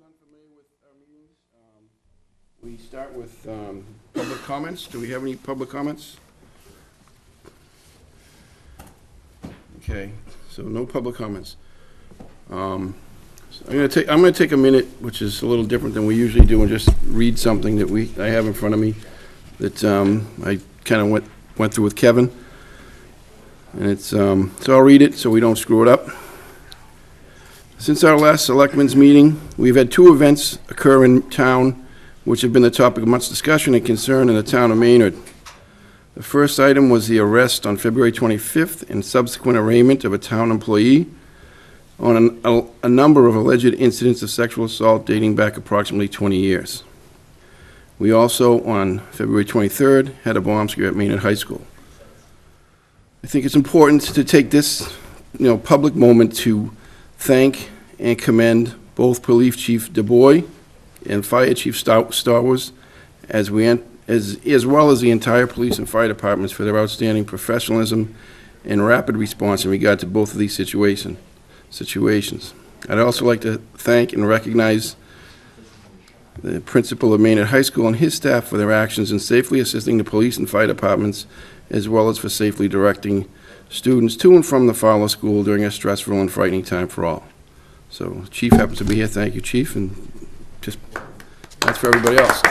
Unfamiliar with our meetings, we start with public comments. Do we have any public comments? Okay, so no public comments. So I'm going to take a minute, which is a little different than we usually do, and just read something that I have in front of me that I kind of went through with Kevin, and it's so I'll read it so we don't screw it up. Since our last selectmen's meeting, we've had 2 events occur in town which have been the topic of much discussion and concern in the town of Maynard. The first item was the arrest on February 25th and subsequent arraignment of a town employee on a number of alleged incidents of sexual assault dating back approximately 20 years. We also, on February 23rd, had a bomb scare at Maynard High School. I think it's important to take this, public moment to thank and commend both Police Chief DuBois and Fire Chief Stowers, as well as the entire police and fire departments for their outstanding professionalism and rapid response in regard to both of these situations. I'd also like to thank and recognize the principal of Maynard High School and his staff for their actions in safely assisting the police and fire departments, as well as for safely directing students to and from the Fowler School during a stressful and frightening time for all. So, Chief happens to be here. Thank you, Chief, and just that's for everybody else.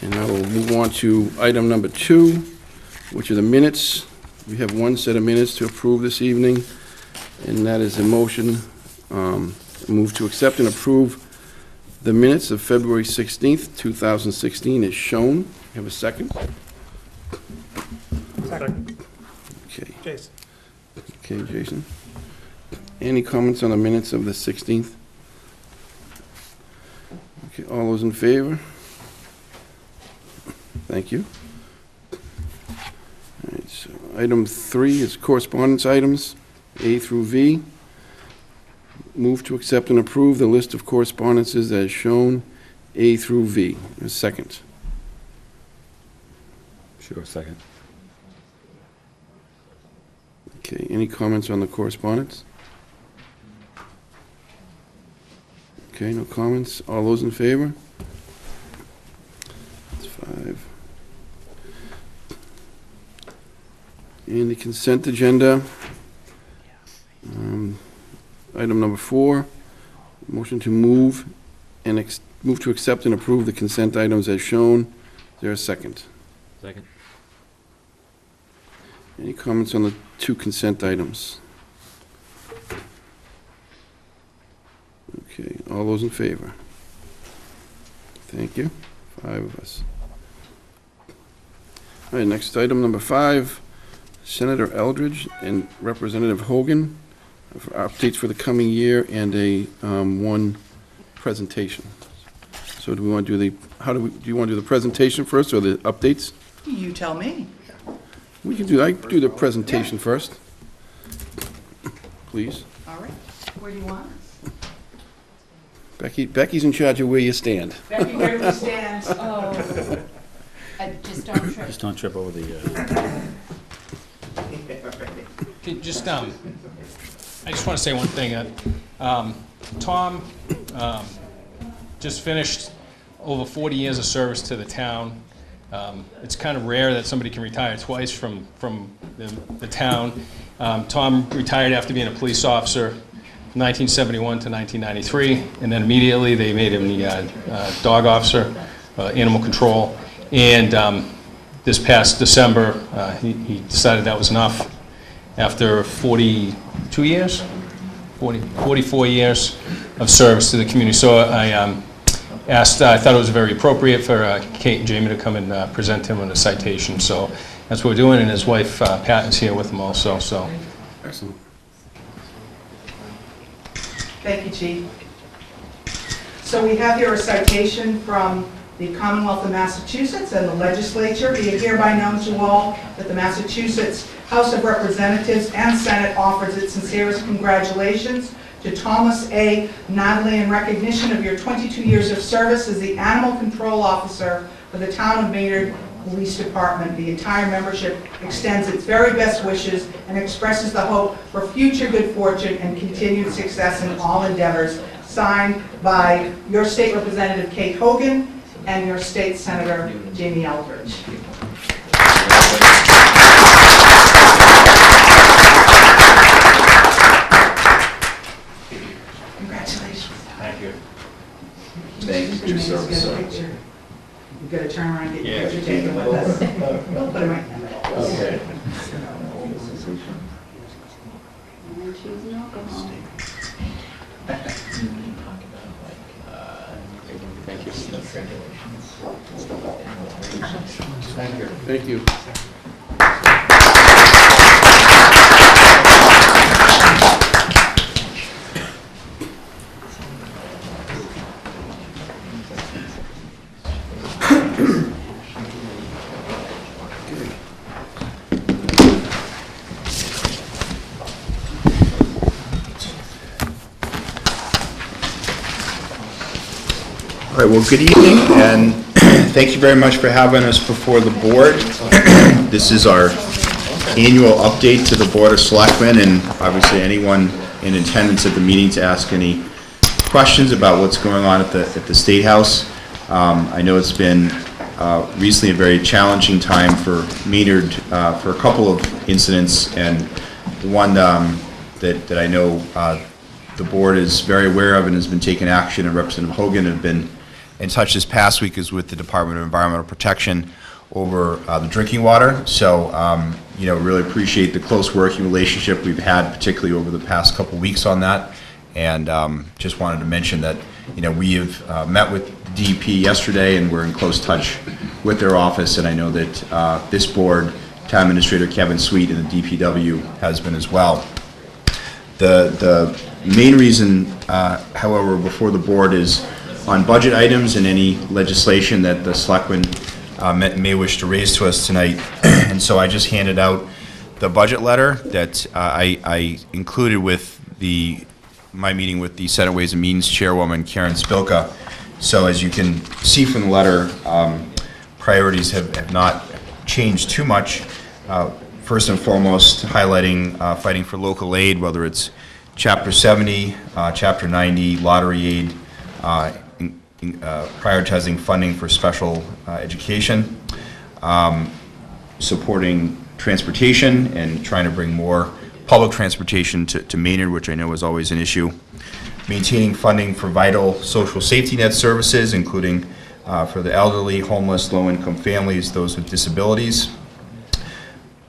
And now we'll move on to item number 2, which are the minutes. We have one set of minutes to approve this evening, and that is a motion, move to accept and approve the minutes of February 16th, 2016 is shown. Have a second? Second. Okay. Jason. Okay, Jason. Any comments on the minutes of the 16th? Okay, all those in favor? Thank you. All right, so item 3 is correspondence items, A through V. Move to accept and approve the list of correspondences as shown, A through V. A second. Sure, second. Okay, any comments on the correspondence? Okay, no comments. All those in favor? That's 5. And the consent agenda. Item number 4, motion to move to accept and approve the consent items as shown. Is there a second? Second. Any comments on the 2 consent items? Okay, all those in favor? Thank you. 5 of us. All right, next item, number 5, Senator Eldridge and Representative Hogan for updates for the coming year and a one presentation. So do we want to do do you want to do the presentation first or the updates? You tell me. We can do, I can do the presentation first. Please. All right. Where do you want us? Becky's in charge of where you stand. Becky, where do we stand? Oh, just don't trip. Just don't trip over the, Just, I just want to say one thing. Tom just finished over 40 years of service to the town. It's kind of rare that somebody can retire twice from the town. Tom retired after being a police officer from 1971 to 1993, and then immediately they made him the dog officer, animal control. And this past December, he decided that was enough. After 44 years of service to the community. So I I thought it was very appropriate for Kate and Jamie to come and present him on a citation. So that's what we're doing, and his wife Pat is here with him also. So. Excellent. Thank you, Chief. So we have here a citation from the Commonwealth of Massachusetts and the legislature. Be it hereby known to all that the Massachusetts House of Representatives and Senate offers its sincerest congratulations to Thomas A. Nodley in recognition of your 22 years of service as the Animal Control Officer for the Town of Maynard Police Department. The entire membership extends its very best wishes and expresses the hope for future good fortune and continued success in all endeavors. Signed by your State Representative Kate Hogan and your State Senator Jamie Eldridge. Congratulations. Thank you. Thank you for your service, sir. You've got to turn around and get your picture taken with us. We'll put it right in the middle. Okay. And choose no alcohol. Thank you. All right, well, good evening, and thank you very much for having us before the board. This is our annual update to the Board of Selectmen, and obviously anyone in attendance at the meeting to ask any questions about what's going on at the State House. I know it's been recently a very challenging time for Maynard for a couple of incidents, and one that I know the board is very aware of and has been taking action, and Representative Hogan have been in touch this past week is with the Department of Environmental Protection over the drinking water. So, really appreciate the close working relationship we've had, particularly over the past couple weeks on that. And just wanted to mention that, we have met with DEP yesterday, and we're in close touch with their office. And I know that this board, Town Administrator Kevin Sweet and the DPW has been as well. The main reason, however, before the board is on budget items and any legislation that the selectmen may wish to raise to us tonight. And so I just handed out the budget letter that I included with my meeting with the Senate Ways and Means Chairwoman Karen Spilka. So as you can see from the letter, priorities have not changed too much. First and foremost, highlighting fighting for local aid, whether it's Chapter 70, Chapter 90, lottery aid, prioritizing funding for special education, supporting transportation and trying to bring more public transportation to Maynard, which I know is always an issue, maintaining funding for vital social safety net services, including for the elderly, homeless, low-income families, those with disabilities.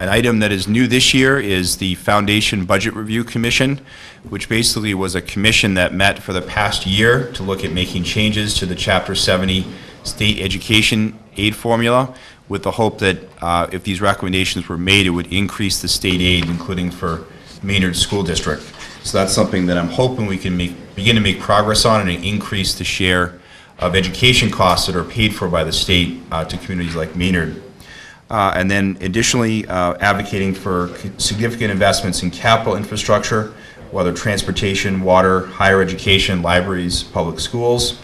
An item that is new this year is the Foundation Budget Review Commission, which basically was a commission that met for the past year to look at making changes to the Chapter 70 state education aid formula, with the hope that if these recommendations were made, it would increase the state aid, including for Maynard School District. So that's something that I'm hoping we can begin to make progress on and increase the share of education costs that are paid for by the state to communities like Maynard. And then additionally, advocating for significant investments in capital infrastructure, whether transportation, water, higher education, libraries, public schools.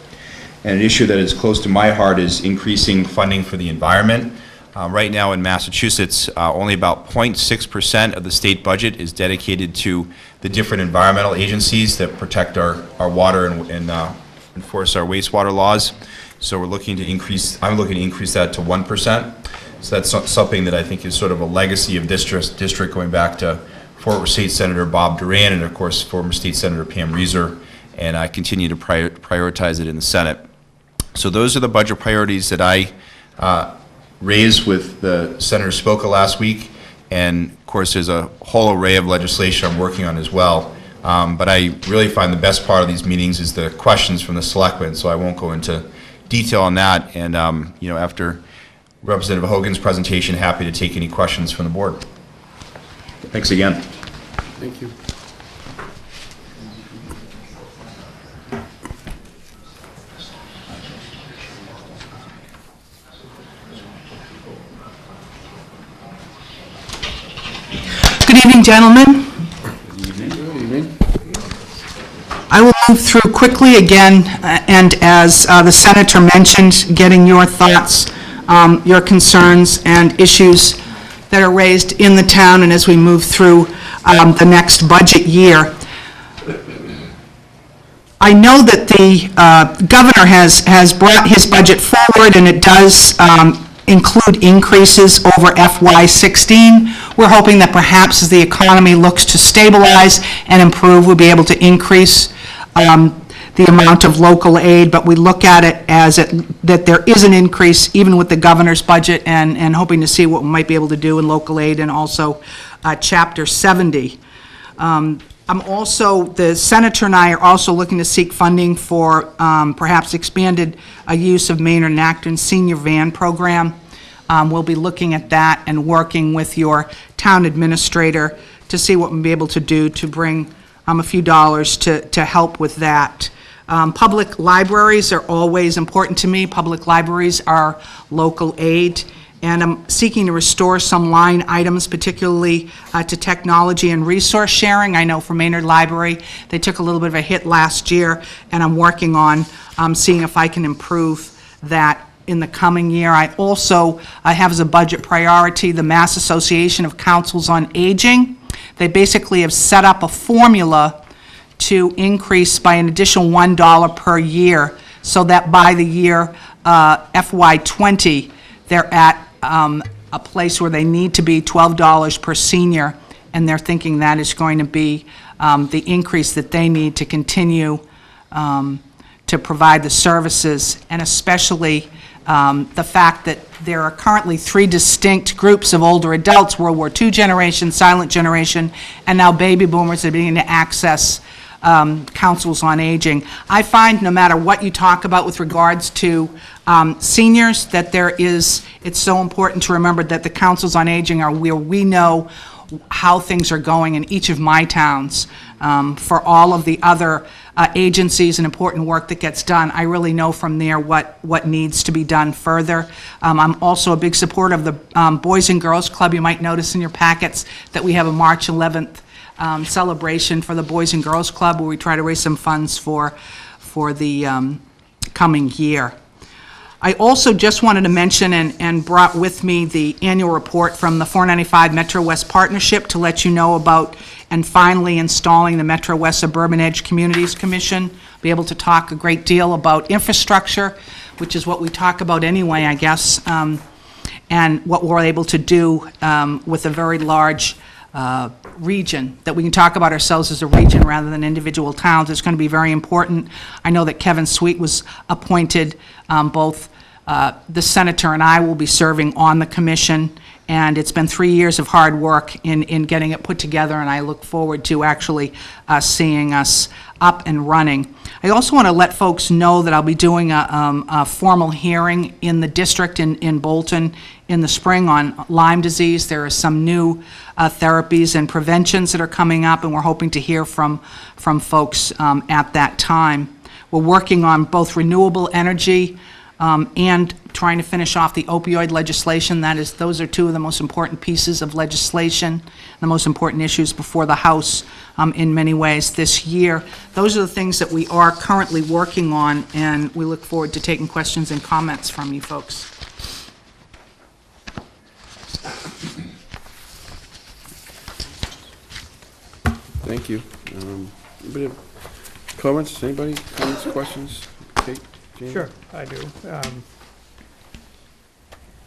And an issue that is close to my heart is increasing funding for the environment. Right now in Massachusetts, only about 0.6% of the state budget is dedicated to the different environmental agencies that protect our water and enforce our wastewater laws. So I'm looking to increase that to 1%. So that's something that I think is sort of a legacy of this district going back to former State Senator Bob Duran and, of course, former State Senator Pam Reeser, and I continue to prioritize it in the Senate. So those are the budget priorities that I raised with the Senator Spilka last week, and, of course, there's a whole array of legislation I'm working on as well. But I really find the best part of these meetings is the questions from the selectmen, so I won't go into detail on that. And, after Representative Hogan's presentation, happy to take any questions from the board. Thanks again. Thank you. Good evening, gentlemen. Good evening. I will move through quickly again, and as the senator mentioned, getting your thoughts, your concerns, and issues that are raised in the town, and as we move through the next budget year. I know that the governor has brought his budget forward, and it does include increases over FY16. We're hoping that perhaps as the economy looks to stabilize and improve, we'll be able to increase the amount of local aid, but we look at it as that there is an increase even with the governor's budget, and hoping to see what we might be able to do in local aid and also Chapter 70. The senator and I are also looking to seek funding for perhaps expanded use of Maynard and Acton senior van program. We'll be looking at that and working with your town administrator to see what we'll be able to do to bring a few dollars to help with that. Public libraries are always important to me. Public libraries are local aid, and I'm seeking to restore some line items, particularly to technology and resource sharing. I know for Maynard Library, they took a little bit of a hit last year, and I'm working on seeing if I can improve that in the coming year. I also have as a budget priority the Mass Association of Councils on Aging. They basically have set up a formula to increase by an additional $1 per year, so that by the year FY20, they're at a place where they need to be $12 per senior, and they're thinking that is going to be the increase that they need to continue to provide the services, and especially the fact that there are currently 3 distinct groups of older adults: World War II generation, silent generation, and now baby boomers that are beginning to access councils on aging. I find no matter what you talk about with regards to seniors, that it's so important to remember that the councils on aging are where we know how things are going in each of my towns. For all of the other agencies and important work that gets done, I really know from there what needs to be done further. I'm also a big supporter of the Boys and Girls Club. You might notice in your packets that we have a March 11th celebration for the Boys and Girls Club, where we try to raise some funds for the coming year. I also just wanted to mention and brought with me the annual report from the 495 Metro West Partnership to let you know about and finally installing the Metro West Suburban Edge Communities Commission. Be able to talk a great deal about infrastructure, which is what we talk about anyway, I guess, and what we're able to do with a very large region, that we can talk about ourselves as a region rather than individual towns. It's going to be very important. I know that Kevin Sweet was appointed. Both the senator and I will be serving on the commission, and it's been 3 years of hard work in getting it put together, and I look forward to actually seeing us up and running. I also want to let folks know that I'll be doing a formal hearing in the district in Bolton in the spring on Lyme disease. There are some new therapies and preventions that are coming up, and we're hoping to hear from folks at that time. We're working on both renewable energy and trying to finish off the opioid legislation. Those are 2 of the most important pieces of legislation, the most important issues before the House in many ways this year. Those are the things that we are currently working on, and we look forward to taking questions and comments from you folks. Thank you. Anybody have comments? Anybody? Comments, questions? Kate? Jane? Sure, I do.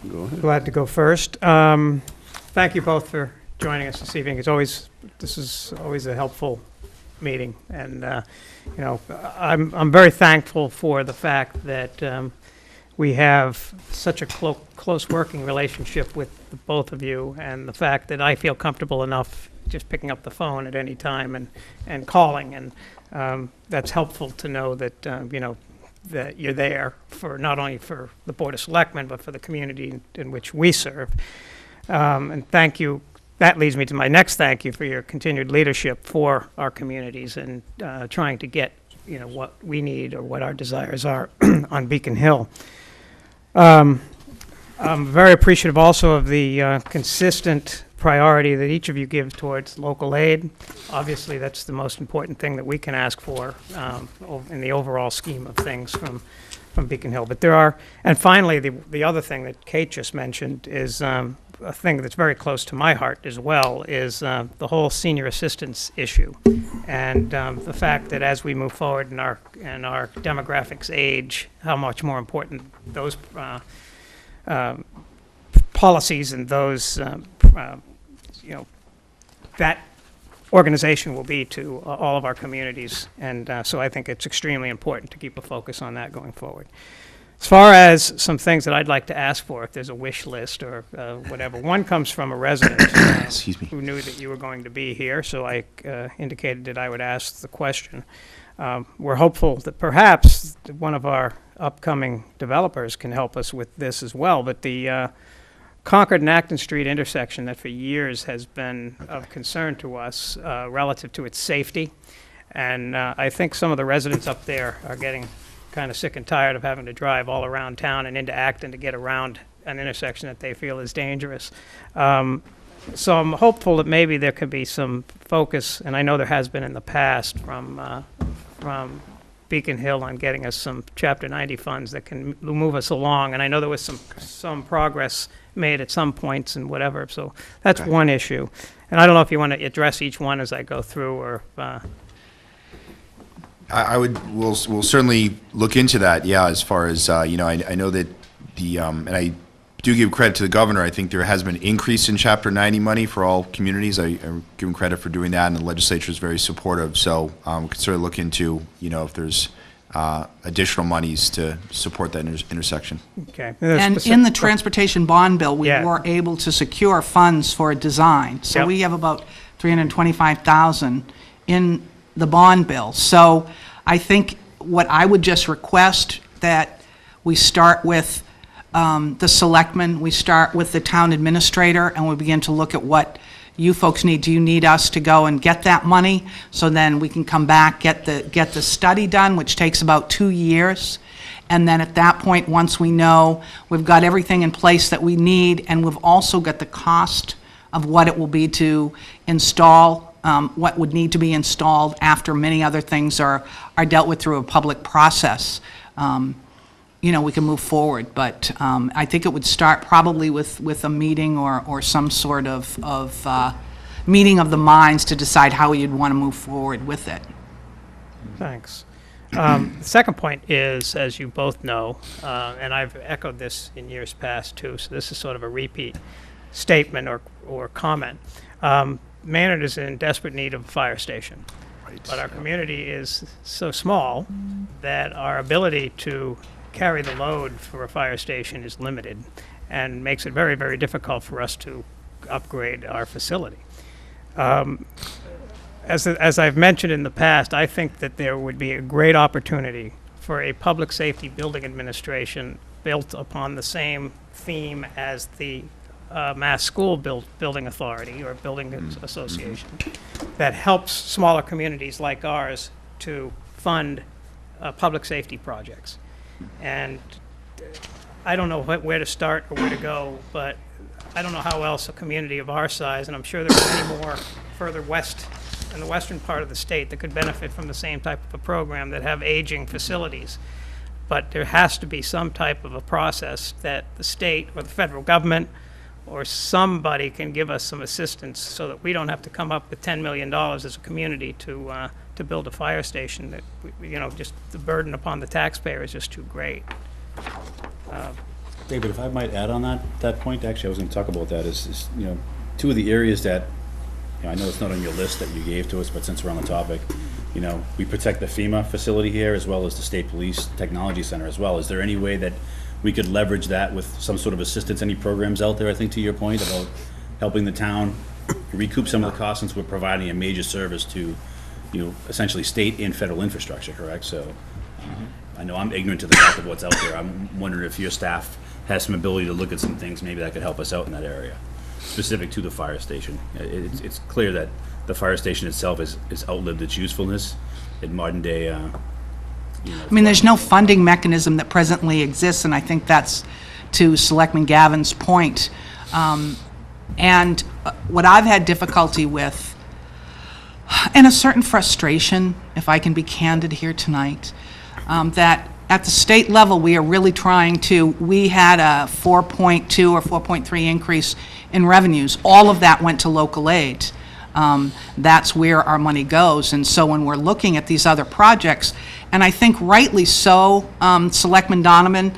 Go ahead. Glad to go first. Thank you both for joining us this evening. This is always a helpful meeting, and I'm very thankful for the fact that we have such a close working relationship with the both of you, and the fact that I feel comfortable enough just picking up the phone at any time and calling, and that's helpful to know that that you're there for not only for the Board of Selectmen, but for the community in which we serve. And thank you. That leads me to my next thank you for your continued leadership for our communities and trying to get what we need or what our desires are on Beacon Hill. I'm very appreciative also of the consistent priority that each of you give towards local aid. Obviously, that's the most important thing that we can ask for in the overall scheme of things from Beacon Hill. But there are, and finally, the other thing that Kate just mentioned is a thing that's very close to my heart as well, is the whole senior assistance issue. And the fact that as we move forward in our demographics age, how much more important those policies and those, that organization will be to all of our communities. And so I think it's extremely important to keep a focus on that going forward. As far as some things that I'd like to ask for, if there's a wish list or whatever, one comes from a resident Excuse me. who knew that you were going to be here, so I indicated that I would ask the question. We're hopeful that perhaps one of our upcoming developers can help us with this as well, but the Concord and Acton Street intersection that for years has been of concern to us relative to its safety, and I think some of the residents up there are getting kind of sick and tired of having to drive all around town and into Acton to get around an intersection that they feel is dangerous. So I'm hopeful that maybe there could be some focus, and I know there has been in the past from Beacon Hill on getting us some Chapter 90 funds that can move us along. And I know there was some progress made at some points and whatever. So that's Okay. one issue. And I don't know if you want to address each one as I go through or. We'll certainly look into that, yeah, as far as, I know that and I do give credit to the governor. I think there has been an increase in Chapter 90 money for all communities. I give him credit for doing that, and the legislature is very supportive. So we could certainly look into, if there's additional monies to support that intersection. Okay. And in the transportation bond bill, we Yeah. were able to secure funds for a design. So Yep. we have about $325,000 in the bond bill. So I think what I would just request that we start with the selectmen, we start with the town administrator, and we begin to look at what you folks need. Do you need us to go and get that money? So then we can come back, get the study done, which takes about 2 years. And then at that point, once we know we've got everything in place that we need, and we've also got the cost of what it will be to install, what would need to be installed after many other things are dealt with through a public process, we can move forward. But I think it would start probably with a meeting or some sort of meeting of the minds to decide how you'd want to move forward with it. Thanks. The second point is, as you both know, and I've echoed this in years past too, so this is sort of a repeat statement or comment. Maynard is in desperate need of a fire station. But our community is so small that our ability to carry the load for a fire station is limited and makes it very, very difficult for us to upgrade our facility. As I've mentioned in the past, I think that there would be a great opportunity for a public safety building administration built upon the same theme as the Mass School Building Authority or Building Association that helps smaller communities like ours to fund public safety projects. And I don't know where to start or where to go, but I don't know how else a community of our size, and I'm sure there are many more further west in the western part of the state that could benefit from the same type of a program that have aging facilities. But there has to be some type of a process that the state or the federal government or somebody can give us some assistance so that we don't have to come up with $10 million as a community to build a fire station. That just the burden upon the taxpayer is just too great. David, if I might add on that point, actually, I was going to talk about that, is two of the areas that, I know it's not on your list that you gave to us, but since we're on the topic, we protect the FEMA facility here as well as the State Police Technology Center as well. Is there any way that we could leverage that with some sort of assistance, any programs out there, I think to your point about helping the town recoup some of the costs since we're providing a major service to, essentially state and federal infrastructure, correct? So I know I'm ignorant to the fact of what's out there. I'm wondering if your staff has some ability to look at some things maybe that could help us out in that area, specific to the fire station. It's clear that the fire station itself has outlived its usefulness in modern day. There's no funding mechanism that presently exists, and I think that's to Selectman Gavin's point. And what I've had difficulty with, and a certain frustration, if I can be candid here tonight, that at the state level, we are really trying to, we had a 4.2 or 4.3 increase in revenues. All of that went to local aid. That's where our money goes. And so when we're looking at these other projects, and I think rightly so, Selectman Donovan,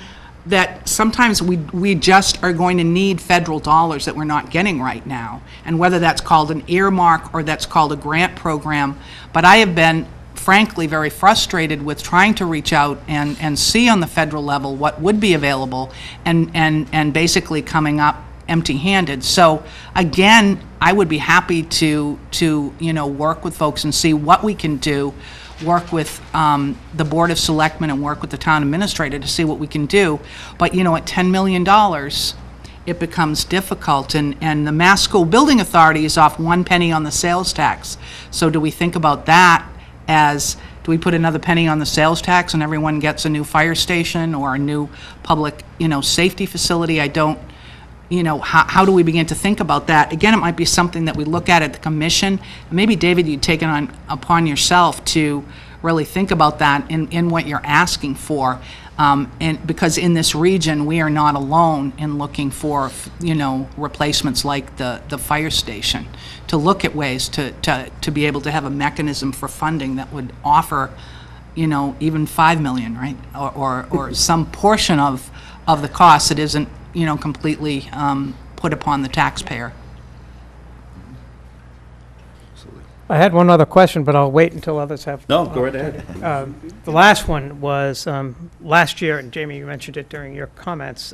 that sometimes we just are going to need federal dollars that we're not getting right now. And whether that's called an earmark or that's called a grant program. But I have been, frankly, very frustrated with trying to reach out and see on the federal level what would be available and basically coming up empty-handed. So again, I would be happy to work with folks and see what we can do, work with the Board of Selectmen and work with the town administrator to see what we can do. But, at $10 million, it becomes difficult. And the Mass School Building Authority is off 1 penny on the sales tax. So do we think about that as, do we put another penny on the sales tax and everyone gets a new fire station or a new public, safety facility? I don't, how do we begin to think about that? Again, it might be something that we look at the commission. Maybe, David, you'd take it upon yourself to really think about that in what you're asking for. And because in this region, we are not alone in looking for, replacements like the fire station, to look at ways to be able to have a mechanism for funding that would offer, even $5 million, right? Or some portion of the cost that isn't, completely put upon the taxpayer. I had one other question, but I'll wait until others have. No, go right ahead. The last one was, last year, and Jamie, you mentioned it during your comments,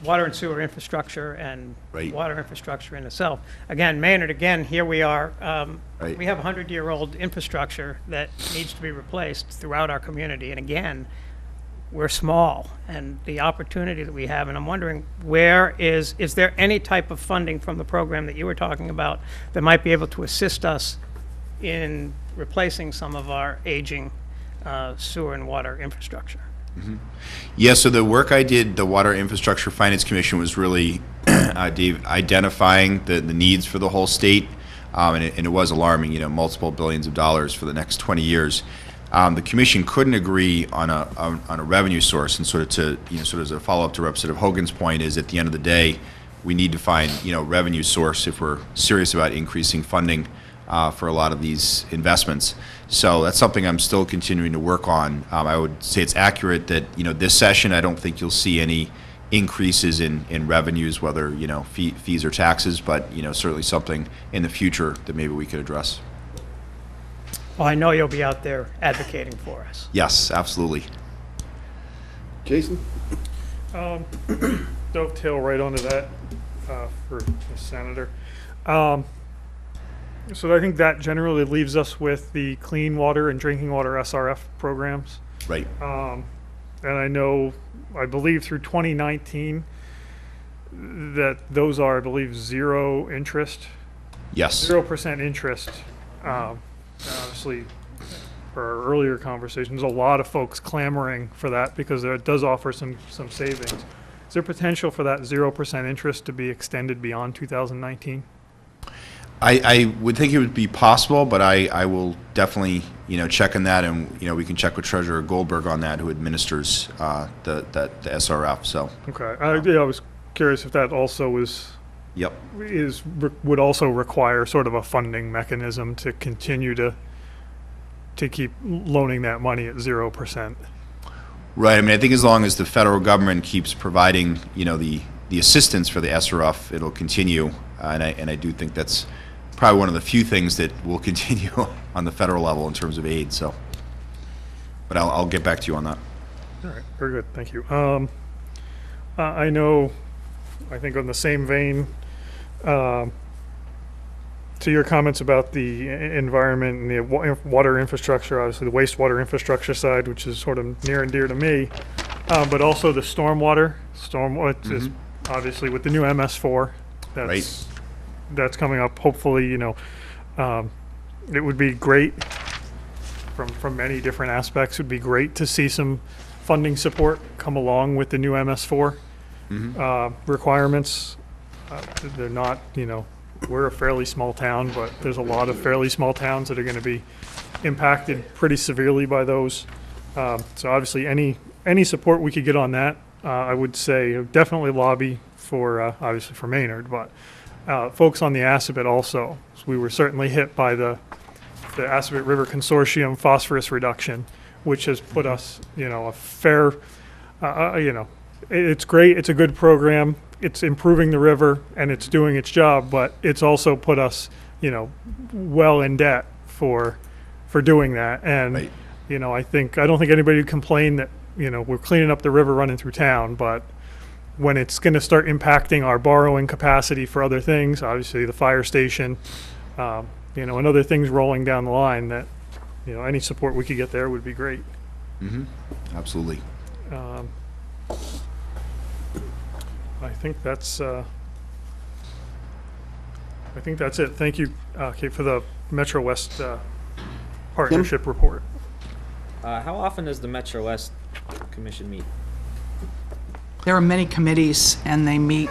water and sewer infrastructure and Right. water infrastructure in itself. Again, Maynard, here we are. Right. We have 100-year-old infrastructure that needs to be replaced throughout our community. And again, we're small, and the opportunity that we have, and I'm wondering, is there any type of funding from the program that you were talking about that might be able to assist us in replacing some of our aging sewer and water infrastructure? Yeah, so the work I did, the Water Infrastructure Finance Commission, was really Dave, identifying the needs for the whole state, and it was alarming, multiple billions of dollars for the next 20 years. The commission couldn't agree on a revenue source, and sort of as a follow-up to Representative Hogan's point, is at the end of the day, we need to find, revenue source if we're serious about increasing funding for a lot of these investments. So that's something I'm still continuing to work on. I would say it's accurate that, this session, I don't think you'll see any increases in revenues, whether, fees or taxes, but, certainly something in the future that maybe we could address. Well, I know you'll be out there advocating for us. Yes, absolutely. Jason? Dovetail right onto that for the senator. So I think that generally leaves us with the clean water and drinking water SRF programs. Right. And I believe through 2019 that those are, I believe, zero interest. Yes. 0% interest. Obviously, for our earlier conversations, a lot of folks clamoring for that because it does offer some savings. Is there potential for that 0% interest to be extended beyond 2019? I would think it would be possible, but I will definitely, check on that, and, we can check with Treasurer Goldberg on that, who administers the SRF, so. Okay. I was curious if that also Yep. would also require sort of a funding mechanism to continue to keep loaning that money at 0%. Right. I mean, I think as long as the federal government keeps providing, the assistance for the SRF, it'll continue, and I do think that's probably one of the few things that will continue on the federal level in terms of aid. So, but I'll get back to you on that. All right. Very good. Thank you. I think on the same vein, to your comments about the environment and the water infrastructure, obviously the wastewater infrastructure side, which is sort of near and dear to me, but also the stormwater is obviously with the new MS4 that's coming up. Hopefully, it would be great from many different aspects. It would be great to see some funding support come along with the new MS4 requirements. They're not, we're a fairly small town, but there's a lot of fairly small towns that are going to be impacted pretty severely by those. So obviously, any support we could get on that, I would say definitely lobby for, obviously for Maynard, but folks on the Assabet also. So we were certainly hit by the Assabet River Consortium phosphorus reduction, which has put us, a fair, it's great. It's a good program. It's improving the river and it's doing its job, but it's also put us, well in debt for doing that. And, Right. I don't think anybody would complain that, we're cleaning up the river running through town, but when it's going to start impacting our borrowing capacity for other things, obviously the fire station, and other things rolling down the line, that, any support we could get there would be great. Absolutely. I think that's it. Thank you, Kate, for the Metro West partnership report. How often does the Metro West Commission meet? There are many committees, and they meet,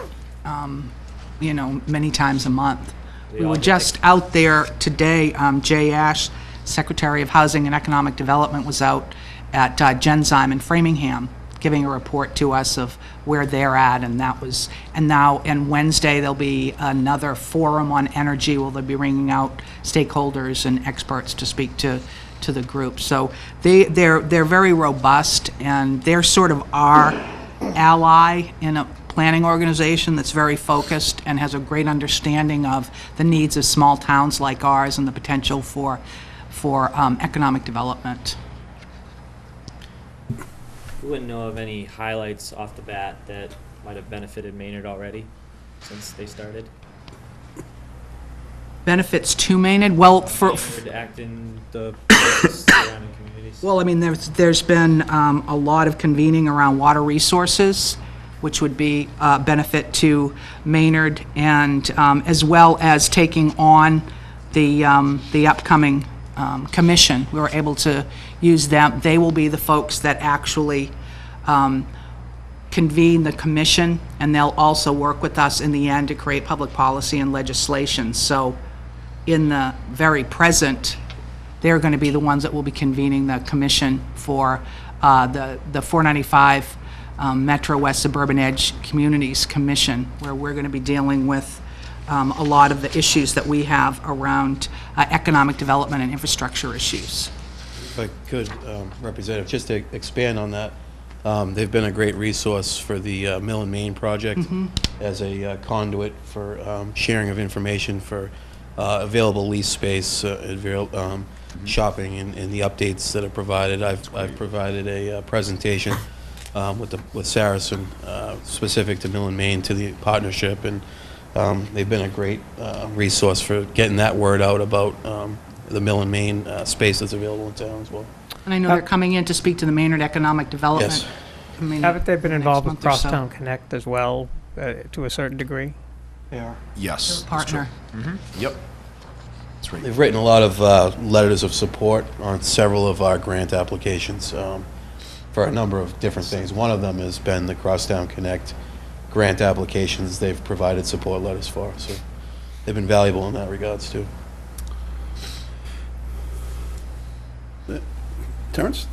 many times a month. We were just out there today. Jay Ash, Secretary of Housing and Economic Development, was out at Genzyme in Framingham, giving a report to us of where they're at, and Wednesday there'll be another forum on energy where they'll be bringing out stakeholders and experts to speak to the group. So they're very robust, and they're sort of our ally in a planning organization that's very focused and has a great understanding of the needs of small towns like ours and the potential for economic development. We wouldn't know of any highlights off the bat that might have benefited Maynard already since they started. Benefits to Maynard? Well, Maynard act in the surrounding communities. Well, I mean, there's been a lot of convening around water resources, which would be a benefit to Maynard, and as well as taking on the upcoming commission. We were able to use them. They will be the folks that actually convene the commission, and they'll also work with us in the end to create public policy and legislation. So in the very present, they're going to be the ones that will be convening the commission for the 495 Metro West Suburban Edge Communities Commission, where we're going to be dealing with a lot of the issues that we have around economic development and infrastructure issues. If I could, Representative, just to expand on that, they've been a great resource for the Mill and Main project as a conduit for sharing of information for available lease space, shopping, and the updates that are provided. I've provided a presentation with Saracen specific to Mill and Main to the partnership, and they've been a great resource for getting that word out about the Mill and Main space that's available in town as well. And I know they're coming in to speak to the Maynard Economic Development. Yes. Committee Haven't they been next involved with month or so. Crosstown Connect as well, to a certain degree? They are. Yes. They're a partner. Yep. That's right. They've written a lot of letters of support on several of our grant applications for a number of different things. One of them has been the Crosstown Connect grant applications they've provided support letters for. So they've been valuable in that regards too. Terrence?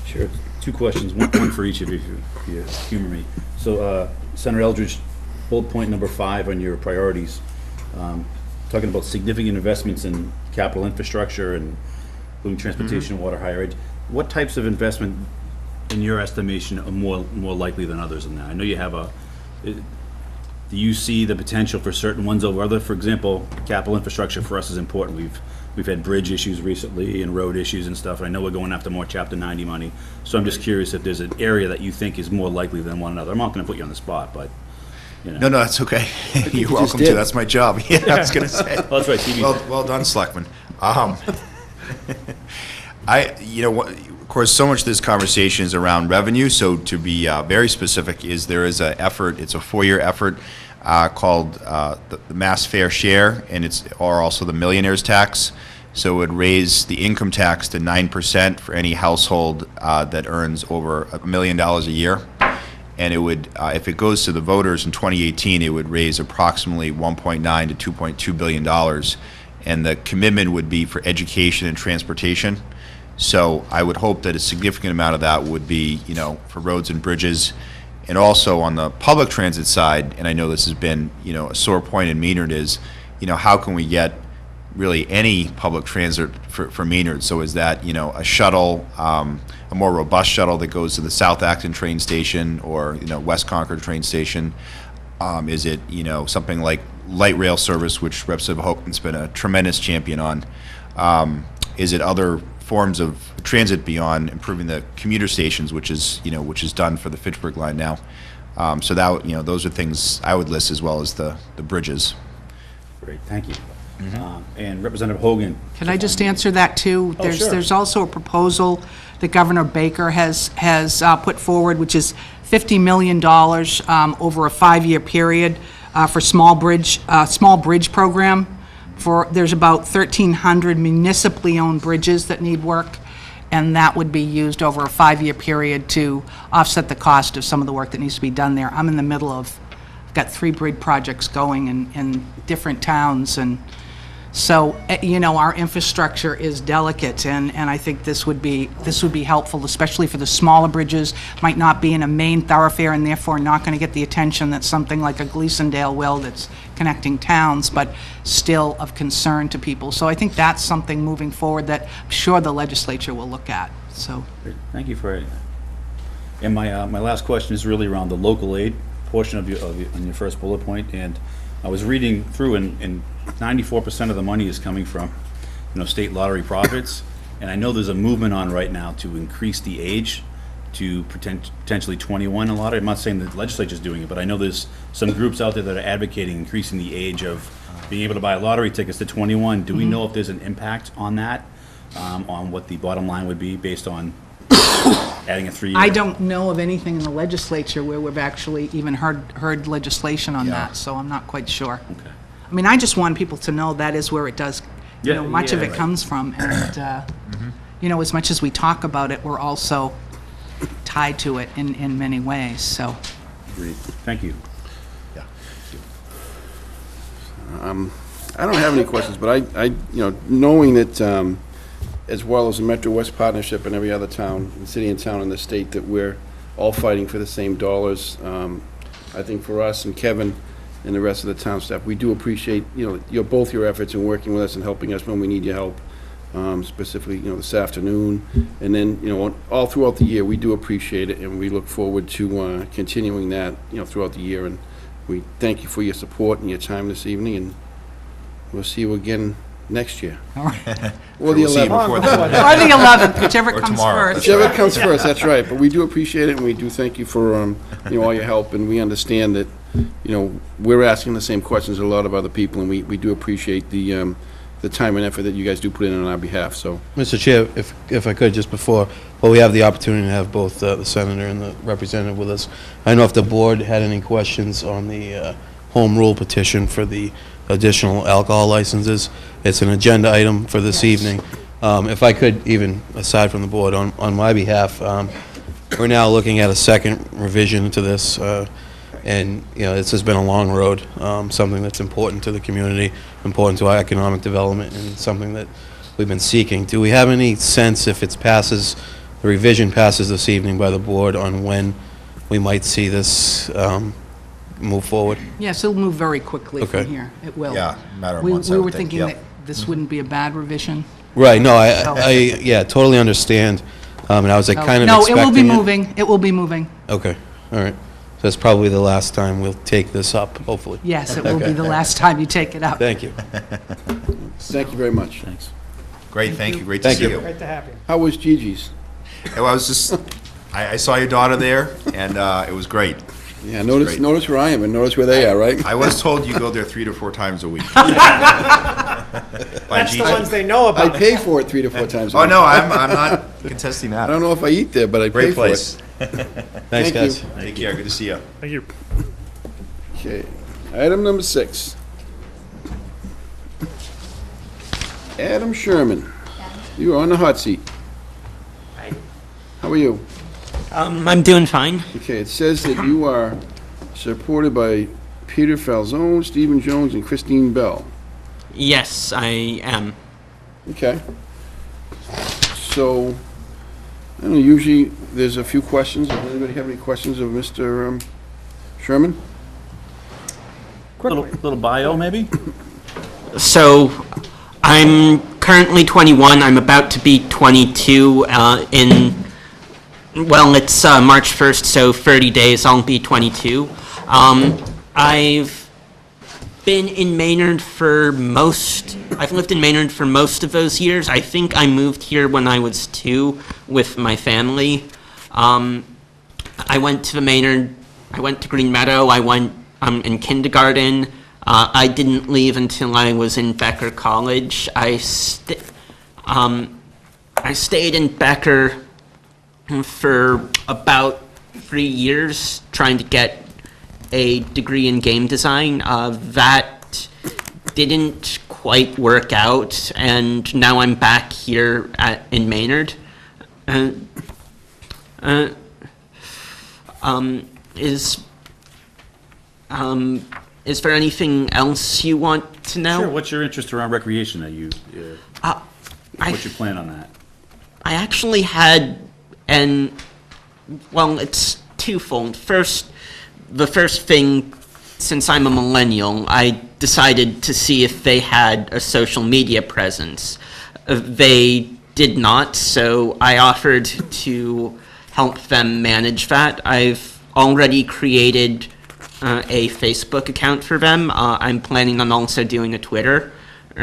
Sure. Two questions, one for each of you, if you humor me. So, Senator Eldridge, bullet point number 5 on your priorities, talking about significant investments in capital infrastructure and including transportation, water, higher ed. What types of investment, in your estimation, are more likely than others in that? I know you have do you see the potential for certain ones over other? For example, capital infrastructure for us is important. We've had bridge issues recently and road issues and stuff. And I know we're going after more Chapter 90 money. So I'm just curious if there's an area that you think is more likely than one another. I'm not going to put you on the spot, but, No, that's okay. You're just welcome did. to. That's my job. Yeah, I was going to say. Oh, that's right, TV. Well done, Selectman. Of course, so much of this conversation is around revenue. So to be very specific, there is an effort. It's a 4-year effort called the Mass Fair Share, and or also the Millionaire's Tax. So it would raise the income tax to 9% for any household that earns over $1 million a year. and it would, if it goes to the voters in 2018, it would raise approximately $1.9 to $2.2 billion, and the commitment would be for education and transportation. So I would hope that a significant amount of that would be, for roads and bridges, and also on the public transit side. And I know this has been, a sore point in Maynard is, how can we get really any public transit for Maynard? So is that, a shuttle, a more robust shuttle that goes to the South Acton train station or, West Concord train station? Is it, something like light rail service, which Representative Hogan's been a tremendous champion on? Is it other forms of transit beyond improving the commuter stations, which is done for the Fitchburg line now? So that, those are things I would list, as well as the bridges. Great, thank you. And Representative Hogan. Can I just answer that too? Oh, sure. There's also a proposal that Governor Baker has put forward, which is $50 million over a 5-year period for small bridge program. There's about 1,300 municipally owned bridges that need work, and that would be used over a 5-year period to offset the cost of some of the work that needs to be done there. I'm in the middle of, I've got 3 bridge projects going in different towns, and so, our infrastructure is delicate, and I think this would be helpful, especially for the smaller bridges, might not be in a main thoroughfare and therefore not going to get the attention that something like a Gleasondale will that's connecting towns, but still of concern to people. So I think that's something moving forward that I'm sure the legislature will look at, so. Great, thank you for it. And my last question is really around the local aid portion of your first bullet point, and I was reading through, and 94% of the money is coming from, state lottery profits, and I know there's a movement on right now to increase the age to potentially 21 in lottery. I'm not saying the legislature's doing it, but I know there's some groups out there that are advocating increasing the age of being able to buy lottery tickets to 21. Do we know if there's an impact on that, on what the bottom line would be based on adding a 3-year? I don't know of anything in the legislature where we've actually even heard legislation on that, so I'm not quite sure. Okay. I mean, I just want people to know that is where it does, much of it right. comes from, and, as much as we talk about it, we're also tied to it in many ways, so. Agreed. Thank you. I don't have any questions, but I knowing that, as well as the Metro West Partnership and every other town, city and town in the state, that we're all fighting for the same dollars. I think for us and Kevin and the rest of the town staff, we do appreciate, both your efforts in working with us and helping us when we need your help, specifically, this afternoon. And then, all throughout the year, we do appreciate it, and we look forward to continuing that, throughout the year. And we thank you for your support and your time this evening, and we'll see you again next year. All right. Or the We'll see you 11th. before then. Or the 11th, whichever Or comes tomorrow. first. Whichever comes first, that's right. But we do appreciate it, and we do thank you for, all your help, and we understand that, we're asking the same questions as a lot of other people, and we do appreciate the time and effort that you guys do put in on our behalf, so. Mr. Chair, if I could, just before, we have the opportunity to have both the senator and the representative with us. I know if the board had any questions on the home rule petition for the additional alcohol licenses, it's an agenda item for this evening. If I could, even aside from the board, on my behalf, we're now looking at a second revision to this, and, this has been a long road, something that's important to the community, important to our economic development, and something that we've been seeking. Do we have any sense, if it passes, the revision passes this evening by the board, on when we might see this move forward? Yes, it'll move very quickly from Okay. here. It will. Yeah, a matter of We months, I we would were think, thinking yep. that this wouldn't be a bad revision. Right, no, I totally understand, and I was So- kind of No, it expecting will be moving. It will be moving. Okay, all right. So that's probably the last time we'll take this up, hopefully. Yes, it will be the last time you take it up. Thank you. Thank you very much. Thanks. Great, thank you, great to Thank see you. you. Great to have you. How was Gigi's? Well, I was just, I saw your daughter there, and it was great. Yeah, Great. notice where I am and notice where they are, right? I was told you go there 3 to 4 times a week. That's the ones they know I about. pay for it 3 to 4 times a Oh, week. no, I'm not contesting I that. don't know if I eat there, but I pay Great for place. it. Thanks, Thank guys. you. Take care, good to see you. Thank you. Okay. Item number 6. Adam Sherman, you are on the hot seat. How are you? I'm doing fine. Okay, it says that you are supported by Peter Falzone, Stephen Jones, and Christine Bell. Yes, I am. Okay. So, I don't know, usually there's a few questions. Does anybody have any questions of Mr. Sherman? Little bio, maybe? So, I'm currently 21. I'm about to be 22 well, it's March 1st, so 30 days I'll be 22. I've lived in Maynard for most of those years. I think I moved here when I was 2 with my family. I went to Green Meadow. I went in kindergarten. I didn't leave until I was in Becker College. I stayed in Becker for about 3 years trying to get a degree in game design. That didn't quite work out, and now I'm back here in Maynard. Is there anything else you want to know? Sure, what's your interest around recreation that you, what's your plan on that? I actually had it's twofold. The first thing, since I'm a millennial, I decided to see if they had a social media presence. They did not, so I offered to help them manage that. I've already created a Facebook account for them. I'm planning on also doing a Twitter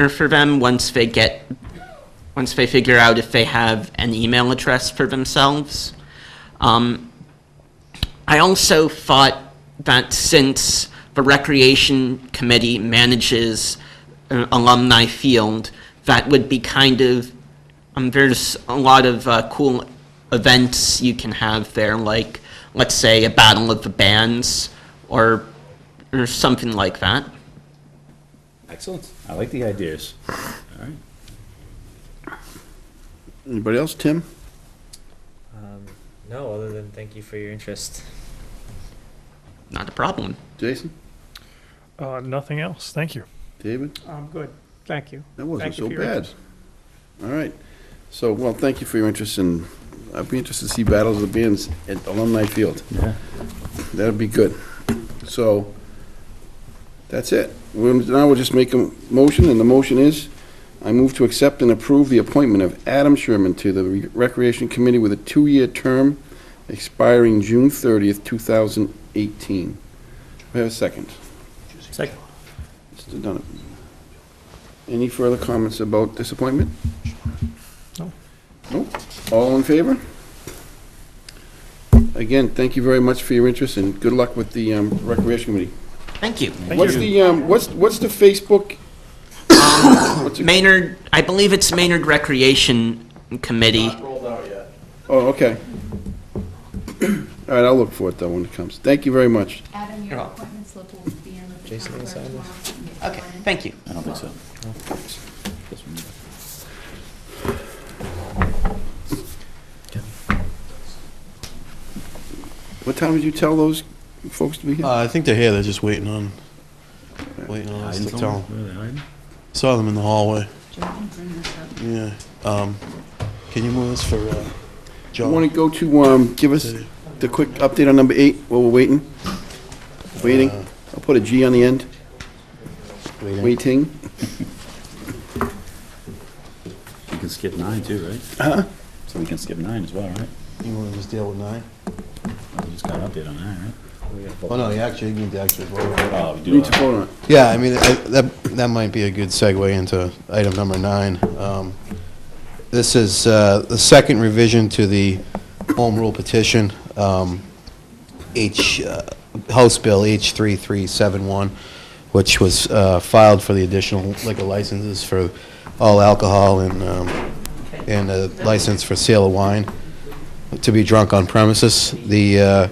for them once they figure out if they have an email address for themselves. I also thought that since the Recreation Committee manages Alumni Field, that would be there's a lot of cool events you can have there, like, let's say, a Battle of the Bands, or something like that. Excellent. I like the ideas. All right. Anybody else? Tim? No, other than thank you for your interest. Not a problem. Jason? Nothing else. Thank you. David? I'm good. Thank you. That wasn't Thank you so for your bad. interest. All right. So, well, thank you for your interest, and I'd be interested to see Battles of the Bands at Alumni Field. Yeah. That'd be good. So, that's it. Now we'll just make a motion, and the motion is, I move to accept and approve the appointment of Adam Sherman to the Recreation Committee with a 2-year term expiring June 30th, 2018. We have a second. Second. Mr. Donovan. Any further comments about this appointment? No. No? All in favor? Again, thank you very much for your interest, and good luck with the Recreation Committee. Thank you. What's the Facebook? Maynard, I believe it's Maynard Recreation Committee. Not rolled out yet. Oh, okay. All right, I'll look for it though when it comes. Thank you very much. Adam, your You're welcome. appointment slip will be in with the Jason, town can you sign clerk this? tomorrow. Okay, thank you. I don't think so. This one. What time did you tell those folks to be here? I think they're here, they're just waiting on us to tell them. Saw them in the hallway. Yeah. Can you move this for You John? want to go to, give us the quick update on number 8 while we're waiting? Waiting? I'll put a G on the end. Waiting. You can skip 9 too, right? Huh? So we can skip 9 as well, right? You want to just deal with 9? We just got an update on 9, right? Oh, no, you need to actually vote. Oh, we You do. need to vote on it. Yeah, I mean, that might be a good segue into item number 9. This is the second revision to the home rule petition, House Bill H3371, which was filed for the additional liquor licenses for all alcohol and a license for sale of wine to be drunk on premises. The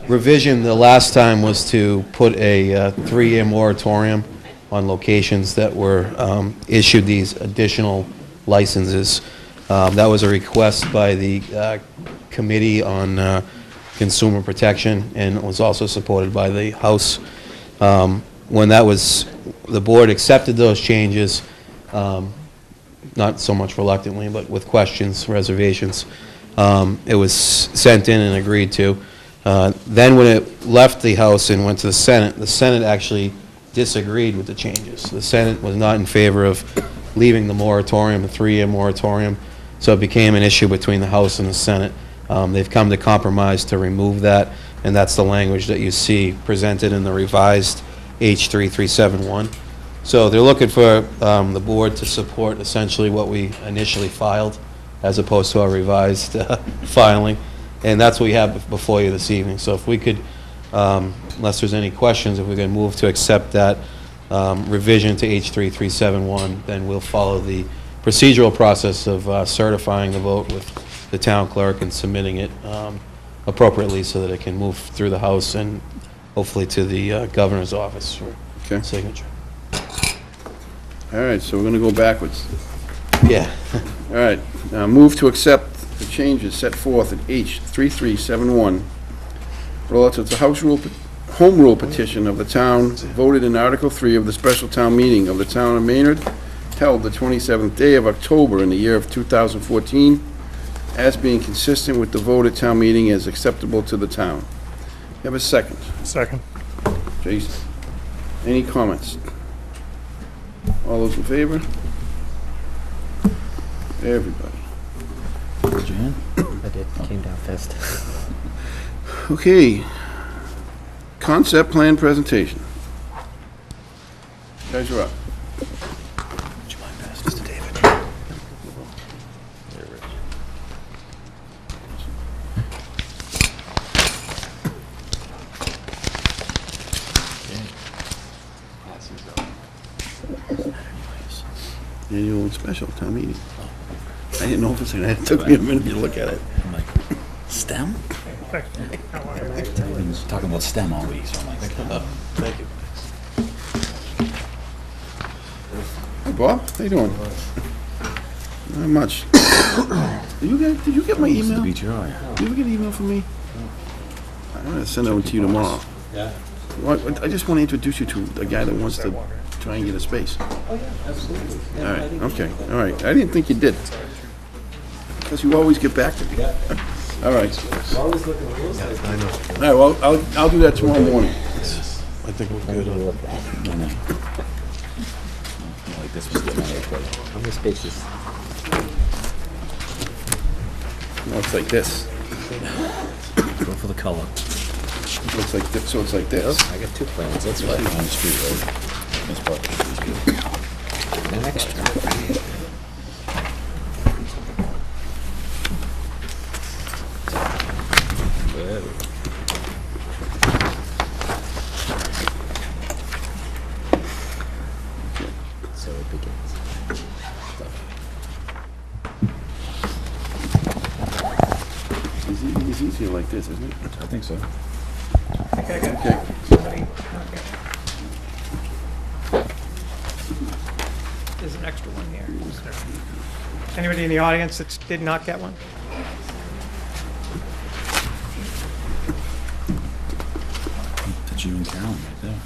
revision the last time was to put a 3-year moratorium on locations that were issued these additional licenses. That was a request by the Committee on Consumer Protection, and it was also supported by the House. When that was, the board accepted those changes, not so much reluctantly, but with questions, reservations. It was sent in and agreed to. Then when it left the House and went to the Senate actually disagreed with the changes. The Senate was not in favor of leaving the moratorium, the 3-year moratorium, so it became an issue between the House and the Senate. They've come to compromise to remove that, and that's the language that you see presented in the revised H3371. So they're looking for the board to support essentially what we initially filed, as opposed to our revised filing, and that's what we have before you this evening. So if we could, unless there's any questions, if we can move to accept that revision to H3371, then we'll follow the procedural process of certifying the vote with the town clerk and submitting it appropriately so that it can move through the House and hopefully to the governor's office for Okay. signature. All right, so we're going to go backwards. Yeah. All right, move to accept the changes set forth in H3371 relative to home rule petition of the town voted in Article 3 of the special town meeting of the town of Maynard held the 27th day of October in the year of 2014 as being consistent with the vote at town meeting as acceptable to the town. You have a second. Second. Jason, any comments? All those in favor? Everybody. Jan? I did, came down fast. Okay. Concept plan presentation. Guys, you're up. Would you mind passing this to David? Annual and special town meeting. I didn't know for a second. It took me a minute to look at it. I'm like, STEM? We've been talking about STEM all week, so I'm like, Thank you. Hey, Bob, how you doing? Not much. Did you get my email? Did you ever get an email from me? I'm gonna send it over to you tomorrow. Yeah. Well, I just want to introduce you to a guy that wants to try and get a space. Oh, yeah, absolutely. All right, okay, all right. I didn't think you did. Because you always get back to me. All right. Always looking at those things. I know. All right, well, I'll do that tomorrow morning. I think we're good on that. like this was getting How many spaces? No, it's like this. Go for the color. Looks like this, so it's like this. I got 2 plans, that's On fine. the street, right? This part is good. An extra. So it begins. It's easier like this, isn't it? I think so. Okay. There's an extra one here. Anybody in the audience that did not get one? That's you and Carolyn right there.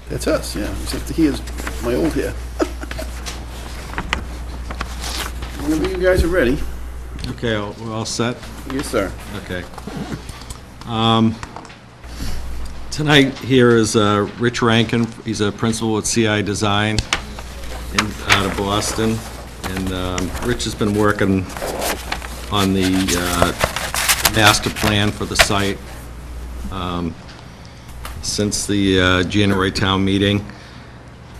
That's us, yeah. Except he is my old hair. Whenever you guys are ready. Okay, we're all set? Yes, sir. Okay. Tonight here is Rich Rankin. He's a principal at CI Design out of Boston. And Rich has been working on the master plan for the site since the January town meeting.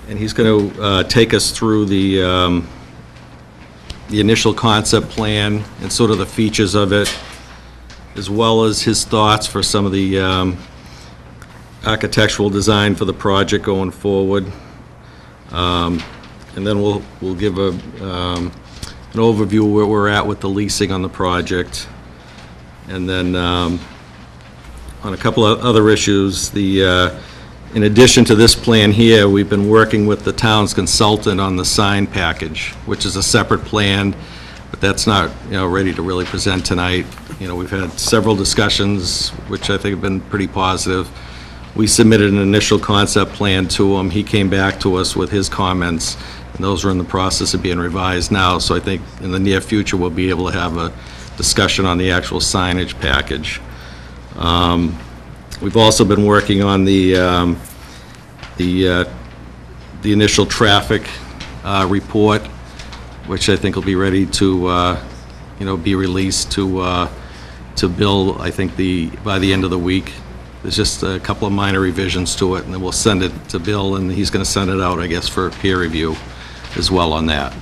And he's going to take us through the initial concept plan and sort of the features of it, as well as his thoughts for some of the architectural design for the project going forward. And then we'll give an overview of where we're at with the leasing on the project. And then on a couple of other issues, in addition to this plan here, we've been working with the town's consultant on the sign package, which is a separate plan but that's not, ready to really present tonight. We've had several discussions, which I think have been pretty positive. We submitted an initial concept plan to him. He came back to us with his comments, and those are in the process of being revised now. So I think in the near future, we'll be able to have a discussion on the actual signage package. We've also been working on the initial traffic report, which I think will be ready to, be released to Bill, I think by the end of the week. There's just a couple of minor revisions to it, and then we'll send it to Bill, and he's going to send it out, I guess, for peer review as well on that.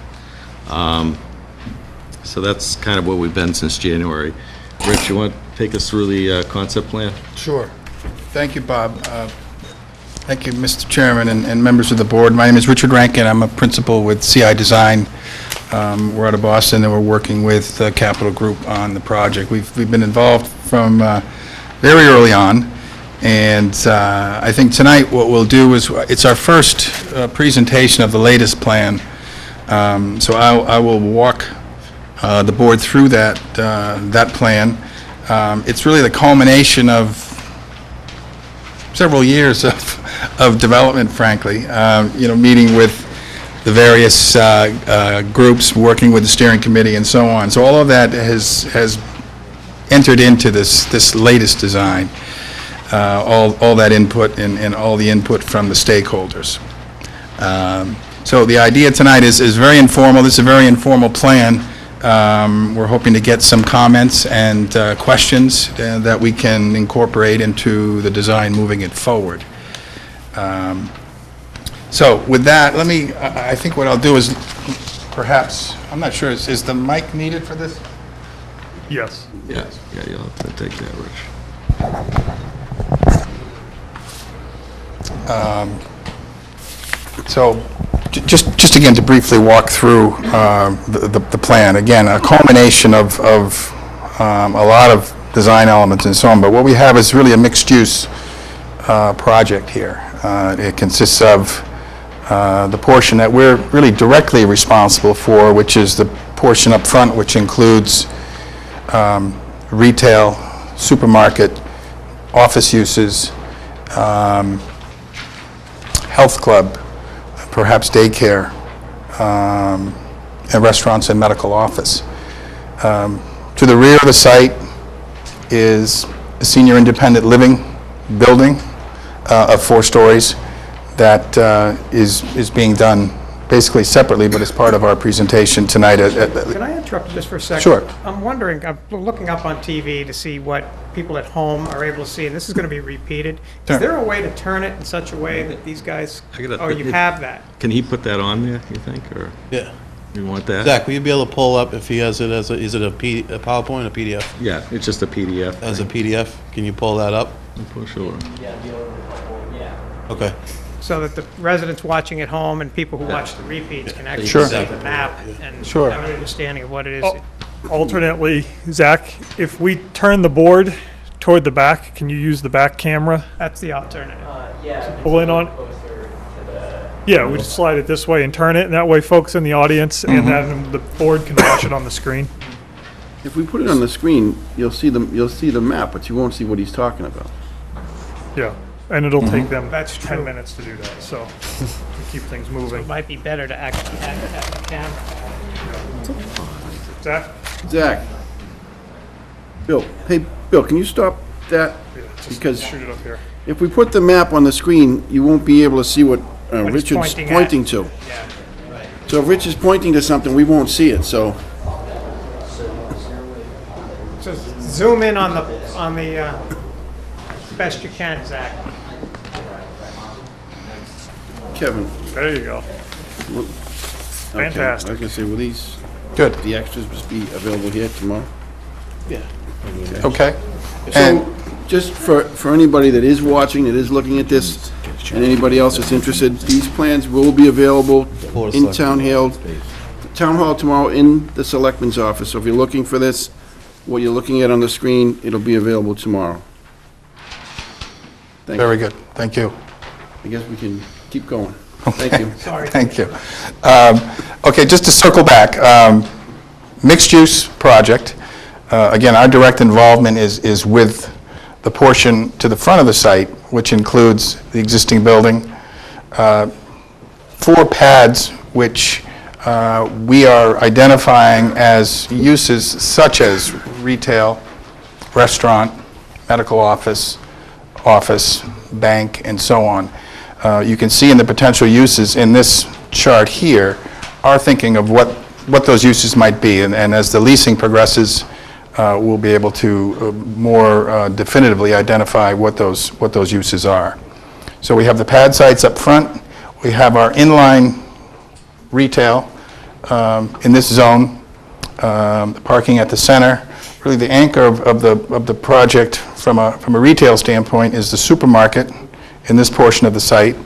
So that's kind of where we've been since January. Rich, you want to take us through the concept plan? Sure. Thank you, Bob. Thank you, Mr. Chairman and members of the board. My name is Richard Rankin. I'm a principal with CI Design. We're out of Boston, and we're working with Capital Group on the project. We've been involved from very early on, and I think tonight what we'll do is, it's our first presentation of the latest plan. So I will walk the board through that plan. It's really the culmination of several years of development, frankly. Meeting with the various groups, working with the steering committee, and so on. So all of that has entered into this latest design. All that input and all the input from the stakeholders. So the idea tonight is very informal. This is a very informal plan. We're hoping to get some comments and questions that we can incorporate into the design moving it forward. So with that, I think what I'll do is perhaps, I'm not sure, is the mic needed for this? Yes. Yeah, you'll have to take that, Rich. So just again to briefly walk through the plan. Again, a culmination of a lot of design elements and so on, but what we have is really a mixed-use project here. It consists of the portion that we're really directly responsible for, which is the portion up front, which includes retail, supermarket, office uses, health club, perhaps daycare, and restaurants and medical office. To the rear of the site is a senior independent living building of 4 stories that is being done basically separately, but as part of our presentation tonight. Can I interrupt just for a second? Sure. I'm wondering, I'm looking up on TV to see what people at home are able to see, and this is going to be repeated. Sure. Is there a way to turn it in such a way that these guys, or you have that? Can he put that on there, you think, or Yeah. you want that? Zach, will you be able to pull up if he has it as is it a PowerPoint or PDF? Yeah, it's just a PDF. As a PDF, can you pull that up? Sure. Okay. So that the residents watching at home and people who watch the repeats can actually Sure. see the map and Sure. have an understanding of what it is. Alternately, Zach, if we turn the board toward the back, can you use the back camera? That's the alternative. Pull in on. Yeah, we just slide it this way and turn it, and that way folks in the audience and then the board can watch it on the screen. If we put it on the screen, you'll see the map, but you won't see what he's talking about. Yeah, and it'll take them That's 10 true. minutes to do that, so to keep things It moving. might be better to actually have the camera. Zach? Zach. Bill, hey, Bill, can you stop that? Yeah, just Because shoot it up here. if we put the map on the screen, you won't be able to see what he's Richard's pointing at. pointing to. Yeah. So if Rich is pointing to something, we won't see it, so. So zoom in on the best you can, Zach. Kevin. There you go. Okay, Fantastic. I was gonna say, will these, Good. the extras just be available here tomorrow? Okay. So, And just for anybody that is watching, that is looking at this, and anybody else that's interested, these plans will be available in Town Hall tomorrow in the Selectman's office. So if you're looking for this, what you're looking at on the screen, it'll be available tomorrow. Thank you. very good. Thank you. I guess we can keep going. Thank you. Sorry. Thank you. Okay, just to circle back, mixed-use project. Again, our direct involvement is with the portion to the front of the site, which includes the existing building, 4 pads which we are identifying as uses such as retail, restaurant, medical office, bank, and so on. You can see in the potential uses in this chart here, our thinking of what those uses might be, and as the leasing progresses, we'll be able to more definitively identify what those uses are. So we have the pad sites up front, we have our inline retail in this zone, the parking at the center. Really the anchor of the project from a retail standpoint is the supermarket in this portion of the site.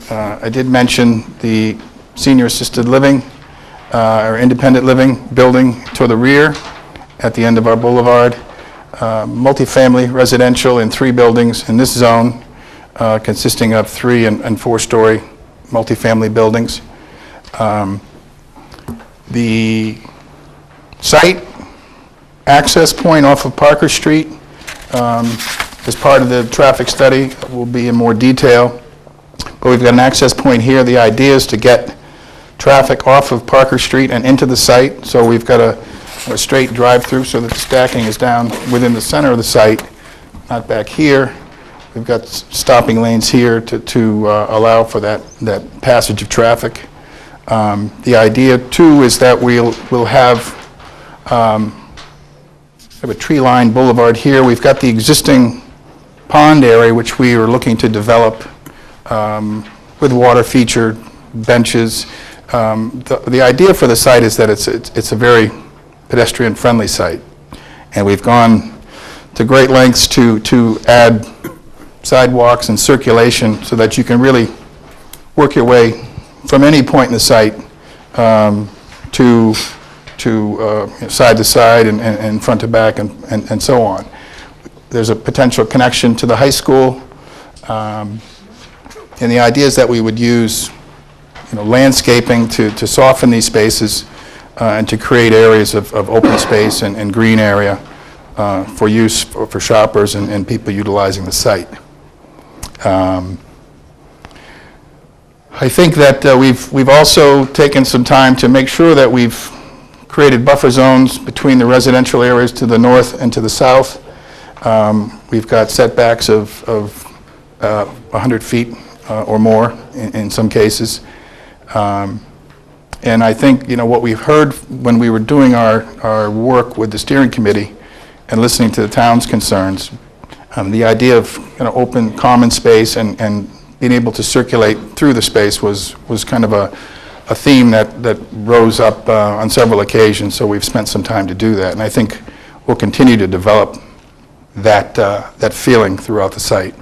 I did mention the senior assisted living or independent living building to the rear at the end of our boulevard. Multifamily residential in 3 buildings in this zone, consisting of 3 and 4-story multifamily buildings. The site access point off of Parker Street, as part of the traffic study, will be in more detail. But we've got an access point here. The idea is to get traffic off of Parker Street and into the site. So we've got a straight drive-through so that the stacking is down within the center of the site, not back here. We've got stopping lanes here to allow for that passage of traffic. The idea, too, is that we'll have a tree-lined boulevard here. We've got the existing pond area, which we are looking to develop with water feature, benches. The idea for the site is that it's a very pedestrian-friendly site, and we've gone to great lengths to add sidewalks and circulation so that you can really work your way from any point in the site to side to side and front to back and so on. There's a potential connection to the high school, and the idea is that we would use landscaping to soften these spaces and to create areas of open space and green area for use for shoppers and people utilizing the site. I think that we've also taken some time to make sure that we've created buffer zones between the residential areas to the north and to the south. We've got setbacks of 100 feet or more in some cases. And I think, what we heard when we were doing our work with the steering committee and listening to the town's concerns, the idea of open common space and being able to circulate through the space was kind of a theme that rose up on several occasions, so we've spent some time to do that. And I think we'll continue to develop that feeling throughout the site.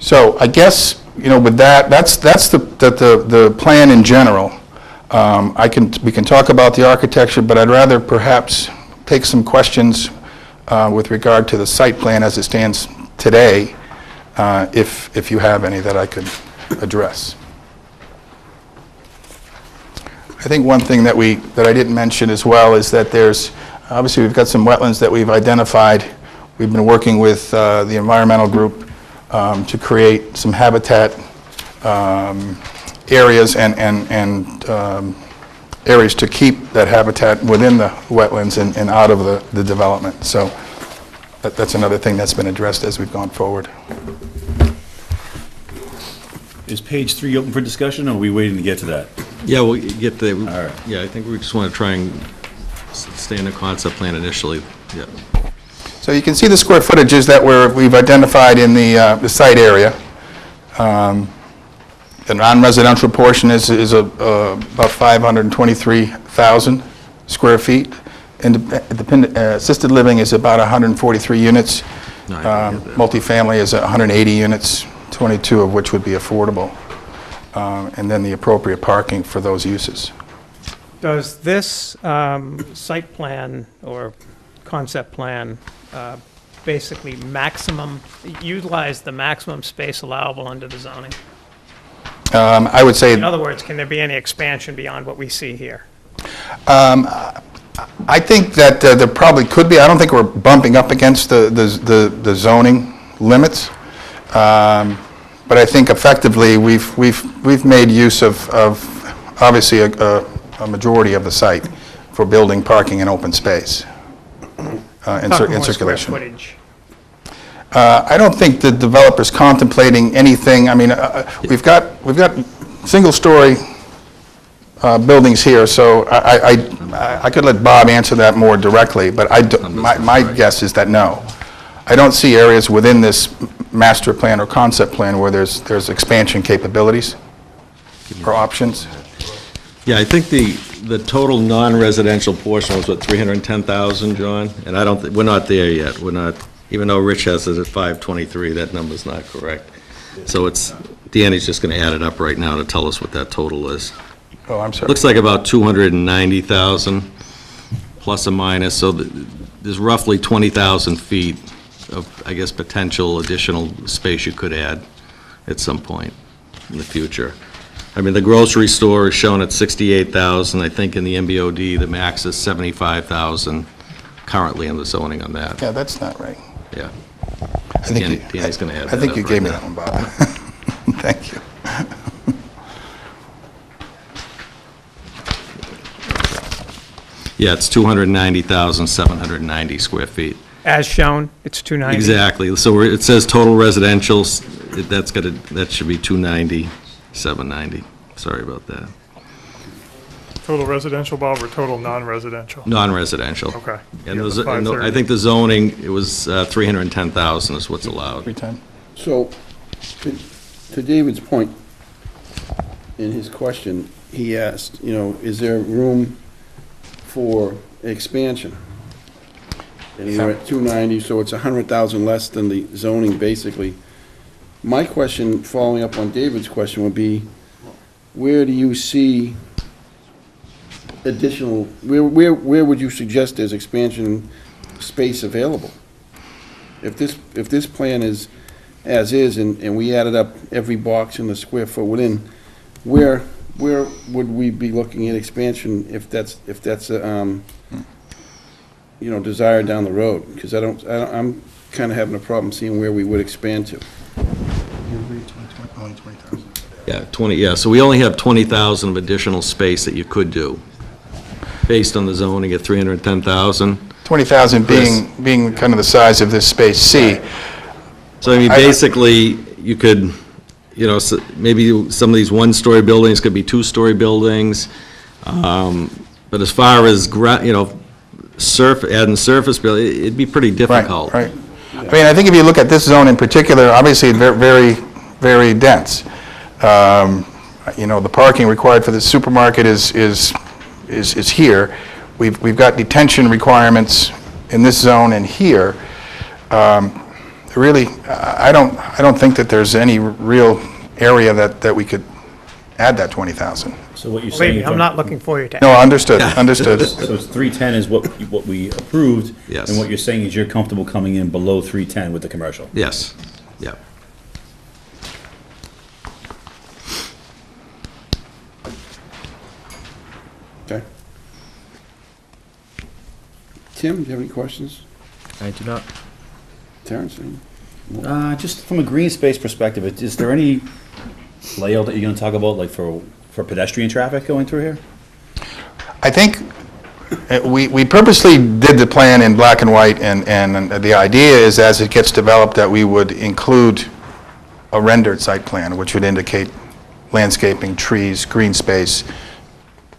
So I guess, with that's the plan in general. We can talk about the architecture, but I'd rather perhaps take some questions with regard to the site plan as it stands today, if you have any that I could address. I think one thing that I didn't mention as well is that obviously we've got some wetlands that we've identified. We've been working with the environmental group to create some habitat areas and areas to keep that habitat within the wetlands and out of the development. So that's another thing that's been addressed as we've gone forward. Is page 3 open for discussion, or are we waiting to get to that? Yeah, we'll get the, All right. yeah, I think we just want to try and stay in the concept plan initially, yeah. So you can see the square footages that we've identified in the site area. The non-residential portion is about 523,000 square feet. Assisted living is about 143 units. Multifamily is 180 units, 22 of which would be affordable. And then the appropriate parking for those uses. Does this site plan or concept plan basically utilize the maximum space allowable under the zoning? I would say, In other words, can there be any expansion beyond what we see here? I think that there probably could be. I don't think we're bumping up against the zoning limits. But I think effectively, we've made use of obviously a majority of the site for building, parking, and open space and Talking more square circulation. footage. I don't think the developer's contemplating anything. I mean, we've got single-story buildings here, so I could let Bob answer that more directly, but my guess is that no. I don't see areas within this master plan or concept plan where there's expansion capabilities or options. Yeah, I think the total non-residential portion was, what, 310,000, John? And I don't, we're not there yet. We're not, even though Rich has it at 523, that number's not correct. So it's, Danny's just going to add it up right now to tell us what that total is. Oh, I'm sorry. Looks like about 290,000, plus or minus, so there's roughly 20,000 feet of, I guess, potential additional space you could add at some point in the future. I mean, the grocery store is shown at 68,000. I think in the MBOD, the max is 75,000 currently in the zoning on that. Yeah, that's not right. Yeah. I think Danny's going to add that I think up you right gave me now. that one, Bob. Thank you. Yeah, it's 290,790 square feet. As shown, it's 290. Exactly. So it says total residential, that should be 290, 790. Sorry about that. Total residential, Bob, or total non-residential? Non-residential. Okay. And Yeah, the the zo- and the- I 530. think the zoning, it was 310,000 is what's allowed. 310. So, to David's point, in his question, he asked, is there room for expansion? And we're at 290, so it's 100,000 less than the zoning, basically. My question, following up on David's question, would be, where do you see additional, where would you suggest there's expansion space available? If this plan is as is, and we added up every box in the square foot within, where would we be looking at expansion if that's desired down the road? Because I'm kind of having a problem seeing where we would expand to. Only 20,000. Yeah, 20, yeah, so we only have 20,000 of additional space that you could do, based on the zoning at 310,000. 20,000 being kind of the size of this space C. So, I mean, basically, you could, maybe some of these one-story buildings could be two-story buildings, but as far as, adding surface building, it'd be pretty difficult. Right. I mean, I think if you look at this zone in particular, obviously it's very, very dense. The parking required for the supermarket is here. We've got detention requirements in this zone and here. Really, I don't think that there's any real area that we could add that 20,000. So what you're Believe saying... me, I'm not looking for you to. No, understood. So it's 310 is what we approved? Yes. And what you're saying is you're comfortable coming in below 310 with the commercial? Yes, yeah. Okay. Tim, do you have any questions? I do not. Terrence, any? Just from a green space perspective, is there any layout that you're going to talk about, like for pedestrian traffic going through here? I think we purposely did the plan in black and white, and the idea is, as it gets developed, that we would include a rendered site plan, which would indicate landscaping, trees, green space,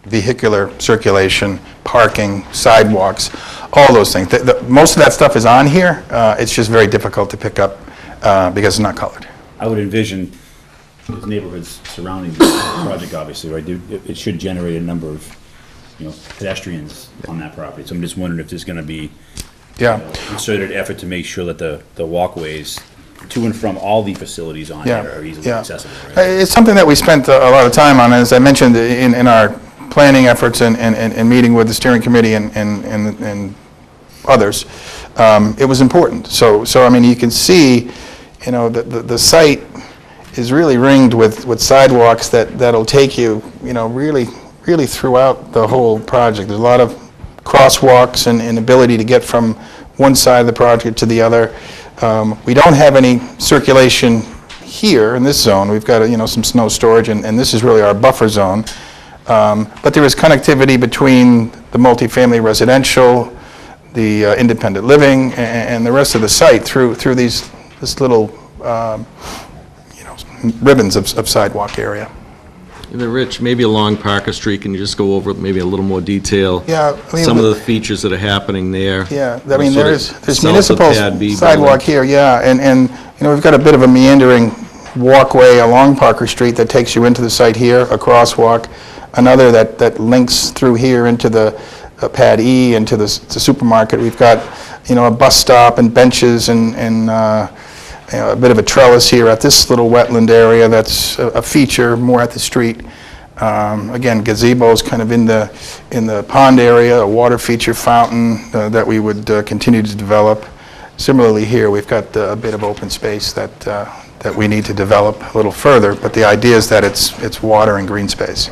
vehicular circulation, parking, sidewalks, all those things. Most of that stuff is on here. It's just very difficult to pick up because it's not colored. I would envision there's neighborhoods surrounding the project, obviously, right? It should generate a number of, pedestrians on that property. So I'm just wondering if there's going to be concerted effort to make sure that the walkways to and from all the facilities on here are easily accessible, right? It's something that we spent a lot of time on, as I mentioned, in our planning efforts and meeting with the steering committee and others. It was important. So I mean, you can see, the site is really ringed with sidewalks that'll take you, really really throughout the whole project. There's a lot of crosswalks and ability to get from one side of the project to the other. We don't have any circulation here in this zone. We've got, some snow storage, and this is really our buffer zone. But there is connectivity between the multifamily residential, the independent living, and the rest of the site through this little, ribbons of sidewalk area. Rich, maybe along Parker Street, can you just go over maybe a little more detail? Yeah, I mean, some of the features that are happening there. Yeah, I mean, Sort of there's south of municipal Pad B sidewalk building. here, yeah, and we've got a bit of a meandering walkway along Parker Street that takes you into the site here, a crosswalk, another that links through here into the Pad E, into the supermarket. We've got, a bus stop and benches and a bit of a trellis here at this little wetland area that's a feature more at the street. Again, gazebo's kind of in the pond area, a water feature fountain that we would continue to develop. Similarly here, we've got a bit of open space that we need to develop a little further, but the idea is that it's water and green space,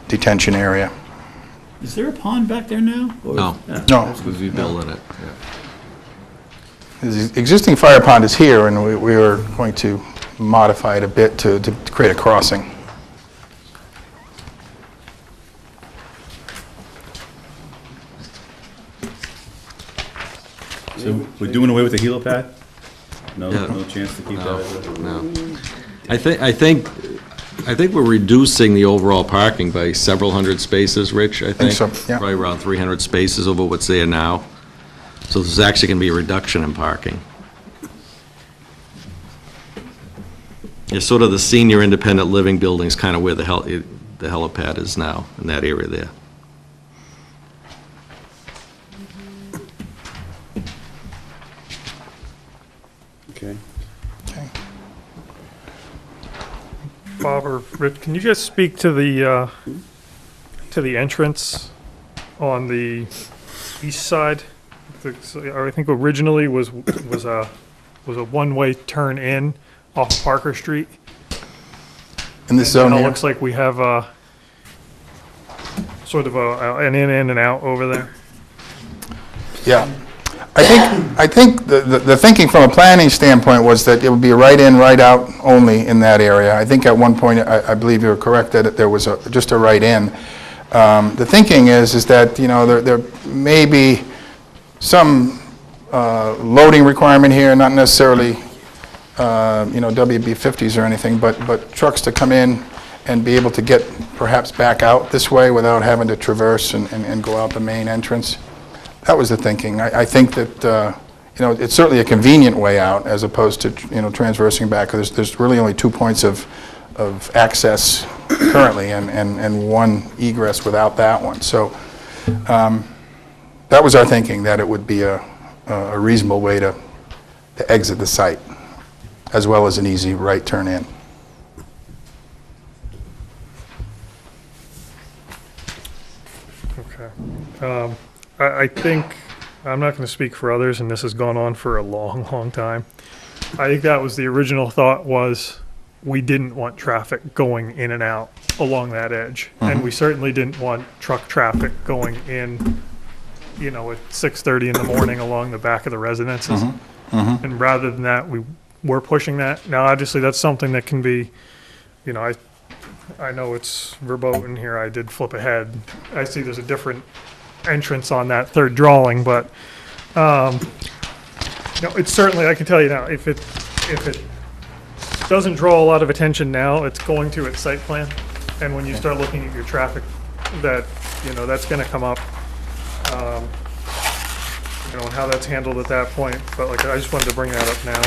detention area. Is there a pond back there now? Or- No. No. Because we built it. The existing fire pond is here, and we are going to modify it a bit to create a crossing. So we're doing away with the helipad? No, Yeah. no chance to keep that as a... No. I think we're reducing the overall parking by several hundred spaces, Rich, I think. so, yeah. Probably around 300 spaces over what's there now. So there's actually going to be a reduction in parking. Yeah, sort of the senior independent living building's kind of where the helipad is now, in that area there. Okay. Bob or Rich, can you just speak to the entrance on the east side? I think originally was a one-way turn in off of Parker Street. In this zone It here? looks like we have a sort of an in and out over there. Yeah. I think the thinking from a planning standpoint was that it would be a right in, right out only in that area. I think at one point, I believe you were correct that there was just a right in. The thinking is that, there may be some loading requirement here, not necessarily, WB50s or anything, but trucks to come in and be able to get perhaps back out this way without having to traverse and go out the main entrance. That was the thinking. I think that, it's certainly a convenient way out as opposed to, transversing back. There's really only 2 points of access currently and one egress without that one. So that was our thinking, that it would be a reasonable way to exit the site, as well as an easy right turn in. Okay. I think, I'm not going to speak for others, and this has gone on for a long, long time. I think that was the original thought, was we didn't want traffic going in and out along that edge. And we certainly didn't want truck traffic going in, at 6:30 in the morning along the back of the residences. And rather than that, we were pushing that. Now, obviously, that's something that can be, I know it's verboten here, I did flip ahead. I see there's a different entrance on that third drawing, but, it's certainly, I can tell you now, if it doesn't draw a lot of attention now, it's going to at site plan. And when you start looking at your traffic, that's gonna come up, and how that's handled at that point. But I just wanted to bring that up now.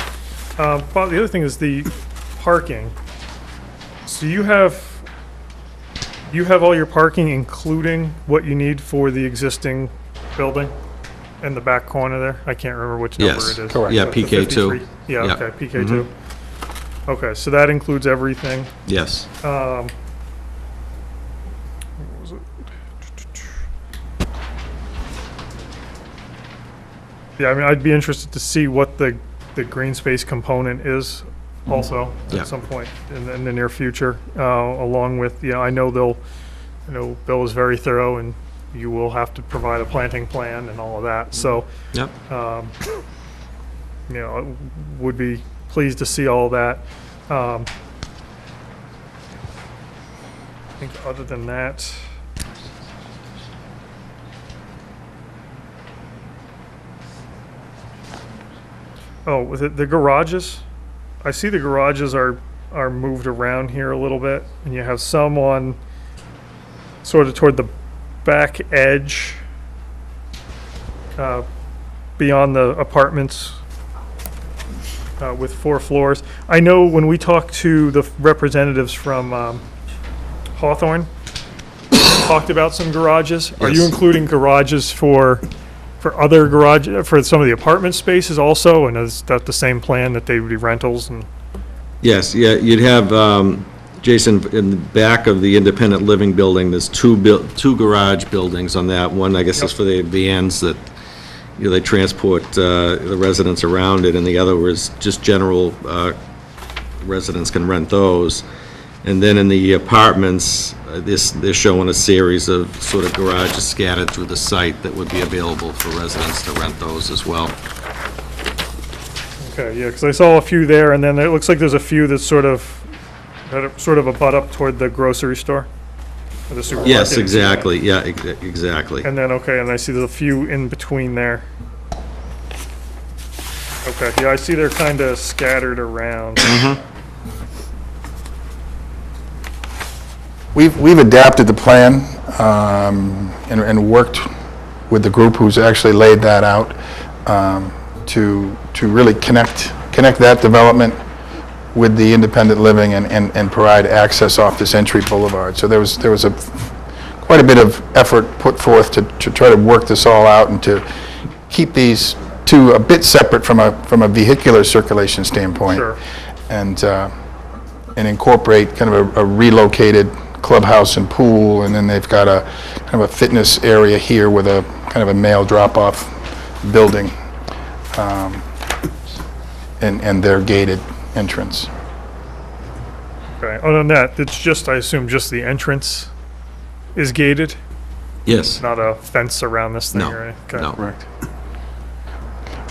Bob, the other thing is the parking. So you have all your parking, including what you need for the existing building in the back corner there? I can't remember which number Yes. it is. Correct. Yeah, The PK2. 53? Yeah, Yeah. okay, PK2. Okay, so that includes everything. Yes. What was it? Yeah, I mean, I'd be interested to see what the green space component is also Yeah. at some point in the near future, along with, I know I know Bill was very thorough, and you will have to provide a planting plan and all of that, so, Yep. you know, would be pleased to see all that. I think other than that, oh, with the garages, I see the garages are moved around here a little bit, and you have some on sort of toward the back edge, beyond the apartments, with 4 floors. I know when we talked to the representatives from Hawthorne, talked about some garages. Are you Yes. including garages for other for some of the apartment spaces also? And is that the same plan, that they would be rentals? And Yes, yeah, you'd have, Jason, in the back of the independent living building, there's two garage buildings on that. One, I guess, is for the vans that, you know, they transport the residents around it, and the other was just general, residents can rent those. And then in the apartments, they're showing a series of sort of garages scattered through the site that would be available for residents to rent those as well. okay, yeah, because I saw a few there, and then it looks like there's a few that sort of a butt up toward the grocery store, or the supermarket. Yes, exactly, yeah, exactly. And then, okay, and I see there's a few in between there. Okay, yeah, I see they're kind of scattered around. We've adapted the plan and worked with the group who's actually laid that out to really connect that development with the independent living and provide access off this entry boulevard. So there was quite a bit of effort put forth to try to work this all out and to keep these two a bit separate from a vehicular circulation standpoint. Sure. And incorporate kind of a relocated clubhouse and pool, and then they've got a kind of a fitness area here with a kind of a male drop-off building, and their gated entrance. Okay, other than that, it's just, I assume, just the entrance is gated, Yes, not a fence around this thing No, or anything? Okay. no. Correct.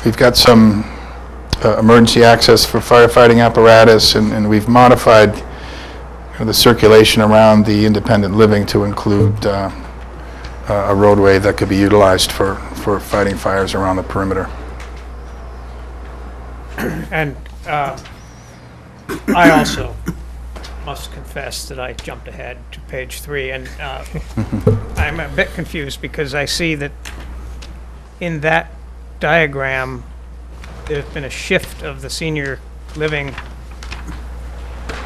We've got some emergency access for firefighting apparatus, and we've modified the circulation around the independent living to include a roadway that could be utilized for fighting fires around the perimeter. And I also must confess that I jumped ahead to page 3, and I'm a bit confused because I see that in that diagram, there's been a shift of the senior living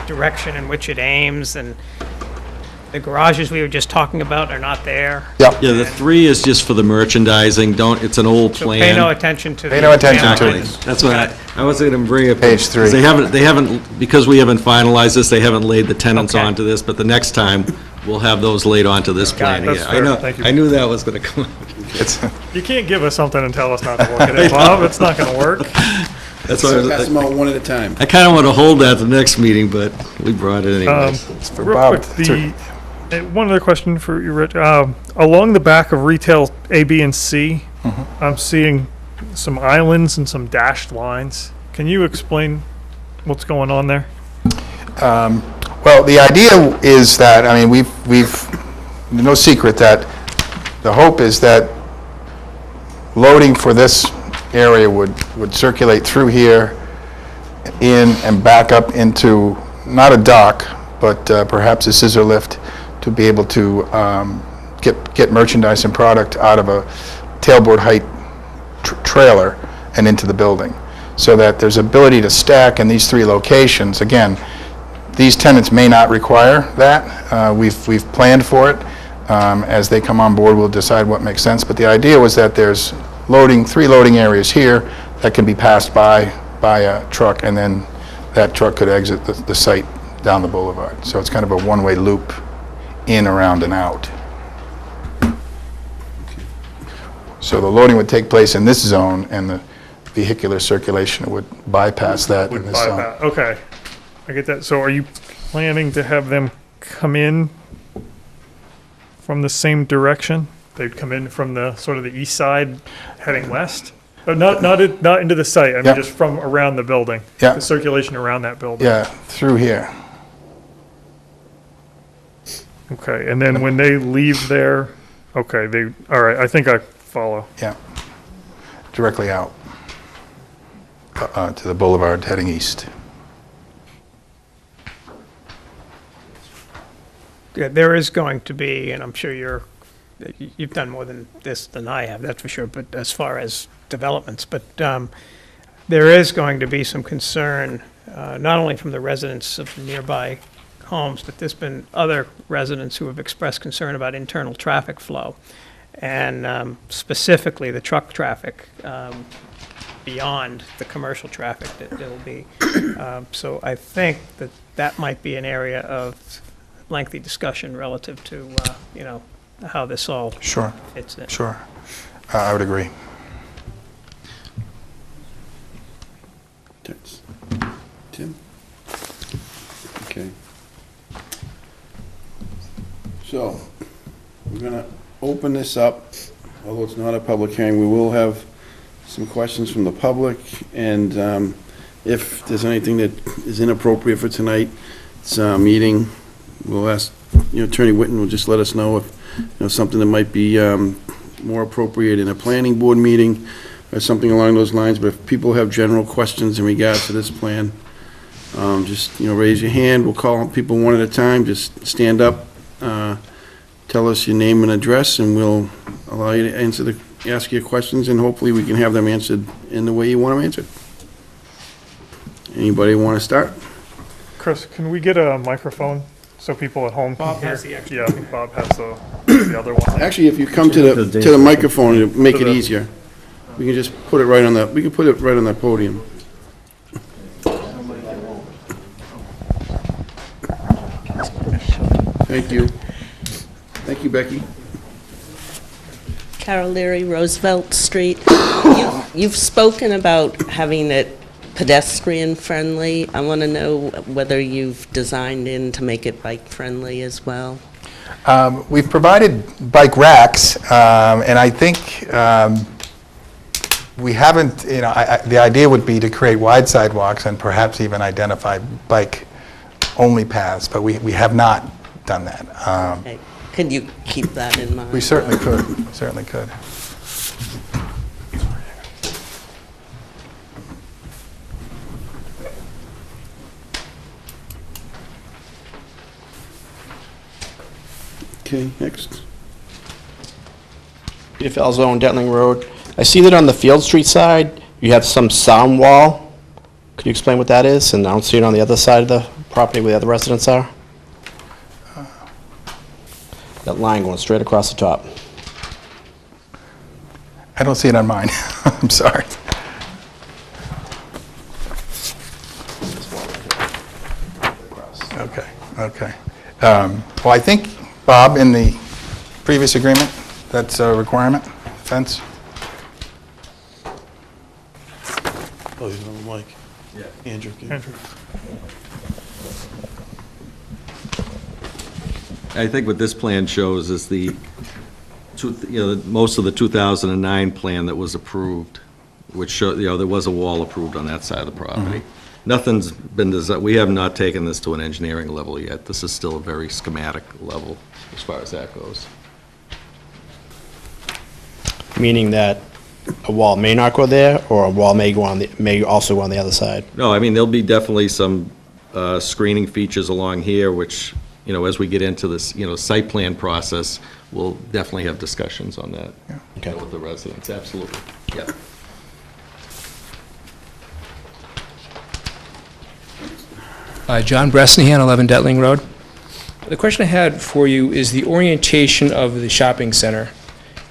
direction in which it aims, and the garages we were just talking about are not there. Yep. yeah, the 3 is just for the merchandising, it's an old So plan. pay no attention to the... Pay no attention to Exactly. it. That's what I was going to bring up. Page 3. They haven't, because we haven't finalized this, they haven't laid the tenants Okay. onto this, but the next time, we'll have those laid onto this plan. That's Yeah, fair. Thank you. I knew that was going to come up. You can't give us something and tell us not to look at it, Bob. It's not going to work. That's why I was, Pass them out one at a time. I kind of want to hold that to the next meeting, but we brought it anyway. for Real Bob. quick, one other question for you, Rich. Along the back of retail A, B, and C, I'm seeing some islands and some dashed lines. Can you explain what's going on there? Well, the idea is that, I mean, we've no secret that the hope is that loading for this area would circulate through here, in and back up into, not a dock, but perhaps a scissor lift to be able to get merchandise and product out of a tailboard height trailer and into the building. So that there's ability to stack in these 3 locations. Again, these tenants may not require that. We've planned for it. As they come on board, we'll decide what makes sense. But the idea was that there's 3 loading areas here that can be passed by a truck, and then that truck could exit the site down the boulevard. So it's kind of a one-way loop, in, around, and out. So the loading would take place in this zone, and the vehicular circulation would bypass that in this zone. Okay, I get that. So are you planning to have them come in from the same direction. They'd come in from the, sort of the east side, heading west. But not into the site, I mean, Yeah. just from around the building. Yeah. The circulation around that building. Yeah, through here. Okay, and then when they leave there, okay, all right, I think I follow. Yeah. Directly out to the boulevard heading east. Yeah, there is going to be, and I'm sure you've done more than this than I have, that's for sure, but as far as developments, but there is going to be some concern, not only from the residents of nearby homes, but there's been other residents who have expressed concern about internal traffic flow, and specifically the truck traffic beyond the commercial traffic that will be. So I think that might be an area of lengthy discussion relative to, how this all Sure. fits in. Sure. I would agree. Tim? Okay. So, we're going to open this up, although it's not a public hearing. We will have some questions from the public, and if there's anything that is inappropriate for tonight, it's a meeting, we'll ask, Attorney Whitten will just let us know if, something that might be more appropriate in a planning board meeting or something along those lines. But if people have general questions in regards to this plan, just, raise your hand. We'll call people one at a time. Just stand up, tell us your name and address, and we'll allow you to ask your questions, and hopefully we can have them answered in the way you want them answered. Anybody want to start? Chris, can we get a microphone so people at home can Bob hear? has the extra. Yeah, I think Bob has the other one. Actually, if you come to the microphone, it'll make it easier. We can just put it right on the podium. Thank you. Thank you, Becky. Carol Leary, Roosevelt Street. You've spoken about having it pedestrian-friendly. I want to know whether you've designed in to make it bike-friendly as well. We've provided bike racks, and I think we haven't, the idea would be to create wide sidewalks and perhaps even identify bike-only paths, but we have not done that. Okay. Could you keep that in mind? We certainly could, Okay, next. Peter Falzone, Detling Road. I see that on the Field Street side, you have some sound wall. Could you explain what that is? And I don't see it on the other side of the property where the other residents are. That line going straight across the top. I don't see it on mine. I'm sorry. Okay. Well, I think, Bob, in the previous agreement, that's a requirement, fence? Oh, he's on the mic. Yeah. Andrew. I think what this plan shows is most of the 2009 plan that was approved, which showed, there was a wall approved on that side of the property. Nothing's been designed, we have not taken this to an engineering level yet. This is still a very schematic level as far as that goes. Meaning that a wall may not go there, or a wall may also go on the other side? No, I mean, there'll be definitely some screening features along here, which, as we get into this, site plan process, we'll definitely have discussions on that. Yeah. Okay. With the residents, absolutely, yeah. John Bresnahan, 11 Detling Road. The question I had for you is the orientation of the shopping center.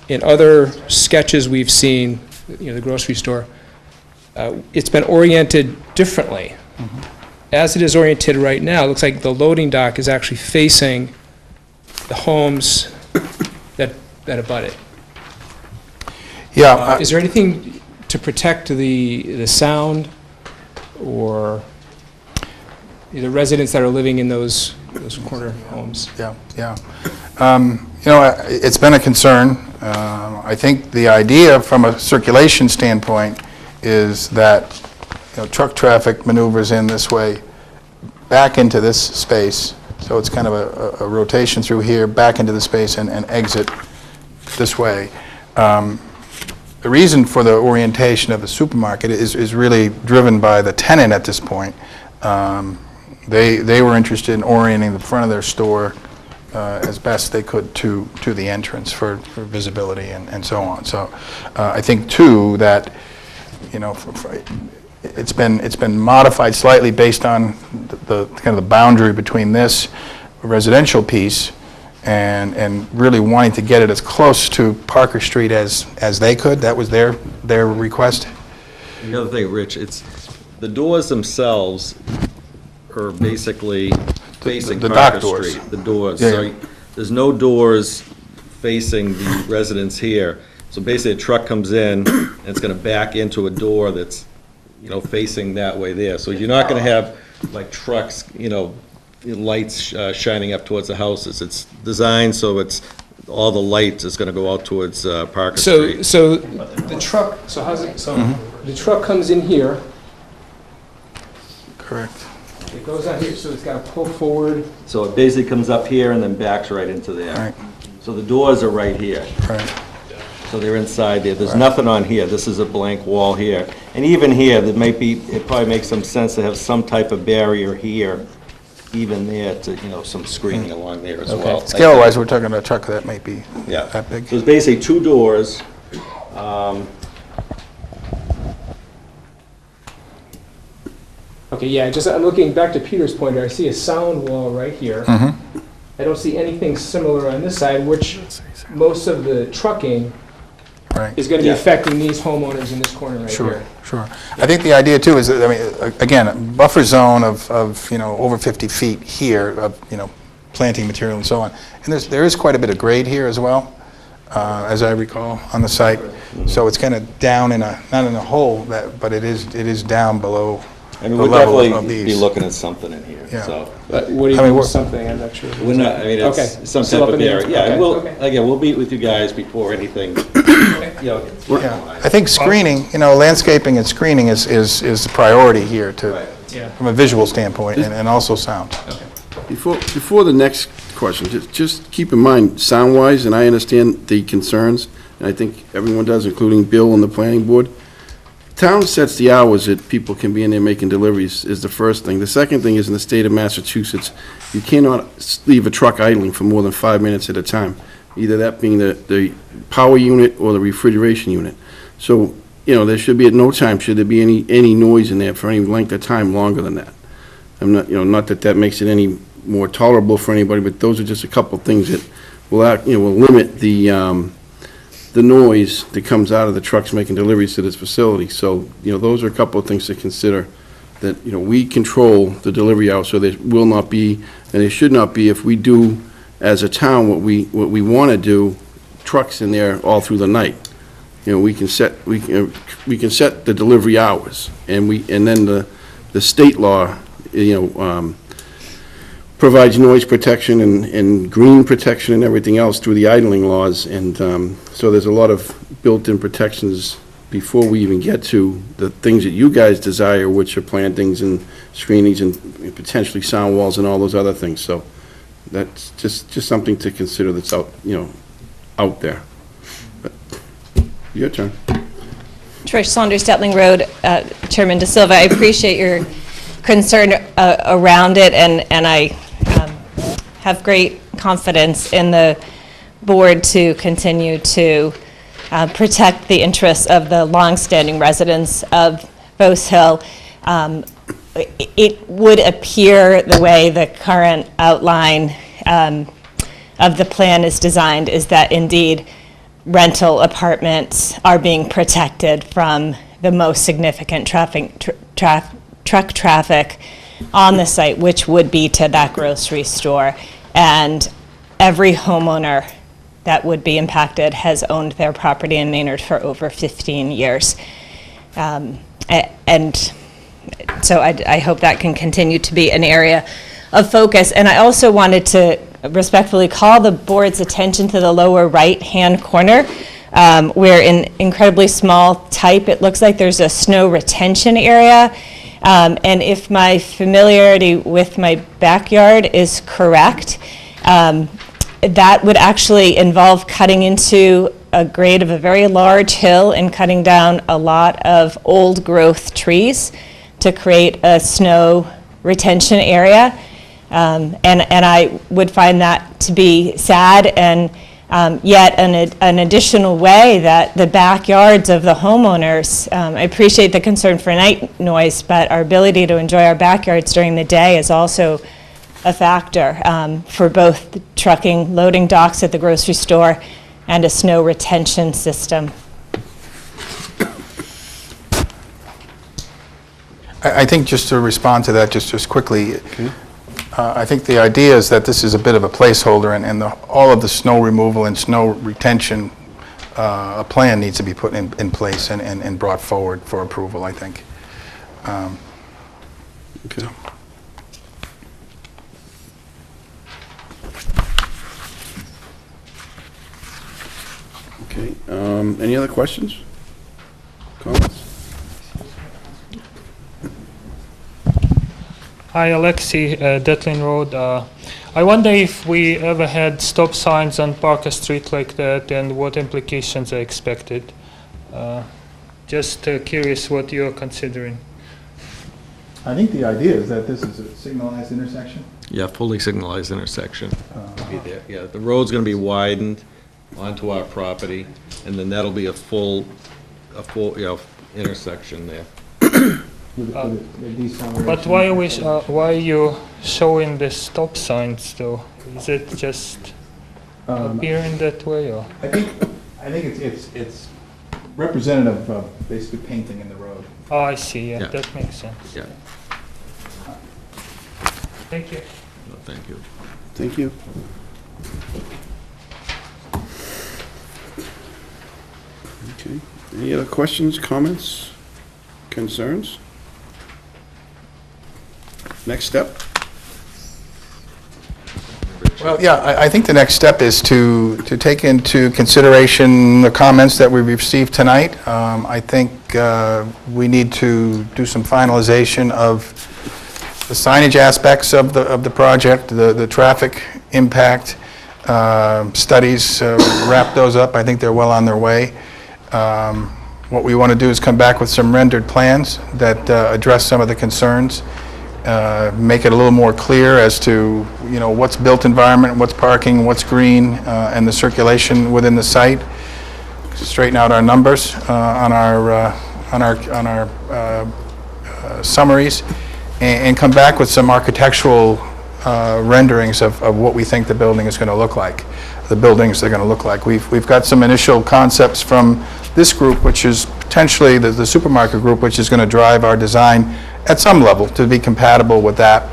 In other sketches we've seen, the grocery store, it's been oriented differently. As it is oriented right now, it looks like the loading dock is actually facing the homes that abut it. Yeah. Is there anything to protect the sound or the residents that are living in those those corner homes. Yeah, yeah. It's been a concern. I think the idea from a circulation standpoint is that, truck traffic maneuvers in this way, back into this space, so it's kind of a rotation through here, back into the space and exit this way. The reason for the orientation of the supermarket is really driven by the tenant at this point. They were interested in orienting the front of their store as best they could to the entrance for visibility and so on. So I think too that it's been modified slightly based on the kind of the boundary between this residential piece and really wanting to get it as close to Parker Street as they could. That was their request. The other thing, Rich, it's, the doors themselves are basically facing the Parker dock doors. Street. The doors. Yeah, So yeah. there's no doors facing the residents here. So basically, a truck comes in, and it's gonna back into a door that's, facing that way there. So you're not gonna have, like, trucks, lights shining up towards the houses. It's designed so it's, all the light is gonna go out towards Parker Street. So the truck, so how's it, so the truck comes in here, Correct. it goes out here, so it's got to pull forward. So it basically comes up here and then backs right into there. Right. So the doors are right here. Right. So they're inside there. There's nothing on here. This is a blank wall here. And even here, there might be, it probably makes some sense to have some type of barrier here, even there to, some screening along there as well. Scale-wise, we're talking about a truck that might be Yeah. that big. So it's basically two doors. Okay, yeah, I'm looking back to Peter's point, I see a sound wall right here. I don't see anything similar on this side, which most of the trucking Right. is going to be Yeah. affecting these homeowners in this corner right Sure, here. sure. I think the idea too is that, again, a buffer zone of over 50 feet here of, planting material and so on. And there is quite a bit of grade here as well, as I recall, on the site. So it's kind of down in not in a hole, but it is down below And the we'll level of definitely be these. looking at something in here, Yeah. so. But what do you I mean, mean we're- something? I'm not sure. We're not, I mean, Okay. it's some Still type up of in the air? area. Yeah, Okay, we'll, okay. again, we'll meet with you guys before anything, Yeah. I think screening, landscaping and screening is the priority here Yeah. from a visual standpoint and also sound. Before the next question, just keep in mind, sound-wise, and I understand the concerns, and I think everyone does, including Bill and the planning board. Town sets the hours that people can be in there making deliveries, is the first thing. The second thing is, in the state of Massachusetts, you cannot leave a truck idling for more than 5 minutes at a time, either that being the power unit or the refrigeration unit. So, there should be, at no time should there be any noise in there for any length of time longer than that. I'm not, not that that makes it any more tolerable for anybody, but those are just a couple of things that will limit the noise that comes out of the trucks making deliveries to this facility. So, those are a couple of things to consider, that, we control the delivery hours, so there will not be, and there should not be, if we do, as a town, what we want to do, trucks in there all through the night. We can set the delivery hours, and then the state law, provides noise protection and green protection and everything else through the idling laws, and so there's a lot of built-in protections before we even get to the things that you guys desire, which are plantings and screenings and potentially sound walls and all those other things. So that's just something to consider that's out there. But your turn. Trish Saunders, Detling Road. Chairman De Silva, I appreciate your concern around it, and I have great confidence in the board to continue to protect the interests of the longstanding residents of Bose Hill. It would appear the way the current outline of the plan is designed is that indeed rental apartments are being protected from the most significant truck traffic on the site, which would be to that grocery store. And every homeowner that would be impacted has owned their property in Maynard for over 15 years. And so I hope that can continue to be an area of focus. And I also wanted to respectfully call the board's attention to the lower right-hand corner, where in incredibly small type, it looks like there's a snow retention area. And if my familiarity with my backyard is correct, that would actually involve cutting into a grade of a very large hill and cutting down a lot of old growth trees to create a snow retention area. And I would find that to be sad, and yet an additional way that the backyards of the homeowners, I appreciate the concern for night noise, but our ability to enjoy our backyards during the day is also a factor for both the trucking, loading docks at the grocery store, and a snow retention system. I think just to respond to that just quickly, I think the idea is that this is a bit of a placeholder, and all of the snow removal and snow retention, a plan needs to be put in place and brought forward for approval, I think. Okay. Okay, any other questions? Comments? Hi, Alexi, Detlin Road. I wonder if we ever had stop signs on Parker Street like that, and what implications are expected. Just curious what you're considering. I think the idea is that this is a signalized intersection. Yeah, fully signalized intersection. Be there. Yeah, the road's going to be widened onto our property, and then that'll be a full, intersection there. But why are you showing the stop signs though? Is it just appearing that way, or? I think it's representative of basically painting in the road. Oh, I see. Yeah, that makes sense. Yeah. Thank you. No, thank you. Thank you. Okay, any other questions, comments, concerns? Next step? Well, yeah, I think the next step is to take into consideration the comments that we received tonight. I think we need to do some finalization of the signage aspects of the project, the traffic impact studies, wrap those up. I think they're well on their way. What we want to do is come back with some rendered plans that address some of the concerns, make it a little more clear as to, what's built environment, what's parking, what's green, and the circulation within the site. Straighten out our numbers on our summaries, and come back with some architectural renderings of what we think the building is going to look like. The buildings are going to look like. We've got some initial concepts from this group, which is potentially the supermarket group, which is going to drive our design at some level to be compatible with that.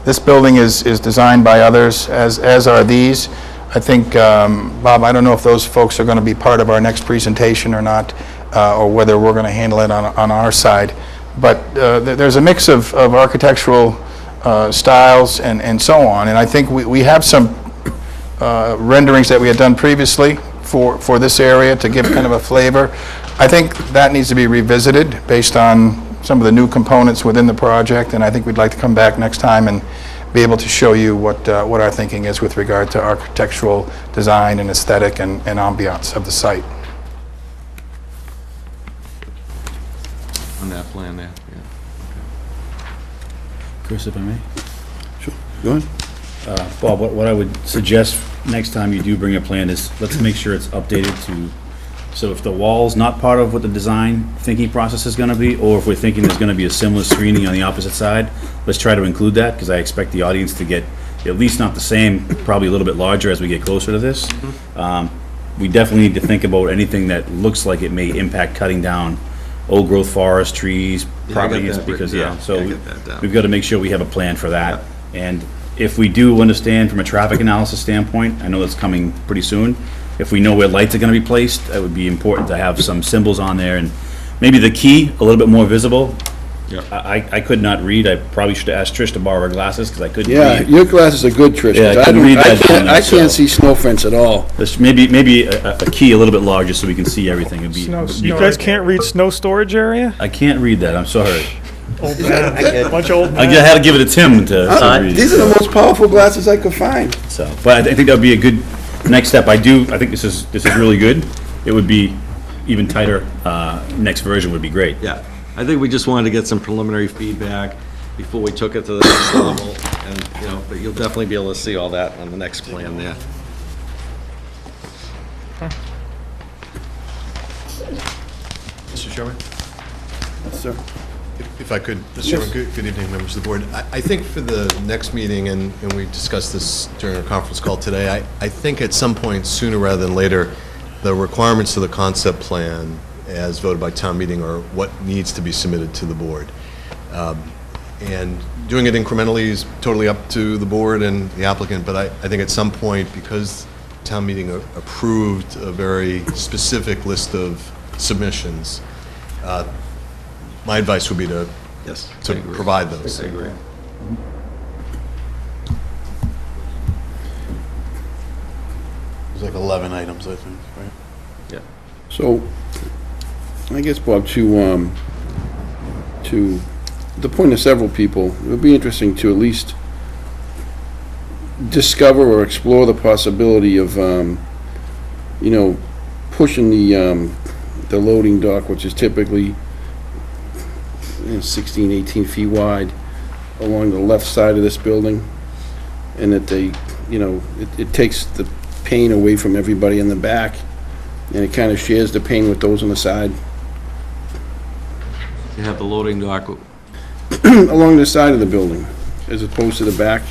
This building is designed by others, as are these. I think, Bob, I don't know if those folks are going to be part of our next presentation or not, or whether we're going to handle it on our side. But there's a mix of architectural styles and so on. And I think we have some renderings that we had done previously for this area to give kind of a flavor. I think that needs to be revisited based on some of the new components within the project, and I think we'd like to come back next time and be able to show you what our thinking is with regard to architectural design and aesthetic and ambiance of the site. On that plan there, yeah. Chris, if I may? Sure, go ahead. Bob, what I would suggest next time you do bring a plan is, let's make sure it's updated to, so if the wall's not part of what the design thinking process is gonna be, or if we're thinking there's gonna be a similar screening on the opposite side, let's try to include that, because I expect the audience to get at least not the same, probably a little bit larger as we get closer to this. We definitely need to think about anything that looks like it may impact cutting down old growth forest, trees, properties, because, we've got to make sure we have a plan for that. And if we do understand from a traffic analysis standpoint, I know that's coming pretty soon, if we know where lights are going to be placed, it would be important to have some symbols on there, and maybe the key a little bit more visible, I could not read. I probably should have asked Trish to borrow her glasses, because I couldn't Yeah, read. your glasses are good, Trish. Yeah, I 'cause couldn't don't- read that down can't- there, I can't so- see snow fence at all. This maybe a key a little bit larger so we can see everything. It'd be, You guys can't read snow storage area? I can't read that, I'm sorry. Old man, bunch of old I men. had to give it to Tim to read. These are the most powerful glasses I could find. So, but I think that would be a good next step. I think this is really good. It would be even tighter. Next version would be great. Yeah, I think we just wanted to get some preliminary feedback before we took it to the next level, and, you know, but you'll definitely be able to see all that on the next plan there. Mr. Chairman? Sir. If I could, Mr. Yes. Chairman, good evening, members of the board. I think for the next meeting, and we discussed this during our conference call today, I think at some point sooner rather than later, the requirements of the concept plan as voted by town meeting are what needs to be submitted to the board. And doing it incrementally is totally up to the board and the applicant, but I think at some point, because town meeting approved a very specific list of submissions, my advice would be to provide those. I agree. There's like 11 items, I think, right? Yeah. So, I guess, Bob, to the point of several people, it would be interesting to at least discover or explore the possibility of, you know, pushing the loading dock, which is typically 16, 18 feet wide, along the left side of this building, and that they, you know, it takes the pain away from everybody in the back, and it kind of shares the pain with those on the side. You have the loading dock. Along the side of the building, as opposed to the back.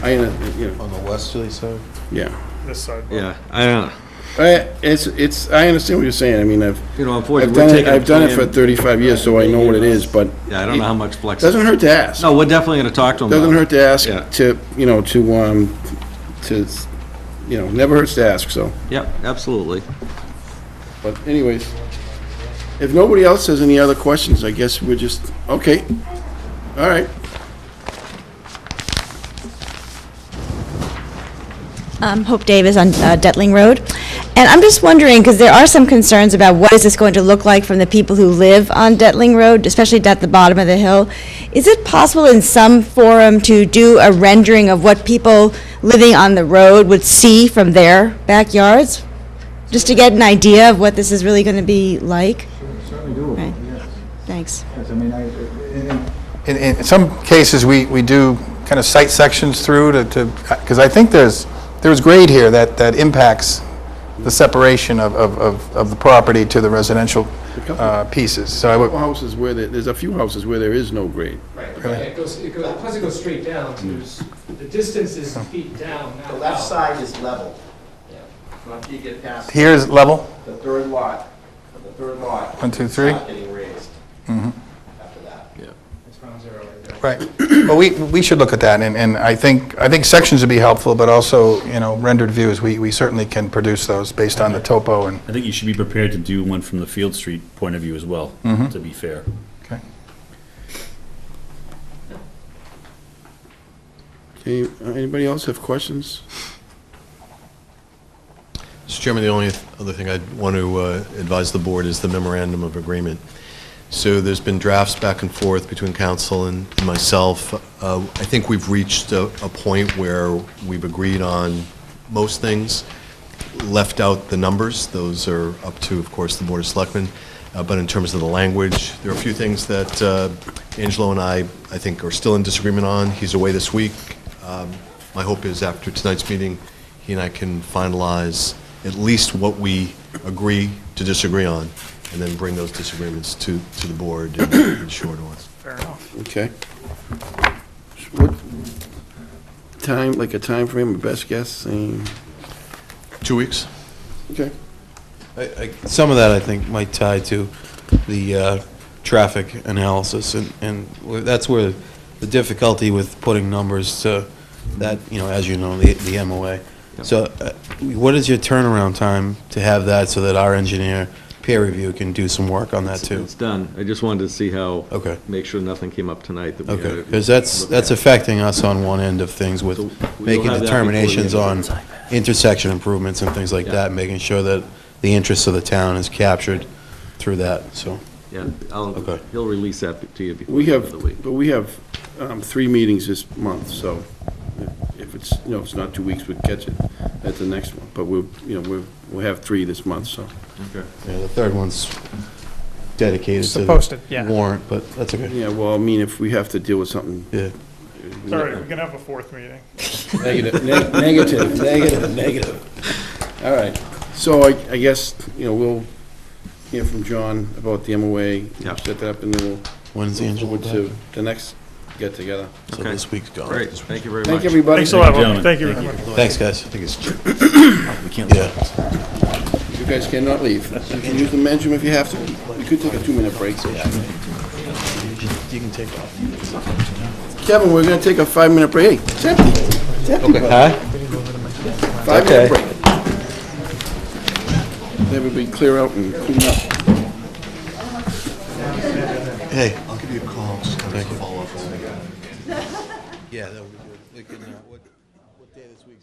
You know. On the westerly side? Yeah. This side. Yeah, I don't know. I understand what you're saying. I mean, unfortunately, I've done it for 35 years, so I know what it is, but. Yeah, I don't know how much flexibility. Doesn't hurt to ask. No, we're definitely gonna talk to them. Doesn't hurt to ask, Yeah. never hurts to ask, so. Yep, absolutely. But anyways, if nobody else has any other questions, I guess we're just, okay. All right. Hope Davis on Detling Road. And I'm just wondering, because there are some concerns about what is this going to look like from the people who live on Detling Road, especially at the bottom of the hill. Is it possible in some forum to do a rendering of what people living on the road would see from their backyards? Just to get an idea of what this is really going to be like? Certainly doable, Right. yes. Thanks. Yes, I mean, in some cases, we do kind of site sections through because I think there's grade here that impacts the separation of the property to the residential pieces. So I would, Houses where there's a few houses where there is no grade. Right, plus it goes straight down, so the distance is feet down, not The left out. side is level. After you get past. here's level, The third lot, 1, 2, 3. not getting raised Mhm. after that. It's ground zero right there. Right. Well, we should look at that, and I think sections would be helpful, but also, rendered views, we certainly can produce those based on the topo and. I think you should be prepared to do one from the Field Street point of view as well, Mhm. to be fair. Okay. Okay, anybody else have questions? Mr. Chairman, the only other thing I'd want to advise the board is the memorandum of agreement. So there's been drafts back and forth between council and myself. I think we've reached a point where we've agreed on most things, left out the numbers. Those are up to, of course, the Board of Selectmen. But in terms of the language, there are a few things that Angelo and I think, are still in disagreement on. He's away this week. My hope is after tonight's meeting, he and I can finalize at least what we agree to disagree on, and then bring those disagreements to the board in short order. Fair enough. Okay. What time, like a time frame, a best guess, saying? 2 weeks. Okay. Some of that, I think, might tie to the traffic analysis, and that's where the difficulty with putting numbers to that, as you know, the MOA. So what is your turnaround time to have that so that our engineer, peer review can do some work on that too. It's done. I just wanted to see how, Okay. make sure nothing came up tonight that we had Okay, to because that's look at. affecting us on one end of things with we'll making have that determinations before on the intersection improvements and things like Yeah. that, making sure that the interests of the town is captured through that, so. Yeah, Okay. he'll release that to you before We the end have, of the week. but we have 3 meetings this month, so if it's, it's not 2 weeks, we'll catch it at the next one. But we'll have 3 this month, so. Okay. Yeah, the third one's dedicated to Supposed to, yeah. the warrant, but that's okay. Yeah, well, I mean, if we have to deal with something. Yeah. It's all right, we can have a fourth meeting. Negative. All right, so I guess, we'll hear from John about the MOA. Yeah. Set that up, and then we'll. When's the look Angela forward to back? the next get-together. So Okay. this week's gone. Great, thank you very much. Thank you, everybody. Thanks a lot, Bob. Thank you very much. Thanks, guys. I think it's Yeah. You guys cannot leave. You can use the men's room if you have to. You could take a 2-minute break. You can take off. Kevin, we're gonna take a 5-minute break. Hey, it's empty. It's empty, bud. Huh? 5-minute break. Let everybody clear out and clean up. Hey. I'll give you a call, just kind of follow up on it. Yeah, that would be good. Like, what day this week?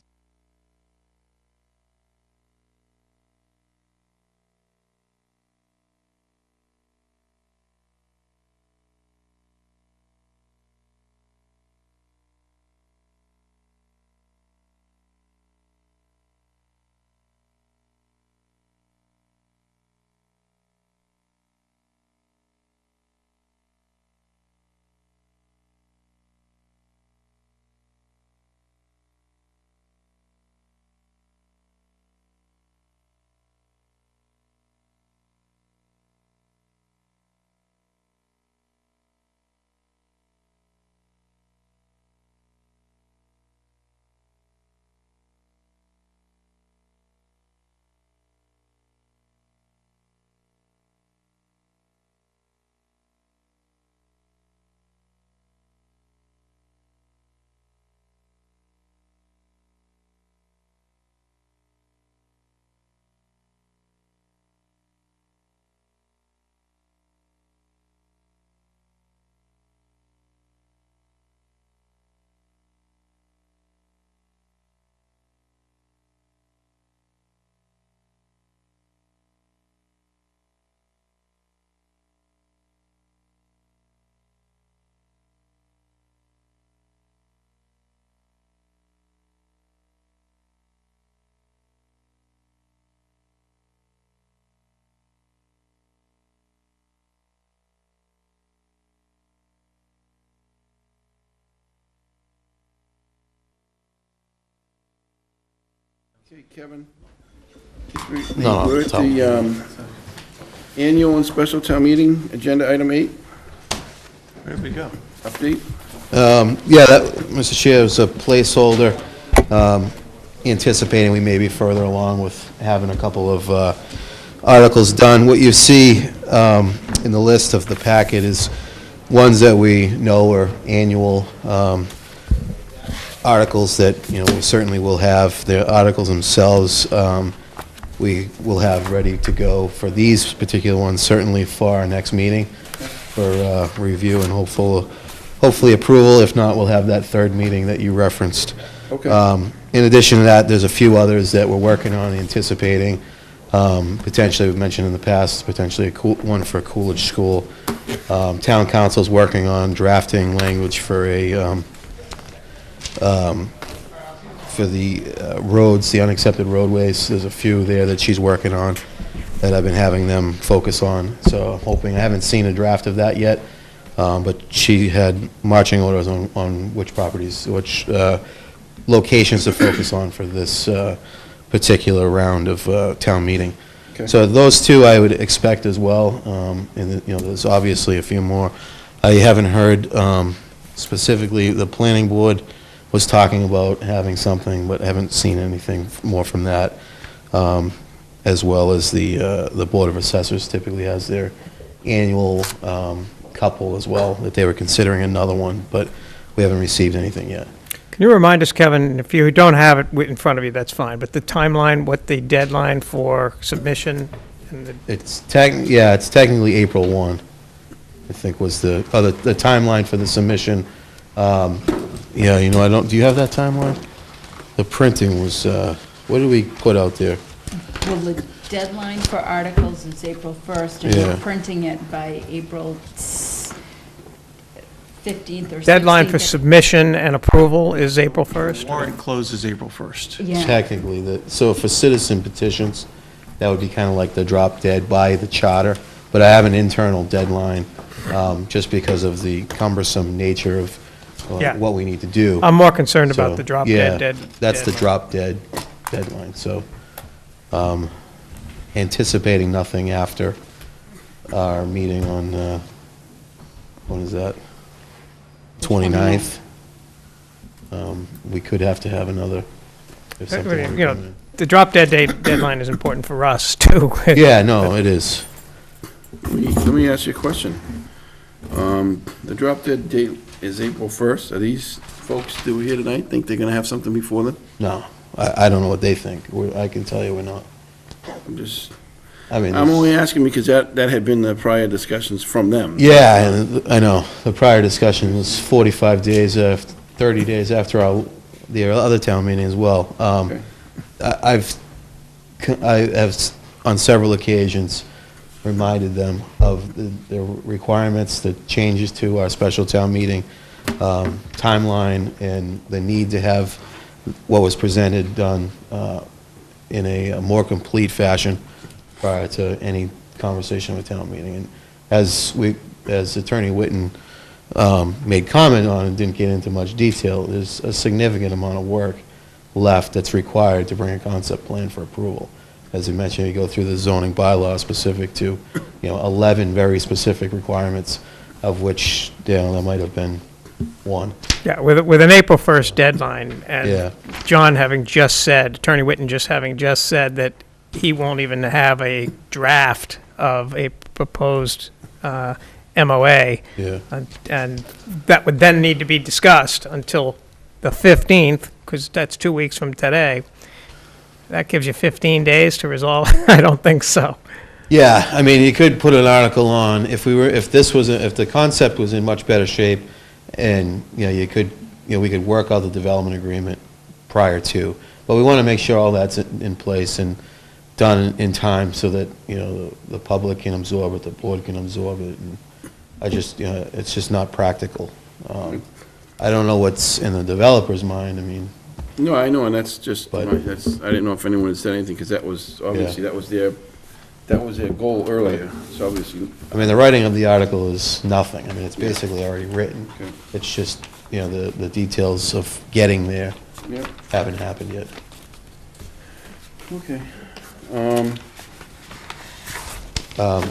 Okay, Kevin. No, We're at the annual and special town meeting, agenda item 8, Where'd we go? update. Yeah, that, Mr. Chair, was a placeholder, anticipating we may be further along with having a couple of articles done. What you see in the list of the packet is ones that we know are annual articles that, we certainly will have. The articles themselves, we will have ready to go for these particular ones, certainly for our next meeting for review and hopefully approval. If not, we'll have that third meeting that you referenced. Okay. In addition to that, there's a few others that we're working on, anticipating. Potentially, we've mentioned in the past, potentially one for Coolidge School. Town council's working on drafting language for a for the roads, the unaccepted roadways. There's a few there that she's working on that I've been having them focus on. So I'm hoping, I haven't seen a draft of that yet, but she had marching orders on which properties, which locations to focus on for this particular round of town meeting. Okay. So those two I would expect as well, and there's obviously a few more. I haven't heard specifically, the planning board was talking about having something, but I haven't seen anything more from that, as well as the Board of Assessors typically has their annual couple as well, that they were considering another one, but we haven't received anything yet. Can you remind us, Kevin, if you don't have it in front of you, that's fine, but the timeline, what the deadline for submission And the- It's technically April 1, I think was the timeline for the submission. Yeah, you know, do you have that timeline? The printing was, what did we put out there? Well, the deadline for articles is April 1st, and we're Yeah. printing it by April 15th or 16th. Deadline for submission and approval is April 1st? Warrant closes April 1st. Yeah. Technically, so for citizen petitions, that would be kind of like the drop dead by the charter, but I have an internal deadline, just because of the cumbersome nature of Yeah. what we need to do. I'm more concerned about So, the drop yeah, dead that's the deadline. drop dead deadline, so, anticipating nothing after our meeting on, when is that? 29th. We could have to have another, if something were to You know, come in. the drop dead deadline is important for us, too. Yeah, no, it is. Let me ask you a question. The drop dead date is April 1st. Are these folks that were here tonight think they're going to have something before then? No, I don't know what they think. I can tell you we're not. I'm just, I mean, I'm only asking because that had been the prior discussions from them. yeah, and I know. The prior discussion was 45 days after, 30 days after the other town meeting as well. Okay. I have on several occasions reminded them of the requirements, the changes to our special town meeting timeline, and the need to have what was presented done in a more complete fashion prior to any conversation with town meeting. And as Attorney Whitten made comment on and didn't get into much detail, there's a significant amount of work left that's required to bring a concept plan for approval. As you mentioned, you go through the zoning bylaw specific to, 11 very specific requirements, of which, there might have been one. Yeah, with an April 1st deadline, and Yeah. John having just said, Attorney Whitten just having just said that he won't even have a draft of a proposed MOA. Yeah. And that would then need to be discussed until the 15th, because that's 2 weeks from today. That gives you 15 days to resolve? I don't think so. Yeah, I mean, you could put an article on, if the concept was in much better shape, and, we could work out the development agreement prior to, but we want to make sure all that's in place and done in time so that, the public can absorb it, the board can absorb it, and it's just not practical. I don't know what's in the developer's mind, I mean. No, I know, and that's just, But- I didn't know if anyone had said anything, because that was, obviously, that was their goal earlier, so obviously. I mean, the writing of the article is nothing. I mean, it's basically already written. Okay. It's just, the details of getting there Yeah, haven't happened yet. okay.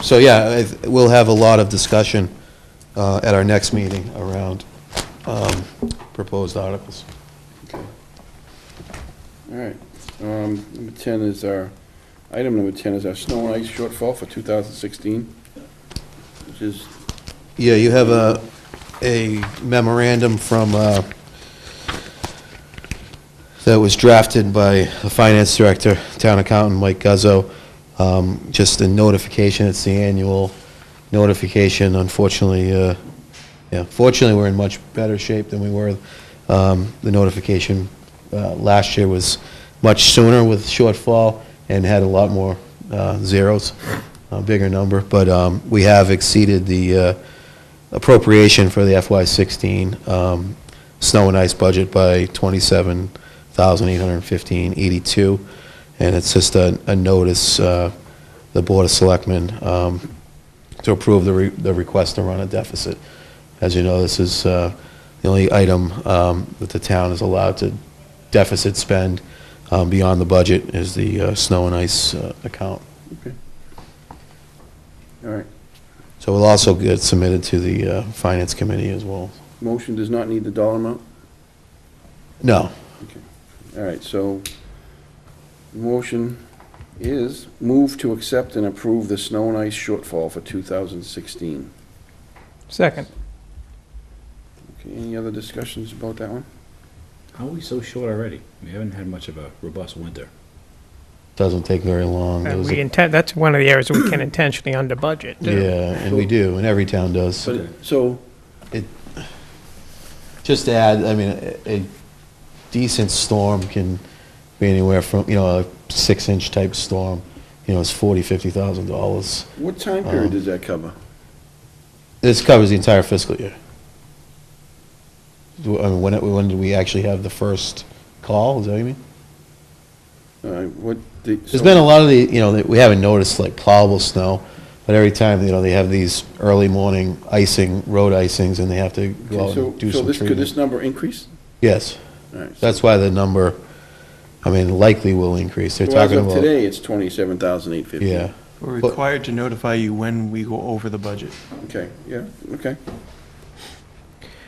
So, yeah, we'll have a lot of discussion at our next meeting around proposed articles. All right. Number 10 is item number 10 is our snow and ice shortfall for 2016, which is, Yeah, you have a memorandum from, that was drafted by the finance director, town accountant Mike Guzzo. Just a notification, it's the annual notification. Unfortunately, fortunately, we're in much better shape than we were. The notification last year was much sooner with shortfall and had a lot more zeros, a bigger number. But we have exceeded the appropriation for the FY16 snow and ice budget by $27,815.82, and it's just a notice, the Board of Selectmen, to approve the request to run a deficit. As you know, this is the only item that the town is allowed to deficit spend beyond the budget is the snow and ice account. okay. All right. So we'll also get submitted to the Finance Committee as well. Motion does not need the dollar amount? No. Okay. All right, so motion is move to accept and approve the snow and ice shortfall for 2016. Second. Okay, any other discussions about that one? How are we so short already? We haven't had much of a robust winter. Doesn't take very long. There And was we a- intend, that's one of the areas we can intentionally under budget, too. Yeah, and we do, and every town does. So, Just to add, I mean, a decent storm can be anywhere from, a 6-inch type storm, it's $40,000-$50,000. what time period does that cover? This covers the entire fiscal year. I mean, when did we actually have the first call, is that what you mean? There's been a lot of we haven't noticed like plowable snow, but every time, they have these early morning road icings, and they have to go out and do some Could treatment. this number increase? Yes. All right. That's why the number, likely will increase. They're Well, as talking of about. today, it's 27,850. Yeah. We're required to notify you when we go over the budget. Okay, yeah, okay.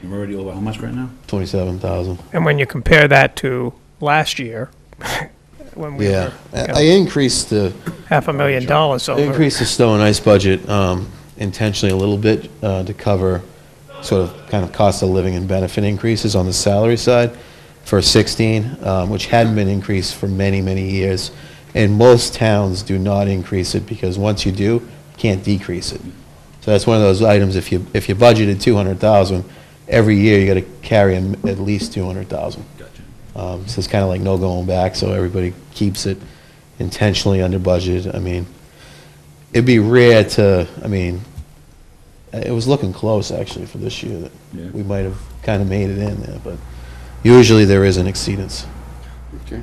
We're already over how much right now? 27,000. And when you compare that to last year, when we Yeah. were, I increased the. $500,000 over. Increased the snow and ice budget intentionally a little bit to cover sort of kind of cost of living and benefit increases on the salary side for 16, which hadn't been increased for many, many years. And most towns do not increase it because once you do, you can't decrease it. So that's one of those items, if you budgeted 200,000, every year you got to carry at least 200,000. Gotcha. So it's kind of like no going back, so everybody keeps it intentionally under budget. I mean, it'd be rare to, it was looking close actually for this year that we might have kind of made it in there, but usually there is an exceedance. Okay.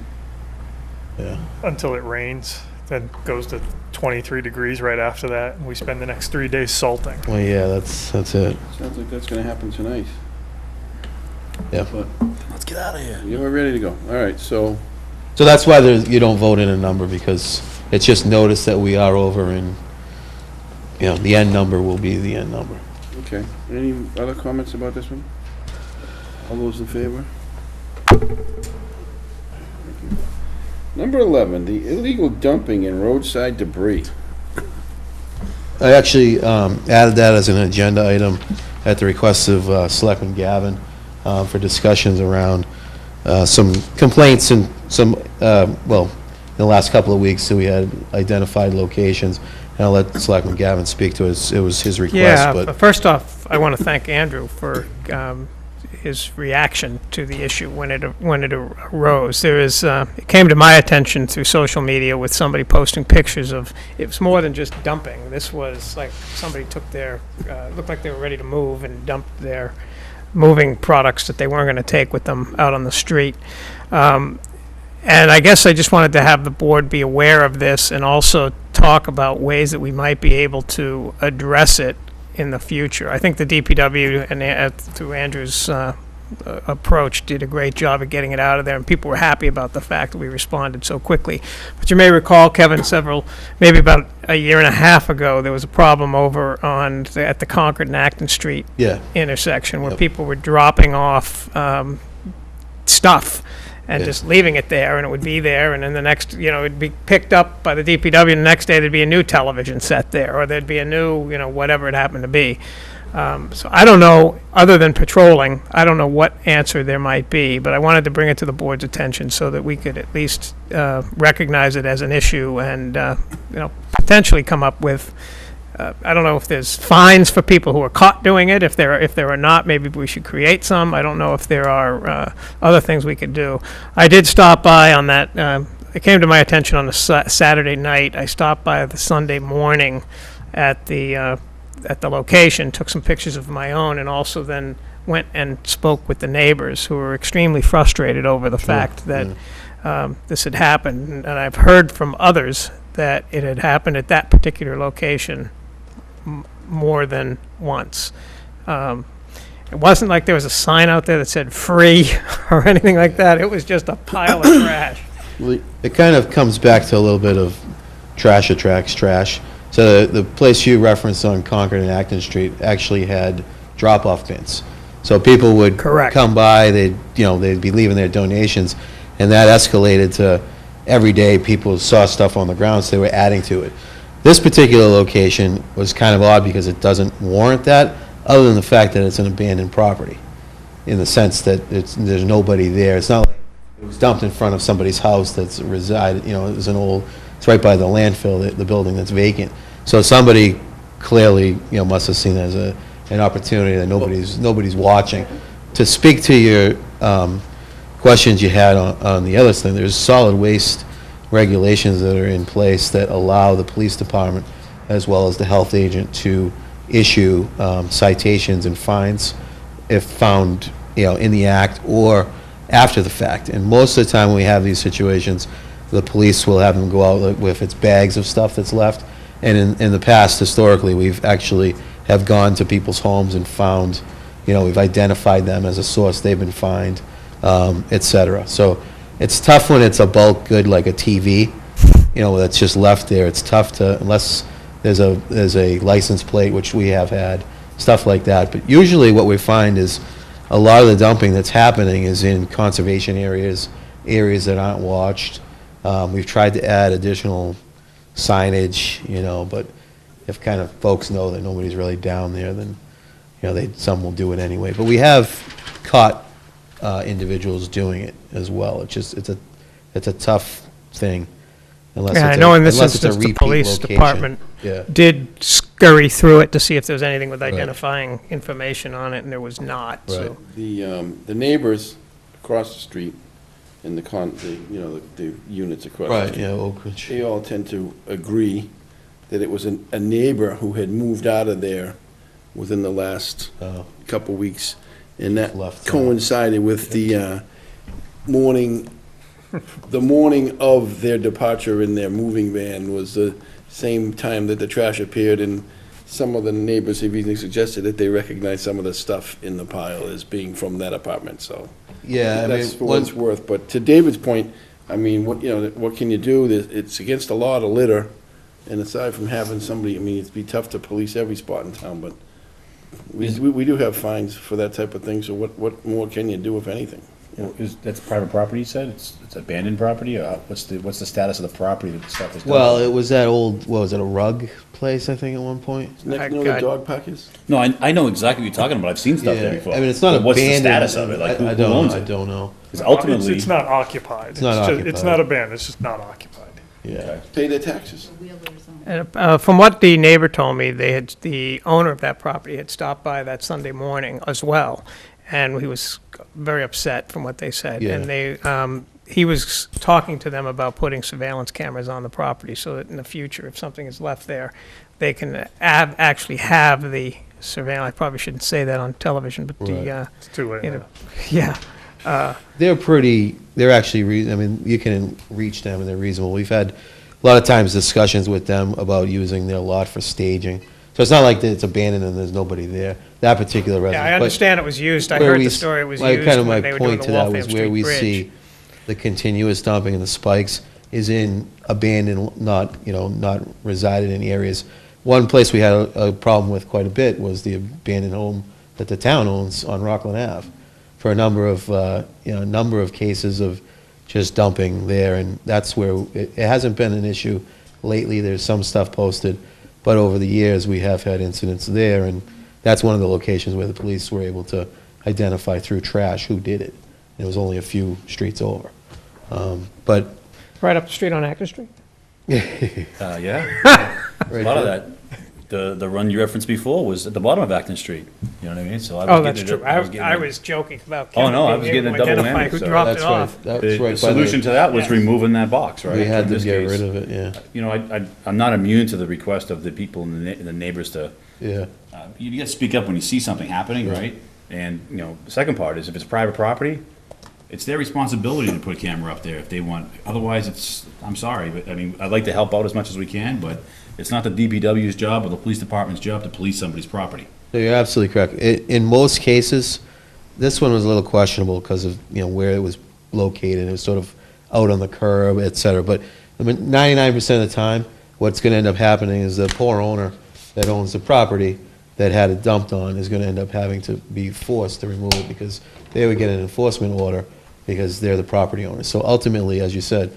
Yeah. Until it rains, then goes to 23 degrees right after that, and we spend the next 3 days salting. Well, yeah, that's it. Sounds like that's gonna happen tonight. Yeah. But Let's get out of here. yeah, we're ready to go. All right, so, So that's why you don't vote in a number, because it's just notice that we are over, and, the end number will be the end number. okay. Any other comments about this one? All those in favor? Number 11, the illegal dumping and roadside debris. I actually added that as an agenda item at the request of Selectman Gavin for discussions around some complaints and some, in the last couple of weeks, so we had identified locations. And I'll let Selectman Gavin speak to it. It was his request, Yeah, but first off, I want to thank Andrew for his reaction to the issue when it arose. It came to my attention through social media with somebody posting pictures of, it was more than just dumping. This was like somebody took looked like they were ready to move and dumped their moving products that they weren't going to take with them out on the street. And I guess I just wanted to have the board be aware of this and also talk about ways that we might be able to address it in the future. I think the DPW and through Andrew's approach did a great job of getting it out of there, and people were happy about the fact that we responded so quickly. But you may recall, Kevin, maybe about a year and a half ago, there was a problem over at the Concord and Acton Street intersection where people were dropping off stuff and just leaving it there, and it would be there, and then the next, it'd be picked up by the DPW, and the next day there'd be a new television set there, or there'd be a new, whatever it happened to be. So I don't know, other than patrolling, I don't know what answer there might be, but I wanted to bring it to the board's attention so that we could at least recognize it as an issue and, potentially come up with, I don't know if there's fines for people who are caught doing it. If there are not, maybe we should create some. I don't know if there are other things we could do. I did stop by on that. It came to my attention on a Saturday night. I stopped by the Sunday morning at the location, took some pictures of my own, and also then went and spoke with the neighbors who were extremely frustrated over the fact that this had happened. And I've heard from others that it had happened at that particular location more than once. It wasn't like there was a sign out there that said free or anything like that. It was just a pile of trash. Well, it kind of comes back to a little bit of trash attracts trash. So the place you referenced on Concord and Acton Street actually had drop-off bins. So people would come by, they'd be leaving their donations, and that escalated to every day people saw stuff on the ground, so they were adding to it. This particular location was kind of odd because it doesn't warrant that, other than the fact that it's an abandoned property, in the sense that there's nobody there. It's not like it it was dumped in front of somebody's house that's resided, it's it's right by the landfill, the building that's vacant. So somebody clearly, must have seen it as an opportunity that nobody's watching. To speak to your questions you had on the other thing, there's solid waste regulations that are in place that allow the police department as well as the health agent to issue citations and fines if found, in the act or after the fact. And most of the time when we have these situations, the police will have them go out with its bags of stuff that's left. And in the past, historically, we've actually have gone to people's homes and found, we've identified them as a source, they've been fined, et cetera. So it's tough when it's a bulk good like a TV, that's just left there. It's tough to, unless there's a license plate, which we have had, stuff like that. But usually what we find is a lot of the dumping that's happening is in conservation areas that aren't watched. We've tried to add additional signage, but if kind of folks know that nobody's really down there, then, some will do it anyway. But we have caught individuals doing it as well. It's a tough thing. Unless Yeah, it's I know in this unless it's a instance, the repeat police location. department Yeah. did scurry through it to see if there was anything with identifying information on it, and there was not, so. The neighbors across the street and the units across the Right, street. yeah, Oak Ridge. They all tend to agree that it was a neighbor who had moved out of there within the last couple weeks. And that coincided with the morning of their departure in their moving van was the same time that the trash appeared, and some of the neighbors have even suggested that they recognize some of the stuff in the pile as being from that apartment, so. Yeah, I That's mean, for what it's worth, but to David's point, I mean, what can you do? It's against the law to litter, and aside from having somebody, I mean, it'd be tough to police every spot in town, but we do have fines for that type of thing, so what more can you do, if anything? That's private property, you said? It's abandoned property, or what's the status of the property that the stuff is? Well, it was that old, what was it, a rug place, I think, at one point? Next to the dog park is? No, I know exactly what you're talking about, I've seen stuff there Yeah, before. I mean, it's not But what's the abandoned. status of it, like, who I don't owns know, it? I don't know. Because ultimately. It's not occupied. It's not occupied. It's not abandoned, it's just not occupied. Yeah. Pay their taxes. And, from what the neighbor told me, the owner of that property had stopped by that Sunday morning as well, and he was very upset from what they said. Yeah. And he was talking to them about putting surveillance cameras on the property so that in the future, if something is left there, they can actually have the surveillance. I probably shouldn't say that on television, but Right. It's too late now. yeah. They're actually, I mean, you can reach them and they're reasonable. We've had a lot of times discussions with them about using their lot for staging. So it's not like that it's abandoned and there's nobody there, that particular resident. Yeah, I But understand it was used. I where heard we the s- story it was like, used kind of when my they were doing point the to that Waltham was where Street we Bridge. see the continuous dumping and the spikes is in abandoned, not resided in areas. One place we had a problem with quite a bit was the abandoned home that the town owns on Rockland Ave, for a number of cases of just dumping there, and that's where it hasn't been an issue lately. There's some stuff posted, but over the years we have had incidents there, and that's one of the locations where the police were able to identify through trash who did it. It was only a few streets over, but Right up the street on Acton Street? Yeah. A lot of that. The run you referenced before was at the bottom of Acton Street, you know what I mean? So I was Oh, that's getting true. it- I was joking about Oh, no, I Kevin was being getting able a to double identify whammy. who so dropped it That's off. right. That was The right by solution to that was Yes. removing that box, right? We had In to this get case. rid of it, yeah. You know, I'm not immune to the request of the people and the neighbors to, Yeah. you gotta speak up when you see something happening, right? And, the second part is if it's private property, it's their responsibility to put a camera up there if they want. Otherwise, I'm sorry, but, I mean, I'd like to help out as much as we can, but it's not the DPW's job or the police department's job to police somebody's property. No, you're absolutely correct. In most cases, this one was a little questionable because of, where it was located. It was sort of out on the curb, et cetera. But 99% of the time, what's going to end up happening is the poor owner that owns the property that had it dumped on is going to end up having to be forced to remove it because they would get an enforcement order because they're the property owner. So ultimately, as you said,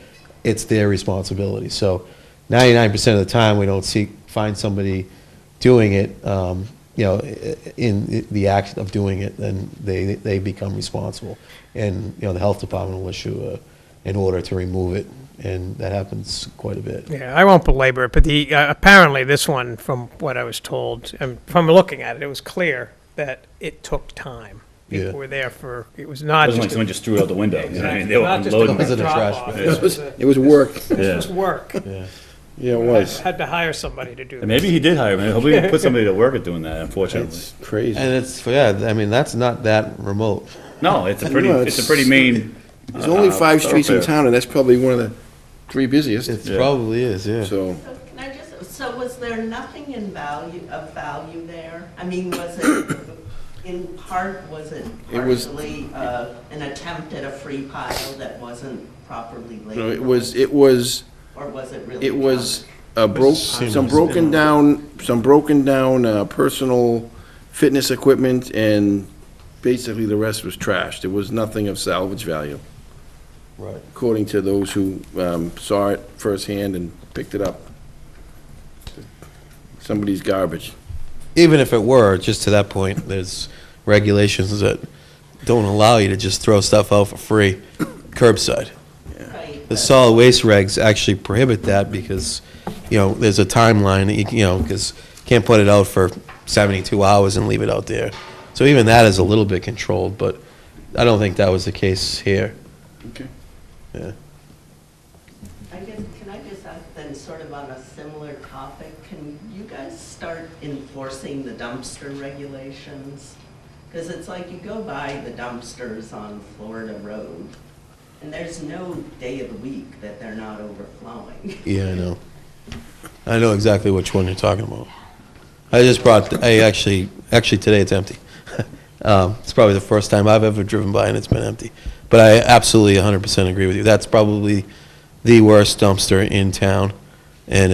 it's their responsibility. So 99% of the time, we don't find somebody doing it, you know, in the act of doing it, then they become responsible. And, you know, the health department will issue an order to remove it, and that happens quite a bit. Yeah, I won't belabor it, but apparently this one, from what I was told, and from looking at it, it was clear that it took time. People were there for, it was not It wasn't like just. someone just threw it out the window. You know what I mean? They were Not just a unloading quick it. drop-off. It was work. It was work. Yeah, it was. Had to hire somebody to do that. And maybe he did hire him. Hopefully he put somebody to work at doing that, unfortunately. It's crazy. And it's, yeah, I mean, that's not that remote. No, it's a pretty, No, it's a pretty main. There's only 5 streets in thoroughfare. town, and that's probably one of the 3 busiest. It probably is, yeah. So, Can I just, so was there nothing of value there? I mean, was it, in part, was it It was- partially an attempt at a free pile that wasn't properly labeled? no, it was, Or was it really? it was Seamless. some broken down personal fitness equipment, and basically the rest was trashed. There was nothing of salvage value, Right. according to those who saw it firsthand and picked it up. Somebody's garbage. Even if it were, just to that point, there's regulations that don't allow you to just throw stuff out for free curbside. Right. The solid waste regs actually prohibit that because, you know, there's a timeline that you know, because you can't put it out for 72 hours and leave it out there. So even that is a little bit controlled, but I don't think that was the case here. Okay. Yeah. I guess, can I just ask then, sort of on a similar topic, can you guys start enforcing the dumpster regulations? Because it's like you go by the dumpsters on Florida Road, and there's no day of the week that they're not overflowing. Yeah, I know. I know exactly which one you're talking about. Actually today it's empty. It's probably the first time I've ever driven by and it's been empty. But I absolutely 100% agree with you. That's probably the worst dumpster in town, and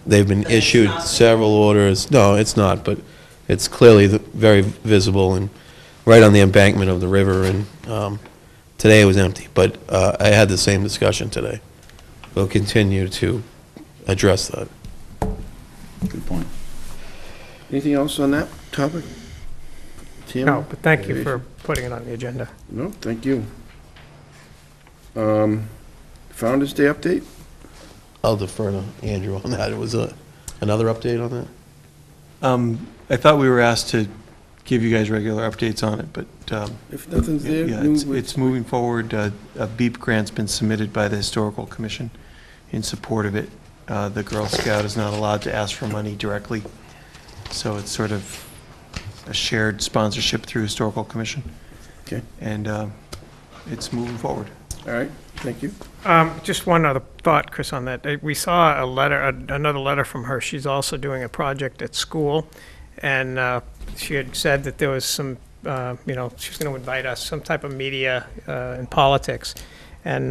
they've been issued several orders. No, it's not, but it's clearly very visible and right on the embankment of the river, and today it was empty. But I had the same discussion today. We'll continue to address that. Good point. Anything else on that topic? Tim? No, but thank you for putting it on the agenda. No, thank you. Founder's Day update? I'll defer to Andrew on that. It was another update on that? I thought we were asked to give you guys regular updates on it, but If nothing's there, yeah, it's moving forward. A BEEP grant's been submitted by the Historical Commission in support of it. The Girl Scout is not allowed to ask for money directly, so it's sort of a shared sponsorship through Historical Commission. Okay. And it's moving forward. All right, thank you. Just one other thought, Chris, on that. We saw another letter from her. She's also doing a project at school, and she had said that there was some, she was going to invite us, some type of media in politics. And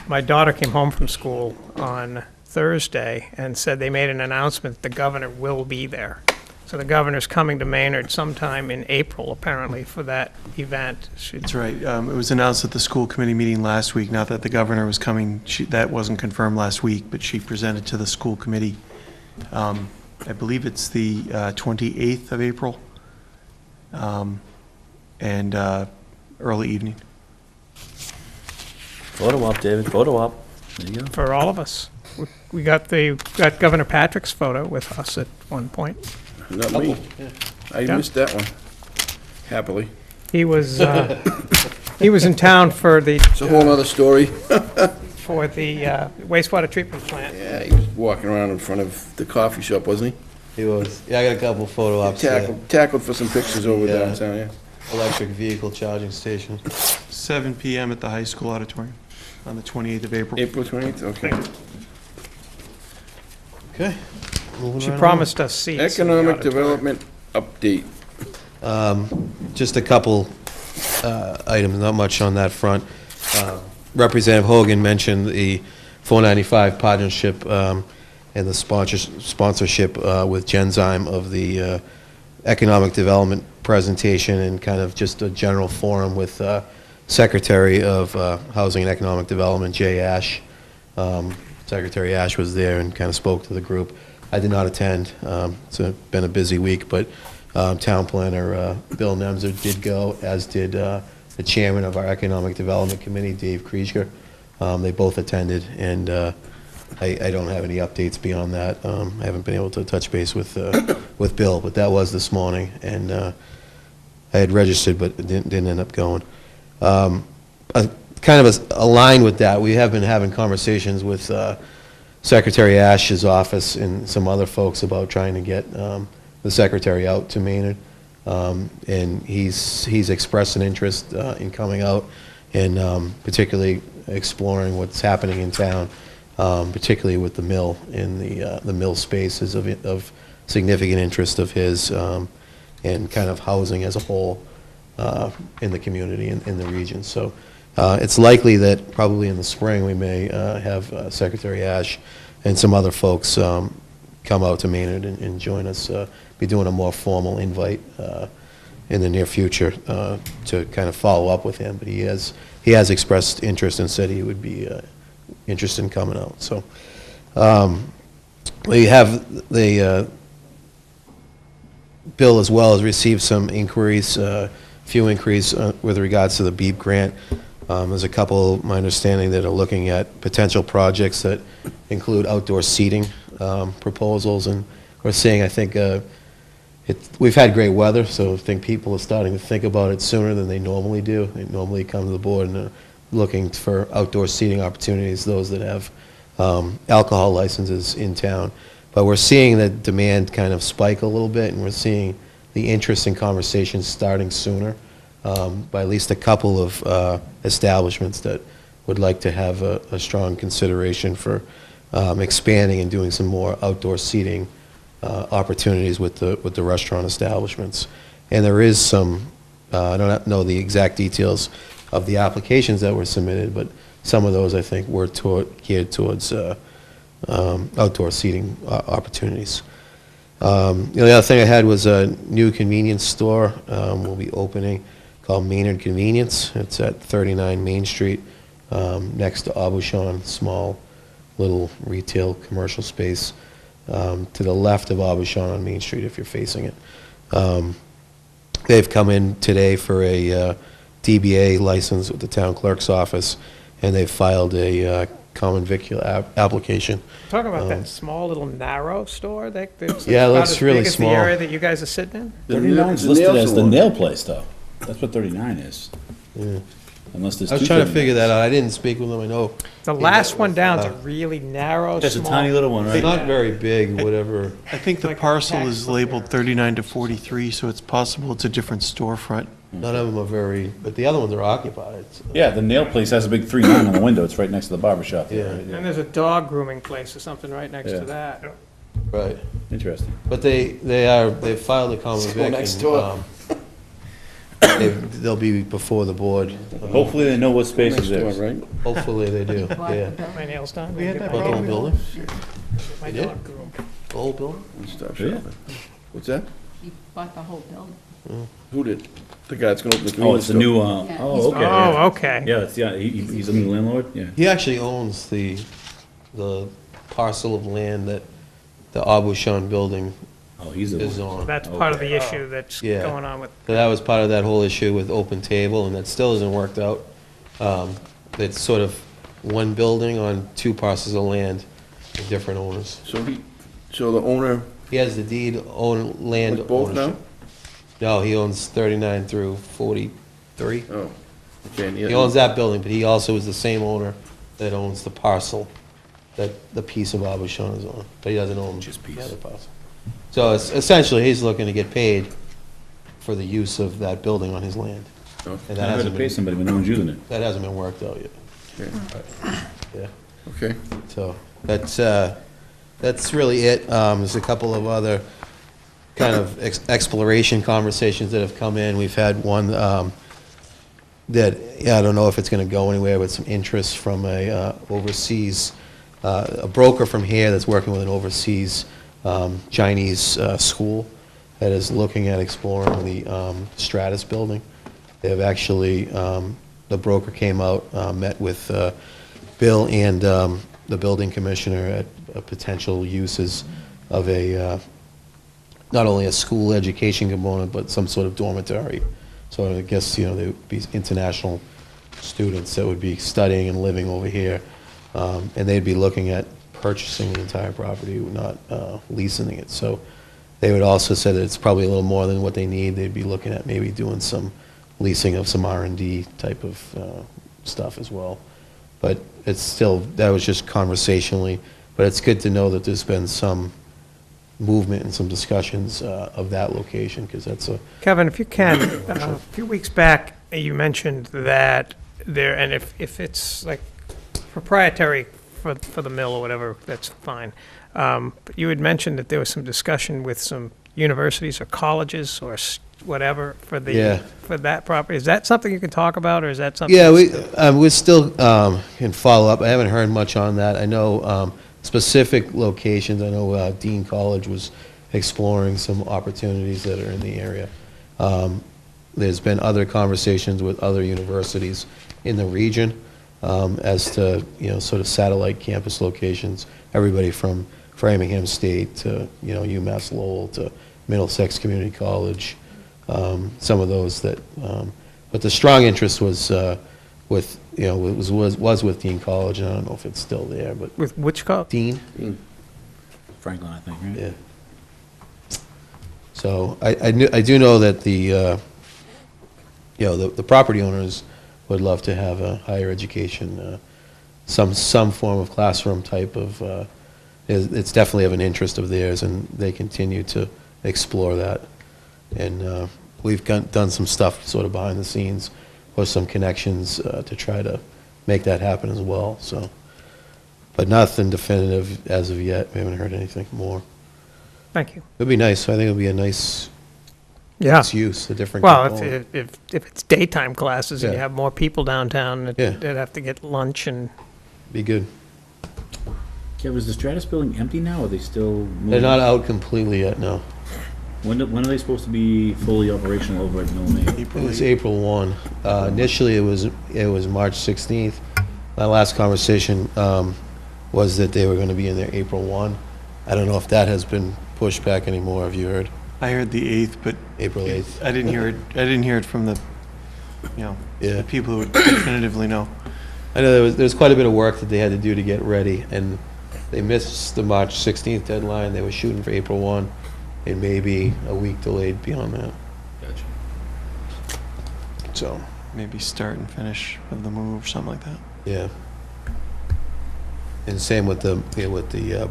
my daughter came home from school on Thursday and said they made an announcement that the governor will be there. So the governor's coming to Maynard sometime in April, apparently, for that event. That's right. It was announced at the school committee meeting last week, not that the governor was coming. That wasn't confirmed last week, but she presented to the school committee. I believe it's the 28th of April, and early evening. Photo op, David, photo op. There you go. For all of us. We got Governor Patrick's photo with us at one point. Not me. I missed that one, happily. He was in town for the. It's a whole other story. For the wastewater treatment plant. Yeah, he was walking around in front of the coffee shop, wasn't he? He was. Yeah, I got a couple photo ops there. Tackled for some pictures over downtown, yeah. Electric vehicle charging station. 7 p.m. at the high school auditorium on the 28th of April. April 28th, okay. Okay. Moving She right promised us seats. in the Economic auditorium. Development update. Just a couple items, not much on that front. Representative Hogan mentioned the 495 partnership and the sponsorship with Genzyme of the economic development presentation, and kind of just a general forum with Secretary of Housing and Economic Development, Jay Ash. Secretary Ash was there and kind of spoke to the group. I did not attend. It's been a busy week, but Town planner Bill Nemser did go, as did the chairman of our Economic Development Committee, Dave Krieger. They both attended, and I don't have any updates beyond that. I haven't been able to touch base with Bill, but that was this morning, and I had registered, but didn't end up going. Kind of aligned with that, we have been having conversations with Secretary Ash's office and some other folks about trying to get the secretary out to Maynard. And he's expressed an interest in coming out and particularly exploring what's happening in town, particularly with the mill, and the mill space is of significant interest of his, and kind of housing as a whole in the community, in the region. So it's likely that probably in the spring we may have Secretary Ash and some other folks come out to Maynard and join us, be doing a more formal invite in the near future to kind of follow up with him. But he has expressed interest and said he would be interested in coming out. So we have the Bill as well has received some inquiries, few inquiries with regards to the BEEP grant. There's a couple, my understanding, that are looking at potential projects that include outdoor seating proposals, and we're seeing, I think, we've had great weather, so I think people are starting to think about it sooner than they normally do. They normally come to the board and are looking for outdoor seating opportunities, those that have alcohol licenses in town. But we're seeing that demand kind of spike a little bit, and we're seeing the interest in conversations starting sooner by at least a couple of establishments that would like to have a strong consideration for expanding and doing some more outdoor seating opportunities with the restaurant establishments. And there is some, I don't know the exact details of the applications that were submitted, but some of those, I think, were geared towards outdoor seating opportunities. The other thing I had was a new convenience store will be opening called Maynard Convenience. It's at 39 Main Street, next to Aubuchon, small little retail commercial space to the left of Aubuchon on Main Street if you're facing it. They've come in today for a DBA license with the town clerk's office, and they've filed a common vicular application. Talking about that small little narrow store, that's Yeah, it about looks as really big as small. the area that you guys are sitting in? 39 is listed as the nail place, though. That's what 39 is. Yeah. Unless there's I was two trying to 39s. figure that out. I didn't speak with them. I know. The last one down is a really narrow, Just a small. tiny little one, right? It's not very big, whatever. I think the parcel is labeled 39 to 43, so it's possible it's a different storefront. None of them are very, but the other ones are occupied. So. Yeah, the nail place has a big 39 on the window. It's right next to the barber shop. Yeah. And there's a dog grooming place or something right next Yeah. to that. Right. Interesting. But they filed a common Let's go vic. next and, door. they'll be before the board. Hopefully they know what space is Next door, there. right? Hopefully they do, yeah. My nails done. We had that The whole problem. building? My They did? dog groom. The whole building? Stop Yeah. shopping. What's that? He bought the whole building. Who did? The guy that's gonna open the Oh, convenience it's the store. new, Yeah, oh, he's- okay. yeah. Oh, okay. Yeah, he's a new landlord, yeah. He actually owns the parcel of land that the Aubuchon building Oh, he's the is one. on. That's part of the issue that's Yeah. going on with. So that was part of that whole issue with Open Table, and that still hasn't worked out. It's sort of one building on two parcels of land with different owners. So the owner, He has the deed own land With both now? ownership. No, he owns 39 through 43. oh, okay. and He owns that building, but he also is the same owner that owns the parcel that the piece of Aubuchon is on, but he doesn't own Just the piece. other parcel. So it's essentially, he's looking to get paid for the use of that building on his land. Oh, And I that had to hasn't pay been, somebody when no one's using it. that hasn't been worked out yet. okay. Yeah. Okay. So that's really it. There's a couple of other kind of exploration conversations that have come in. We've had one that, I don't know if it's going to go anywhere, with some interest from a overseas, a broker from here that's working with an overseas Chinese school that is looking at exploring the Stratus building. They have actually, the broker came out, met with Bill and the building commissioner at potential uses of a not only a school education component, but some sort of dormitory. So I guess, there would be international students that would be studying and living over here, and they'd be looking at purchasing the entire property, not leasing it. So they would also say that it's probably a little more than what they need. They'd be looking at maybe doing some leasing of some R&D type of stuff as well. But it's still, that was just conversationally, but it's good to know that there's been some movement and some discussions of that location, because that's a... Kevin, if you can, a few weeks back, you mentioned that there, and if it's like proprietary for the mill or whatever, that's fine. But you had mentioned that there was some discussion with some universities or colleges or whatever for that property. Is that something you can talk about, or is that something? Yeah, we still can follow up. I haven't heard much on that. I know specific locations. I know Dean College was exploring some opportunities that are in the area. There's been other conversations with other universities in the region as to, sort of satellite campus locations. Everybody from Framingham State to, UMass Lowell to Middlesex Community College. Some of those that, but the strong interest was with, was with Dean College, and I don't know if it's still there, but. With which college? Dean. Franklin, I think, right? Yeah. So I do know that the property owners would love to have a higher education, some form of classroom type of, it's definitely of an interest of theirs, and they continue to explore that. And we've done some stuff sort of behind the scenes with some connections to try to make that happen as well. So, but nothing definitive as of yet. We haven't heard anything more. Thank you. It'd be nice. I think it'd be a nice use, a different Well, component. if it's daytime classes and you Yeah. have more people downtown that have to get lunch and. Be good. Kevin, is the Stratus building empty now, or are they still moving? They're not out completely yet, no. When are they supposed to be fully operational over at Mill Main? It's April 1. Initially, it was March 16th. My last conversation was that they were going to be in there April 1. I don't know if that has been pushed back anymore. Have you heard? I heard the 8th, but April 8th. I didn't hear it. I didn't hear it from the, the people who would definitively know. I know there was quite a bit of work that they had to do to get ready, and they missed the March 16th deadline. They were shooting for April 1, and maybe a week delayed beyond that. Gotcha. So maybe start and finish of the move or something like that. yeah. And same with the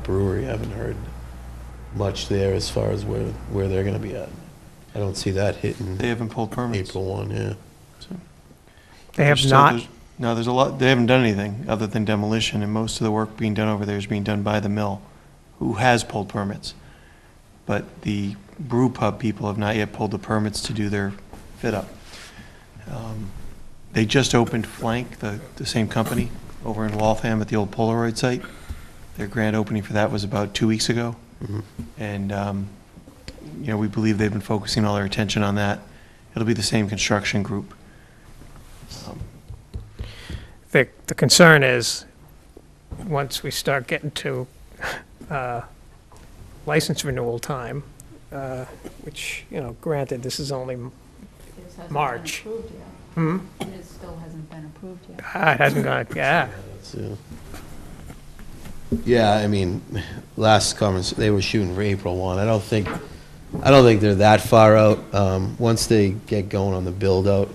brewery. I haven't heard much there as far as where they're going to be at. I don't see that hitting. They haven't pulled permits. April 1, yeah. They have There's not? No, there's a lot. They haven't done anything other than demolition, and most of the work being done over there is being done by the mill, who has pulled permits. But the brew pub people have not yet pulled the permits to do their fit up. They just opened Flank, the same company, over in Waltham at the old Polaroid site. Their grand opening for that was about 2 weeks ago. Mhm. And, we believe they've been focusing all their attention on that. It'll be the same construction group. The concern is, once we start getting to license renewal time, which, granted, this is only March. Hmm? It still hasn't been approved yet. It hasn't gone, yeah. Yeah, I mean, last conference, they were shooting for April 1. I don't think they're that far out. Once they get going on the build-out,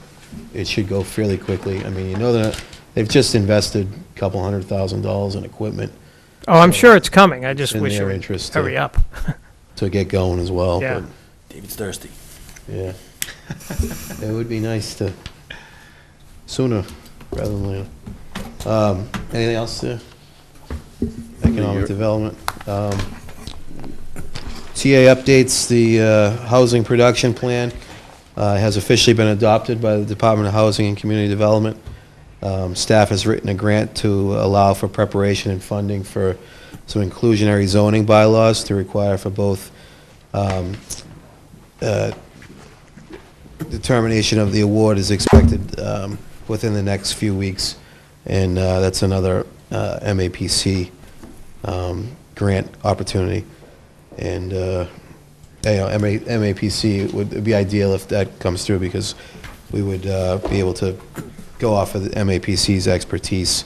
it should go fairly quickly. I mean, they've just invested a couple $100,000 in equipment. Oh, I'm sure it's coming. I just in wish it their would interest hurry up. to get going as well. Yeah. But David's thirsty. yeah, it would be nice to sooner rather than later. Anything else there? Economic development. TA updates, the housing production plan has officially been adopted by the Department of Housing and Community Development. Staff has written a grant to allow for preparation and funding for some inclusionary zoning bylaws to require for both determination of the award is expected within the next few weeks, and that's another MAPC grant opportunity. And MAPC would be ideal if that comes through, because we would be able to go off of the MAPC's expertise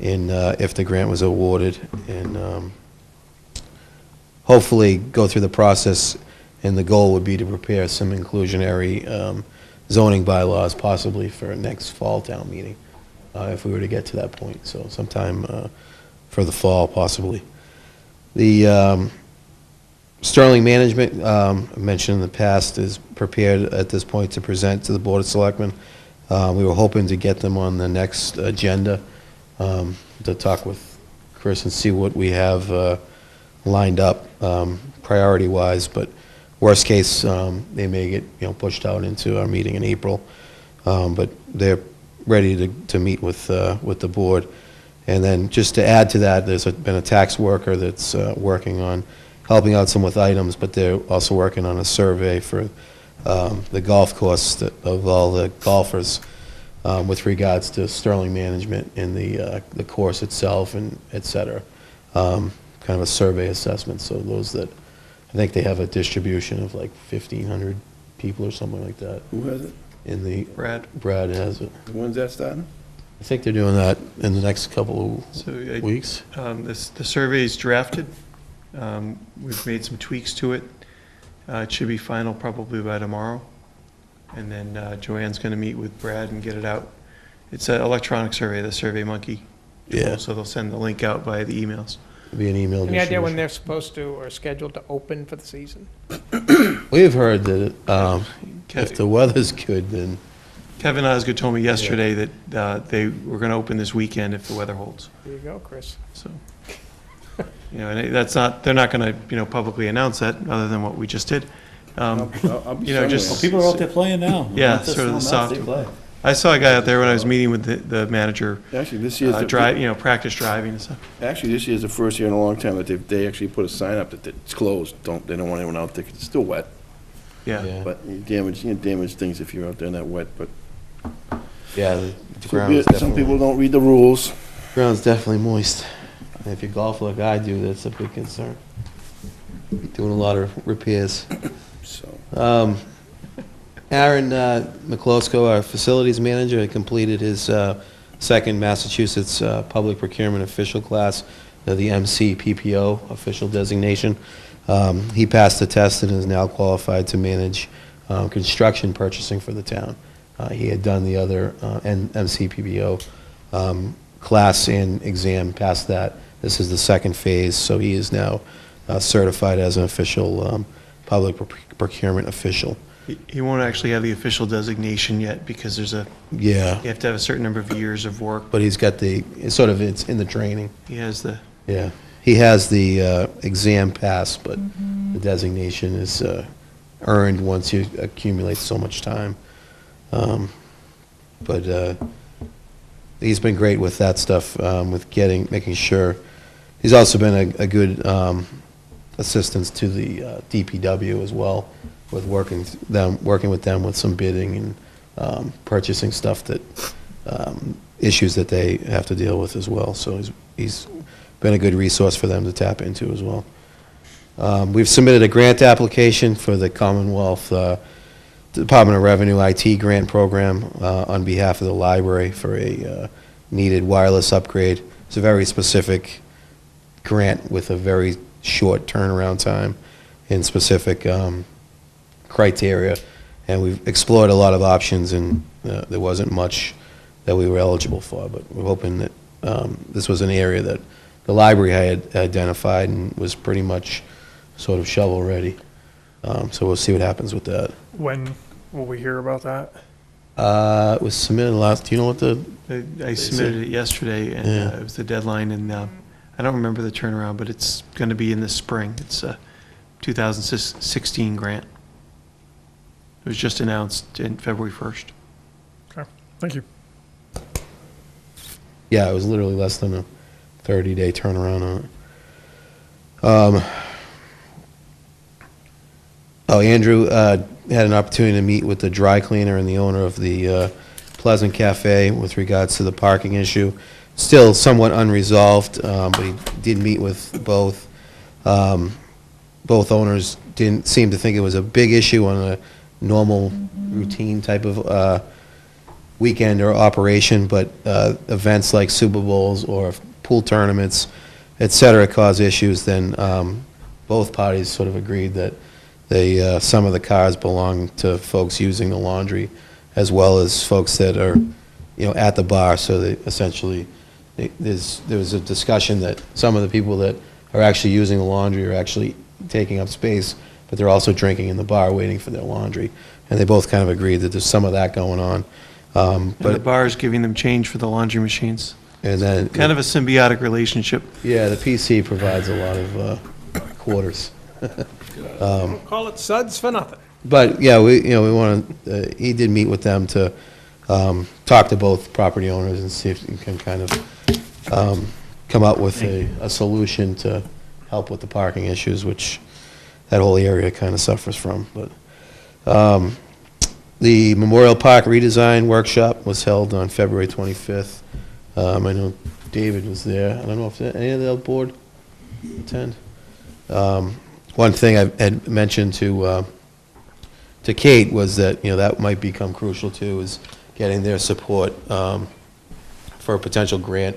in, if the grant was awarded, and hopefully go through the process, and the goal would be to prepare some inclusionary zoning bylaws, possibly for next fall town meeting, if we were to get to that point, so sometime for the fall, possibly. The Sterling Management, mentioned in the past, is prepared at this point to present to the Board of Selectmen. We were hoping to get them on the next agenda to talk with Chris and see what we have lined up priority-wise, but worst case, they may get pushed out into our meeting in April. But they're ready to meet with the board. And then just to add to that, there's been a tax worker that's working on helping out some with items, but they're also working on a survey for the golf course of all the golfers with regards to Sterling Management and the course itself and et cetera. Kind of a survey assessment, so those that, I think they have a distribution of like 1,500 people or something like that. Who has it? Brad has it. When's that starting? I think they're doing that in the next couple of weeks. The survey's drafted. We've made some tweaks to it. It should be final probably by tomorrow. And then Joanne's going to meet with Brad and get it out. It's an electronic survey, the SurveyMonkey tool, Yeah. so they'll send the link out via the emails. It'll be an email Any idea distribution. when they're supposed to or scheduled to open for the season? We've heard that if the weather's good, then Kevin Osgood told me yesterday that they were going to open this weekend if the weather holds. There you go, Chris. So, and that's not, they're not going to, publicly announce that, other than what we just did. I'll be Just. somewhere. People are out there playing now. Yeah, Not just sort of the some soft. nuts, they play. I saw a guy out there when I was meeting with the manager. Actually, this year's practice driving and stuff. Actually, this year's the first year in a long time that they actually put a sign up that it's closed. They don't want anyone out there 'cause it's still wet. Yeah. But you damage things if you're out there in that wet, but. yeah, the Could ground be is it. Some definitely, people don't read the rules. ground's definitely moist. And if you golf like I do, that's a big concern. Be doing a lot of repairs. So. Aaron McCloskey, our facilities manager, had completed his second Massachusetts Public Procurement Official class, the MC PPO official designation. He passed the test and is now qualified to manage construction purchasing for the town. He had done the other MC PPO class and exam, passed that. This is the second phase, so he is now certified as an official public procurement official. He won't actually have the official designation yet because there's you have to have a certain number of years of work. But he's got it's in the training. He has the. Yeah, he has the exam pass, but the designation is earned once you accumulate so much time. But he's been great with that stuff, with making sure. He's also been a good assistance to the DPW as well, with working with them with some bidding and purchasing stuff that issues that they have to deal with as well. So he's been a good resource for them to tap into as well. We've submitted a grant application for the Commonwealth Department of Revenue IT grant program on behalf of the library for a needed wireless upgrade. It's a very specific grant with a very short turnaround time and specific criteria, and we've explored a lot of options, and there wasn't much that we were eligible for, but we're hoping that this was an area that the library had identified and was pretty much sort of shovel-ready. So we'll see what happens with that. When will we hear about that? It was submitted do you know what I submitted it yesterday, and it was the deadline, and I don't remember the turnaround, but it's going to be in the spring. It's a 2016 grant. It was just announced in February 1st. Okay, thank you. Yeah, it was literally less than a 30-day turnaround on it. Andrew had an opportunity to meet with the dry cleaner and the owner of the Pleasant Cafe with regards to the parking issue. Still somewhat unresolved, but he did meet with both. both owners didn't seem to think it was a big issue on a normal routine type of weekend or operation, but events like Super Bowls or pool tournaments, et cetera, cause issues, then both parties sort of agreed that some of the cars belong to folks using the laundry, as well as folks that are, at the bar. So they essentially, there was a discussion that some of the people that are actually using the laundry are actually taking up space, but they're also drinking in the bar waiting for their laundry. And they both kind of agreed that there's some of that going on. And the bar is giving them change for the laundry machines. And then kind of a symbiotic relationship. Yeah, the PC provides a lot of quarters. Don't call it suds for nothing. But yeah, we want to. He did meet with them to talk to both property owners and see if he can kind of come up with a solution to help with the parking issues, which that whole area kind of suffers from. But the Memorial Park redesign workshop was held on February 25th. I know David was there. I don't know if any of the board attend. One thing I had mentioned to Kate was that that might become crucial too, is getting their support for a potential grant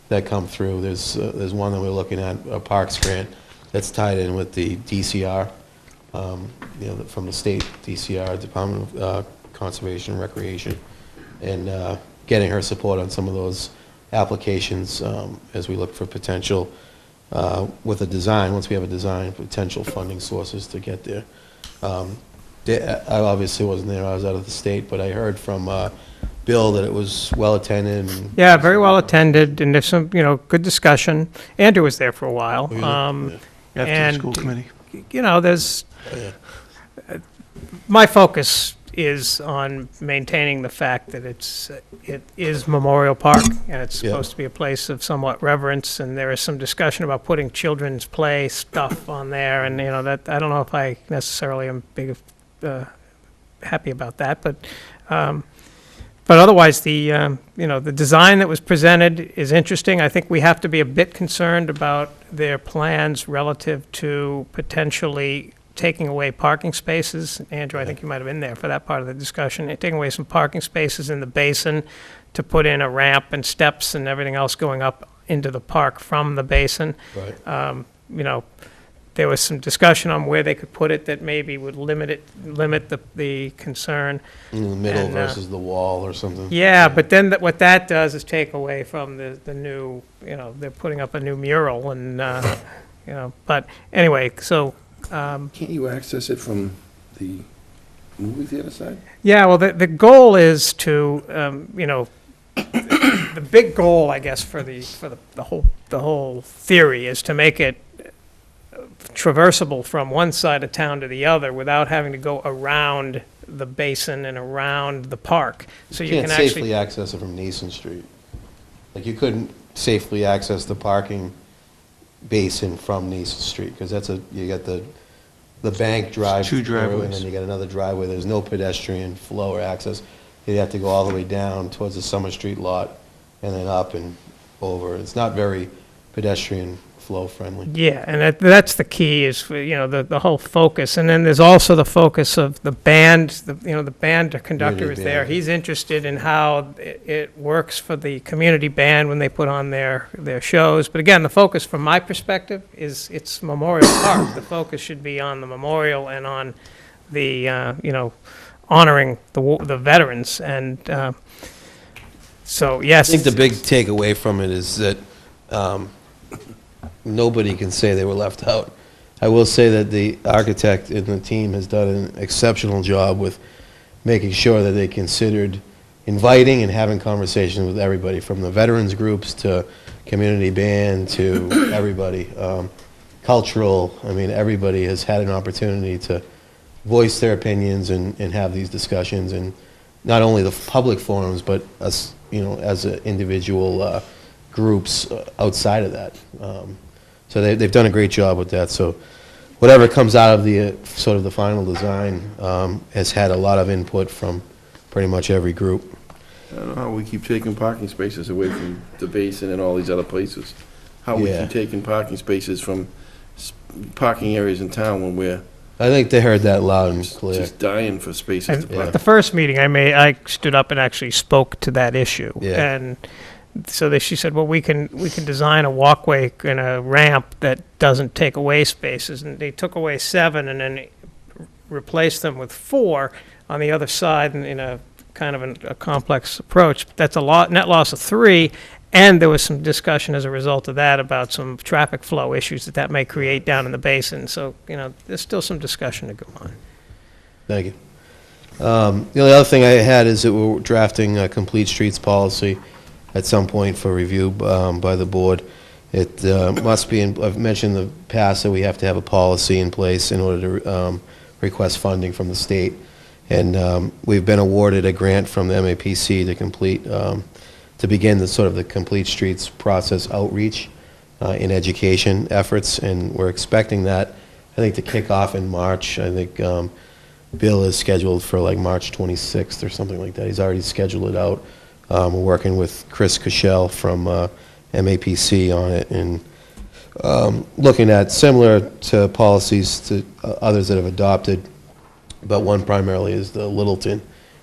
that come through. There's one that we're looking at, a Parks grant that's tied in with the DCR, from the state DCR, Department of Conservation and Recreation, and getting her support on some of those applications as we look for potential with a design. Once we have a design, potential funding sources to get there. I obviously wasn't there, I was out of the state, but I heard from Bill that it was well attended. Yeah, very well attended, and there's some, good discussion. Andrew was there for a while. After the school committee. There's, my focus is on maintaining the fact that it is Memorial Park, and it's supposed to be a place of somewhat reverence, and there is some discussion about putting children's play stuff on there, and that, I don't know if I necessarily am happy about that, but otherwise the the design that was presented is interesting. I think we have to be a bit concerned about their plans relative to potentially taking away parking spaces. Andrew, I think you might have been there for that part of the discussion. Taking away some parking spaces in the basin to put in a ramp and steps and everything else going up into the park from the basin. Right. There was some discussion on where they could put it that maybe would limit the concern. In the middle versus the wall or something. Yeah, but then what that does is take away from the new, they're putting up a new mural and, but anyway, so. Can't you access it from the movie theater side? Yeah, well, the goal is to, the big goal, I guess, for the whole theory is to make it traversable from one side of town to the other without having to go around the basin and around the park. So you can actually safely access it from Nason Street. Like you couldn't safely access the parking basin from Nason Street because you got the bank drive two through, driveways, and then you got another driveway. There's no pedestrian flow or access. You'd have to go all the way down towards the Summer Street lot and then up and over. It's not very pedestrian flow friendly. Yeah, and that's the key is, the whole focus. And then there's also the focus of the band, the band conductor is there. He's interested in how it works for the community band when they put on their shows. But again, the focus from my perspective is it's Memorial Park. The focus should be on the memorial and on the, honoring the veterans. And so, yes. I think the big takeaway from it is that nobody can say they were left out. I will say that the architect and the team has done an exceptional job with making sure that they considered inviting and having conversations with everybody, from the veterans groups to community band to everybody. Cultural, everybody has had an opportunity to voice their opinions and have these discussions, and not only the public forums, but us, as individual groups outside of that. So they've done a great job with that. So whatever comes out of the sort of the final design has had a lot of input from pretty much every group. I don't know how we keep taking parking spaces away from the basin and all these other places. How we keep taking parking spaces from parking areas in town when we're I think they heard that loud and clear. just dying for spaces to And park. at the first meeting I stood up and actually spoke to that issue. Yeah. And so she said, well, we can design a walkway and a ramp that doesn't take away spaces. And they took away 7 and then replaced them with 4 on the other side in a kind of a complex approach. That's a net loss of 3. And there was some discussion as a result of that about some traffic flow issues that may create down in the basin. So, there's still some discussion to go on. Thank you. The only other thing I had is that we're drafting a complete streets policy at some point for review by the board. It must be, I've mentioned in the past that we have to have a policy in place in order to request funding from the state. And we've been awarded a grant from the MAPC to complete, to begin the complete streets process outreach in education efforts. And we're expecting that, I think, to kick off in March. I think Bill is scheduled for like March 26th or something like that. He's already scheduled it out. We're working with Chris Cushell from MAPC on it and looking at similar to policies to others that have adopted, but one primarily is the Littleton,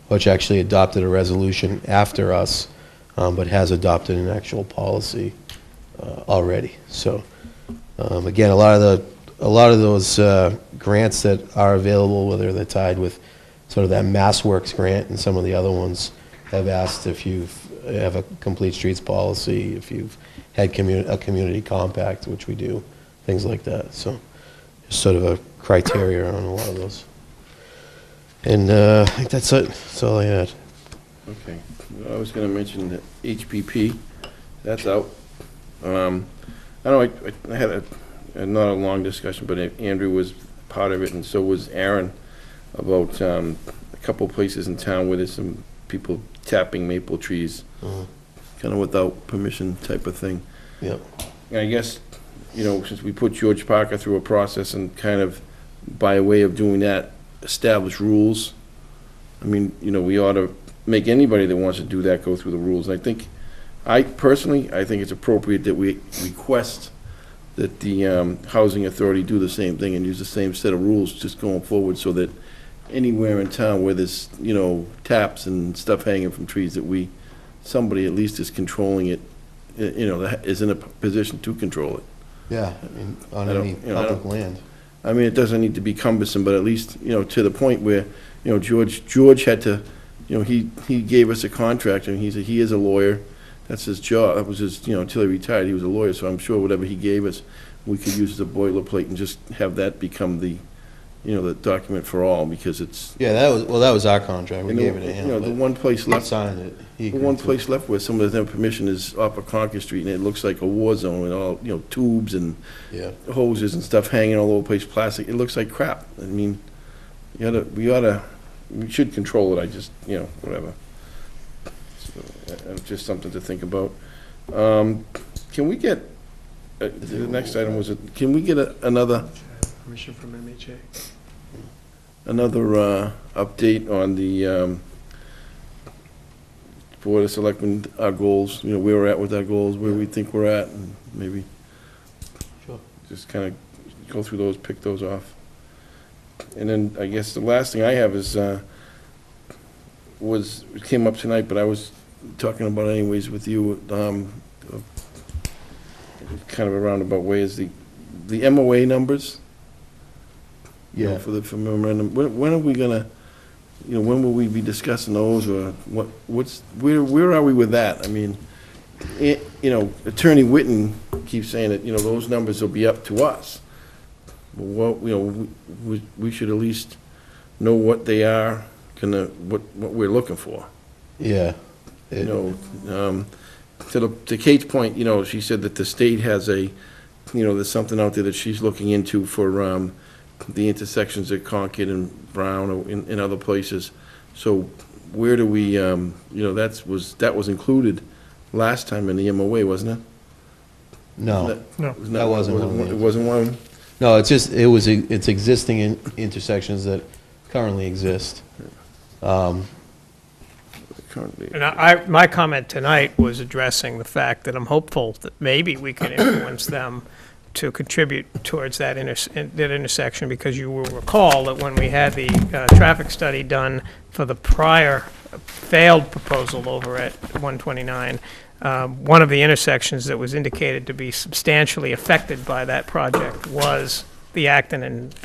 which actually adopted a resolution after us, but has adopted an actual policy already. So again, a lot of those grants that are available, whether they're tied with sort of that MassWorks grant and some of the other ones, have asked if you have a complete streets policy, if you've had a community compact, which we do, things like that. So just sort of a criteria on a lot of those. And I think that's it. That's all I had. Okay. I was going to mention the HPP. That's out. I know I had not a long discussion, but Andrew was part of it, and so was Aaron, about a couple places in town where there's some people tapping maple trees, kind of without permission type of thing. Yep. And I guess, since we put George Parker through a process and kind of by way of doing that, establish rules, I mean, we ought to make anybody that wants to do that go through the rules. And I think it's appropriate that we request that the Housing Authority do the same thing and use the same set of rules just going forward, so that anywhere in town where there's, taps and stuff hanging from trees, that somebody at least is controlling it, that is in a position to control it. Yeah, on any public land. I mean, it doesn't need to be cumbersome, but at least, to the point where, George had to, he gave us a contract, and he is a lawyer. That's his job. That was his, until he retired, he was a lawyer, so I'm sure whatever he gave us, we could use as a boilerplate and just have that become the document for all, because it's... Yeah, that was our contract. We gave it to him. The one place left... signed it. The one place left where some of them permission is off of Concord Street, and it looks like a war zone with all, tubes and hoses and stuff hanging all over the place, plastic. It looks like crap. I mean, we should control it. I just, whatever. So, just something to think about. Can we get, the next item was, can we get another... Permission from MHA. Another update on the Board of Selectmen, our goals, where we're at with our goals, where we think we're at, and maybe just kind of go through those, pick those off. And then I guess the last thing I have is, it came up tonight, but I was talking about it anyways with you, kind of a roundabout way, is the MOA numbers. Yeah. For memorandum, when are we gonna, when will we be discussing those, or where are we with that? I mean, Attorney Whitten keeps saying that, those numbers will be up to us. Well, we should at least know what they are, what we're looking for. Yeah. To Kate's point, she said that the state has there's something out there that she's looking into for, the intersections at Concord and Brown or in other places. So where do we, that was included last time in the MOA, wasn't it? No. No. That wasn't one of them. It wasn't one? No, it's existing intersections that currently exist. And my comment tonight was addressing the fact that I'm hopeful that maybe we can influence them to contribute towards that intersection, because you will recall that when we had the traffic study done for the prior failed proposal over at 129, one of the intersections that was indicated to be substantially affected by that project was the Acton and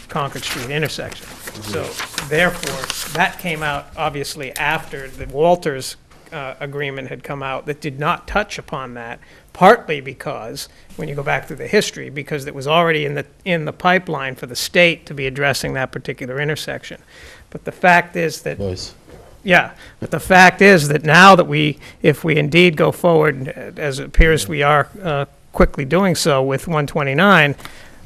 Concord Street intersection. So therefore, that came out obviously after the Walters agreement had come out that did not touch upon that, partly because, when you go back through the history, because it was already in the pipeline for the state to be addressing that particular intersection. But the fact is that... Yeah, but the fact is that now that if we indeed go forward, as it appears we are quickly doing so with 129,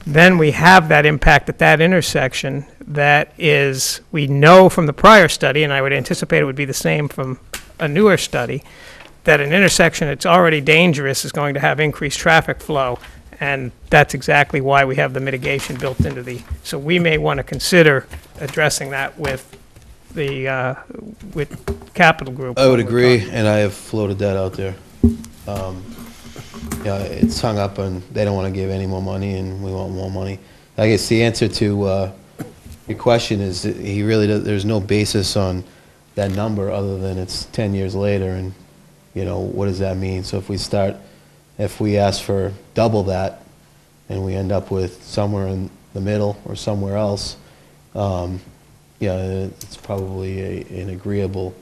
then we have that impact at that intersection that is, we know from the prior study, and I would anticipate it would be the same from a newer study, that an intersection that's already dangerous is going to have increased traffic flow, and that's exactly why we have the mitigation built into so we may want to consider addressing that with Capital Group. I would agree, and I have floated that out there. It's hung up on, they don't want to give any more money, and we want more money. I guess the answer to your question is that he really there's no basis on that number other than it's 10 years later, and what does that mean? So if we ask for double that, and we end up with somewhere in the middle or somewhere else, it's probably an agreeable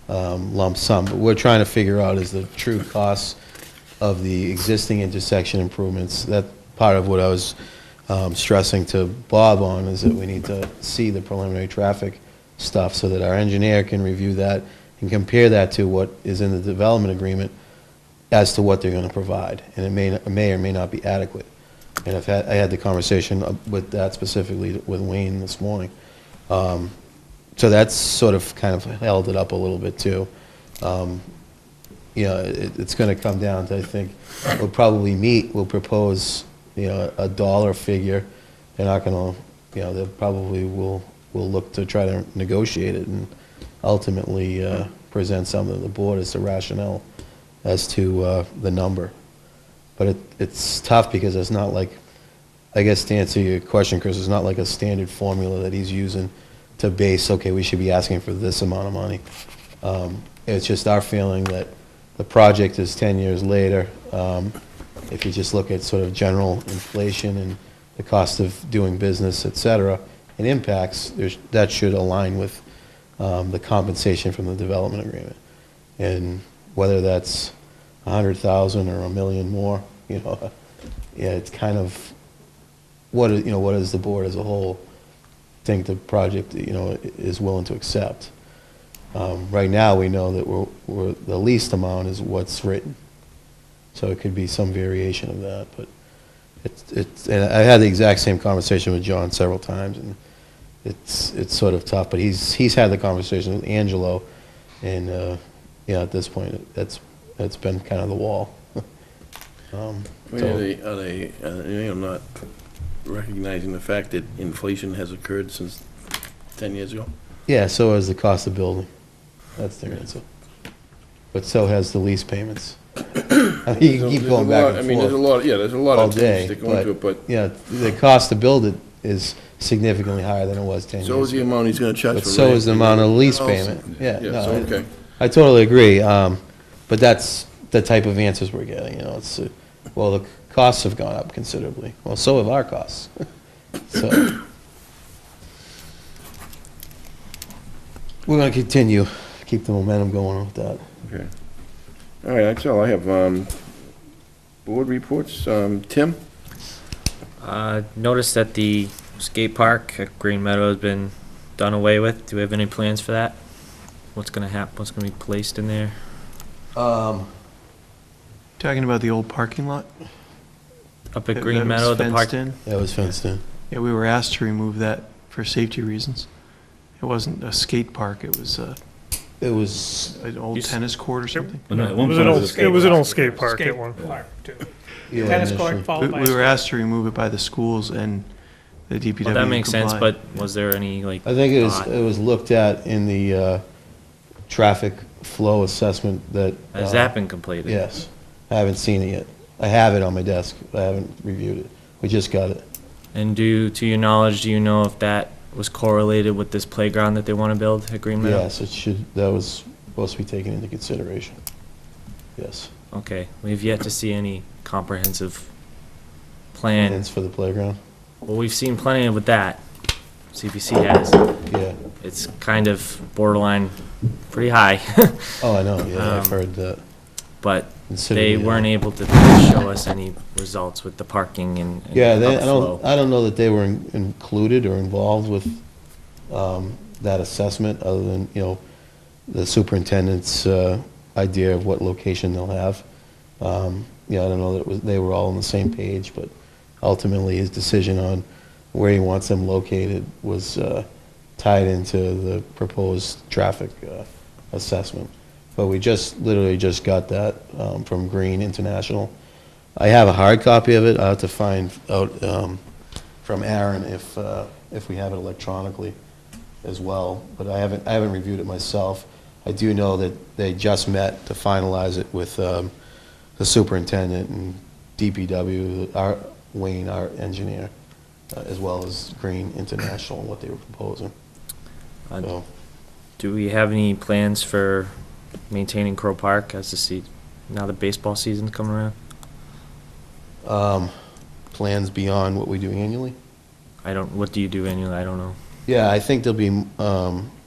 lump sum. But what we're trying to figure out is the true costs of the existing intersection improvements. That part of what I was stressing to Bob on is that we need to see the preliminary traffic stuff so that our engineer can review that and compare that to what is in the development agreement as to what they're going to provide. And it may or may not be adequate. And I had the conversation with that specifically with Wayne this morning. So that's sort of kind of held it up a little bit too. It's going to come down to, I think, we'll propose, a dollar figure. They're not going to, they probably will look to try to negotiate it and ultimately present something to the board as the rationale as to the number. But it's tough because it's not like, I guess to answer your question, Chris, it's not like a standard formula that he's using to base, okay, we should be asking for this amount of money. It's just our feeling that the project is 10 years later. If you just look at sort of general inflation and the cost of doing business, et cetera, and impacts, that should align with the compensation from the development agreement. And whether that's 100,000 or $1 million more, it's kind of what does the board as a whole think the project is willing to accept. Right now, we know that the least amount is what's written, so it could be some variation of that. But and I had the exact same conversation with John several times, and it's sort of tough. But he's had the conversation with Angelo, and at this point, that's been kind of the wall. Are they not recognizing the fact that inflation has occurred since 10 years ago? Yeah, so has the cost of building. That's their answer. But so has the lease payments. I mean, you can keep going back and forth. I mean, there's a lot all of day, things that go into it, but... Yeah, the cost to build it is significantly higher than it was 10 years ago. So is the amount he's going to charge for But so is the amount of lease payment. Yeah, so, okay. I totally agree. But that's the type of answers we're getting, It's, well, the costs have gone up considerably. Well, so have our costs. So we're going to continue, keep the momentum going with that. Okay. All right, that's all I have. Board reports. Tim? Noticed that the skate park at Green Meadow has been done away with. Do we have any plans for that? What's going to happen? What's going to be placed in there? Talking about the old parking lot? Up at Green Meadow, the park? in? Yeah, it was fenced in. Yeah, we were asked to remove that for safety reasons. It wasn't a skate park, it was an old tennis court or something. It was an old skate park at one point. Park, too. Yeah, Tennis court initially. followed by We were asked to remove it by the schools and the DPW Well, that makes sense, complied. but was there any, like... I think it thought? was looked at in the traffic flow assessment that... Has that been completed? Yes. I haven't seen it yet. I have it on my desk. I haven't reviewed it. We just got it. And to your knowledge, do you know if that was correlated with this playground that they want to build at Green Meadow? Yes, it should, that was supposed to be taken into consideration. Yes. Okay, we've yet to see any comprehensive plan. Plans for the playground? Well, we've seen plenty with that. CPC has. Yeah. It's kind of borderline pretty high. Oh, I know, yeah, I've heard that. But Considerably they weren't high. able to show us any results with the parking and Yeah, upflow. I don't know that they were included or involved with that assessment, other than, the superintendent's idea of what location they'll have. I don't know that they were all on the same page, but ultimately his decision on where he wants them located was tied into the proposed traffic assessment. But we literally just got that from Green International. I have a hard copy of it. I'll have to find out from Aaron if we have it electronically as well. But I haven't reviewed it myself. I do know that they just met to finalize it with the superintendent and DPW, Wayne, our engineer, as well as Green International, and what they were proposing. So, Do we have any plans for maintaining Crow Park now the baseball season's coming around? plans beyond what we do annually? What do you do annually? I don't know. Yeah, I think there'll be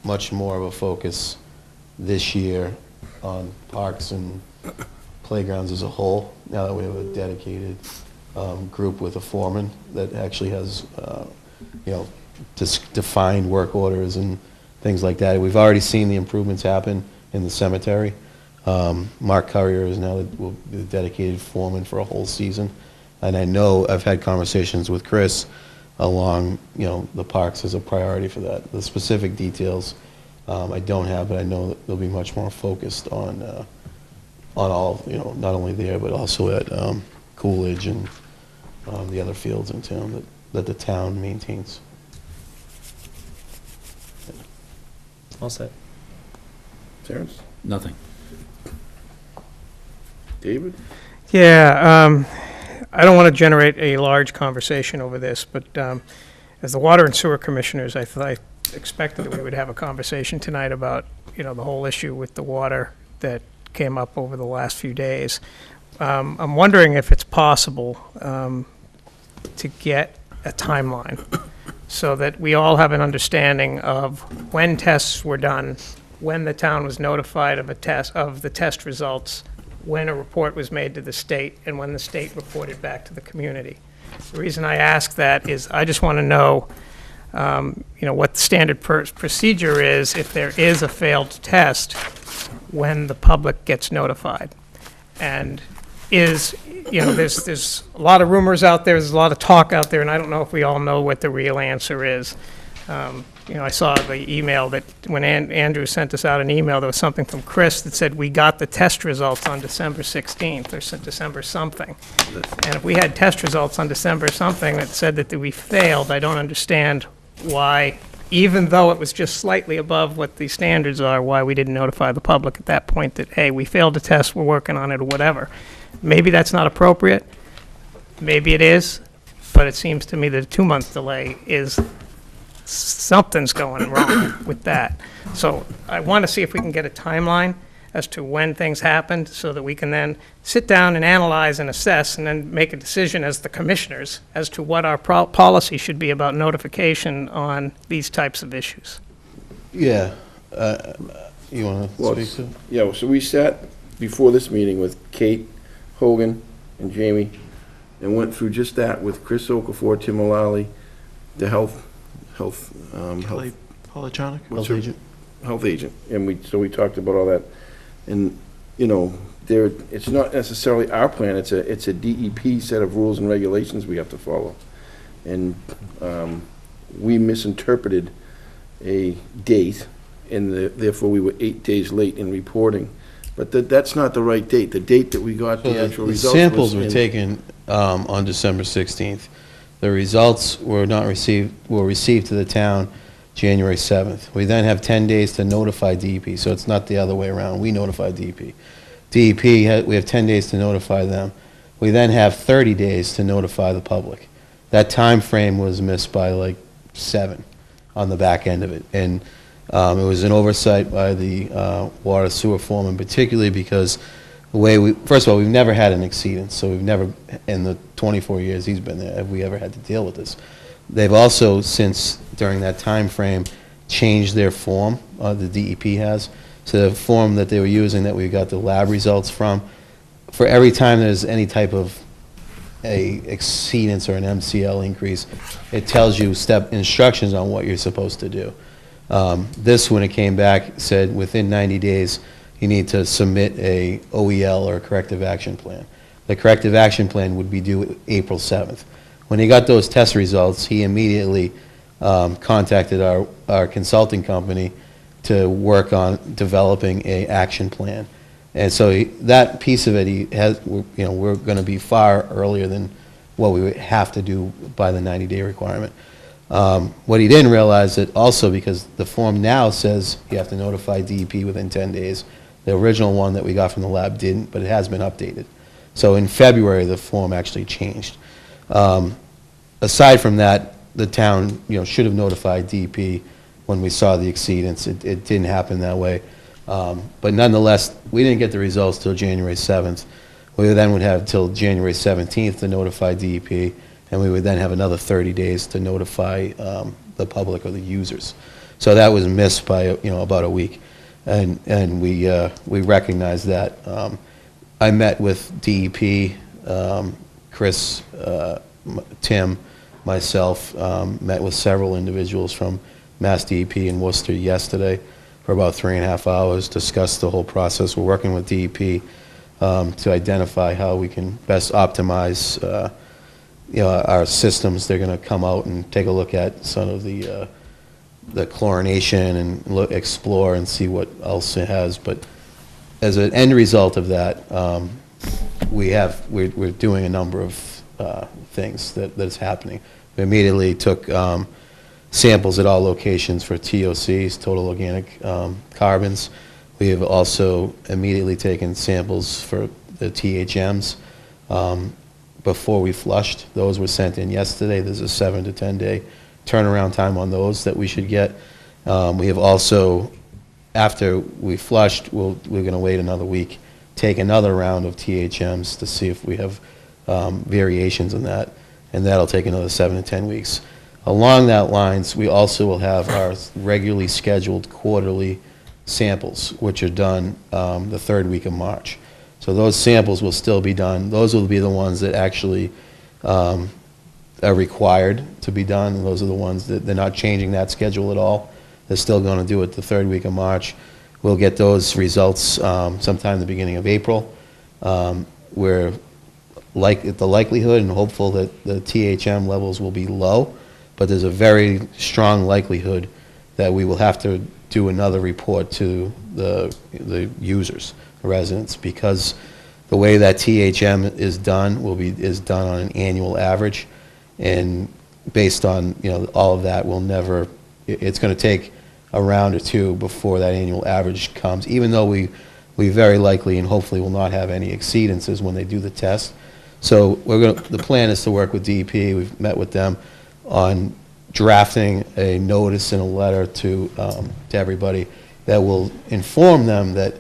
much more of a focus this year on parks and playgrounds as a whole, now that we have a dedicated group with a foreman that actually has, defined work orders and things like that. We've already seen the improvements happen in the cemetery. Mark Currier is now the dedicated foreman for a whole season. And I know I've had conversations with Chris along, the parks as a priority for that. The specific details I don't have, but I know that they'll be much more focused on all, not only there, but also at Coolidge and the other fields in town that the town maintains. All set. Terrence? Nothing. David? Yeah, I don't want to generate a large conversation over this, but as the Water and Sewer Commissioners, I expected that we would have a conversation tonight about, the whole issue with the water that came up over the last few days. I'm wondering if it's possible to get a timeline so that we all have an understanding of when tests were done, when the town was notified of the test results, when a report was made to the state, and when the state reported back to the community. The reason I ask that is I just want to know, what the standard procedure is if there is a failed test, when the public gets notified. And there's a lot of rumors out there, there's a lot of talk out there, and I don't know if we all know what the real answer is. I saw the email that when Andrew sent us out an email, there was something from Chris that said we got the test results on December 16th or December something. And if we had test results on December something that said that we failed, I don't understand why, even though it was just slightly above what the standards are, why we didn't notify the public at that point that, hey, we failed the test, we're working on it, or whatever. Maybe that's not appropriate. Maybe it is. But it seems to me that a 2-month delay is something's going wrong with that. So I want to see if we can get a timeline as to when things happened so that we can then sit down and analyze and assess and then make a decision as the commissioners as to what our policy should be about notification on these types of issues. Yeah. You want to speak to it? Yeah, so we sat before this meeting with Kate Hogan and Jamie and went through just that with Chris Okafor, Tim O'Lally, the health Polytronic? Health agent. Health agent, and we talked about all that, and it's not necessarily our plan. It's a DEP set of rules and regulations we have to follow, and we misinterpreted a date, and therefore we were 8 days late in reporting. But that's not the right date. The date that we got the actual results. The samples were taken on December 16th. The results were received to the town January 7th. We then have 10 days to notify DEP, so it's not the other way around. We notify DEP. We have 10 days to notify them. We then have 30 days to notify the public. That time frame was missed by like 7 on the back end of it. And it was an oversight by the water sewer foreman, particularly because the way first of all, we've never had an exceedance, so we've never, in the 24 years he's been there, have we ever had to deal with this. They've also, since during that time frame, changed their form, the DEP has. So the form that they were using that we got the lab results from, for every time there's any type of a exceedance or an MCL increase, it tells you step instructions on what you're supposed to do. This, when it came back, said within 90 days, you need to submit a OEL or a corrective action plan. The corrective action plan would be due April 7th. When he got those test results, he immediately contacted our consulting company to work on developing a action plan. And so that piece of it, we're going to be far earlier than what we would have to do by the 90-day requirement. What he didn't realize that also, because the form now says you have to notify DEP within 10 days. The original one that we got from the lab didn't, but it has been updated. So in February, the form actually changed. Aside from that, the town, should have notified DEP when we saw the exceedance. It didn't happen that way. But nonetheless, we didn't get the results till January 7th. We then would have till January 17th to notify DEP, and we would then have another 30 days to notify the public or the users. So that was missed by about a week, and we recognize that. I met with DEP, Chris, Tim, myself, met with several individuals from Mass DEP in Worcester yesterday for about 3.5 hours, discussed the whole process. We're working with DEP to identify how we can best optimize our systems. They're going to come out and take a look at some of the chlorination and explore and see what else it has. But as an end result of that, we're doing a number of things that's happening. We immediately took samples at all locations for TOCs, total organic carbons. We have also immediately taken samples for the THMs before we flushed. Those were sent in yesterday. There's a 7 to 10 day turnaround time on those that we should get. We have also, after we flushed, we're going to wait another week, take another round of THMs to see if we have variations in that, and that'll take another 7 to 10 weeks. Along that lines, we also will have our regularly scheduled quarterly samples, which are done the 3rd week of March. So those samples will still be done. Those will be the ones that actually are required to be done. And those are the ones that they're not changing that schedule at all. They're still going to do it the 3rd week of March. We'll get those results sometime in the beginning of April. We're the likelihood and hopeful that the THM levels will be low, but there's a very strong likelihood that we will have to do another report to the users, the residents, because the way that THM is done is done on an annual average, and based on all of that, it's going to take a round or two before that annual average comes, even though we very likely and hopefully will not have any exceedances when they do the test. So the plan is to work with DEP. We've met with them on drafting a notice and a letter to everybody that will inform them that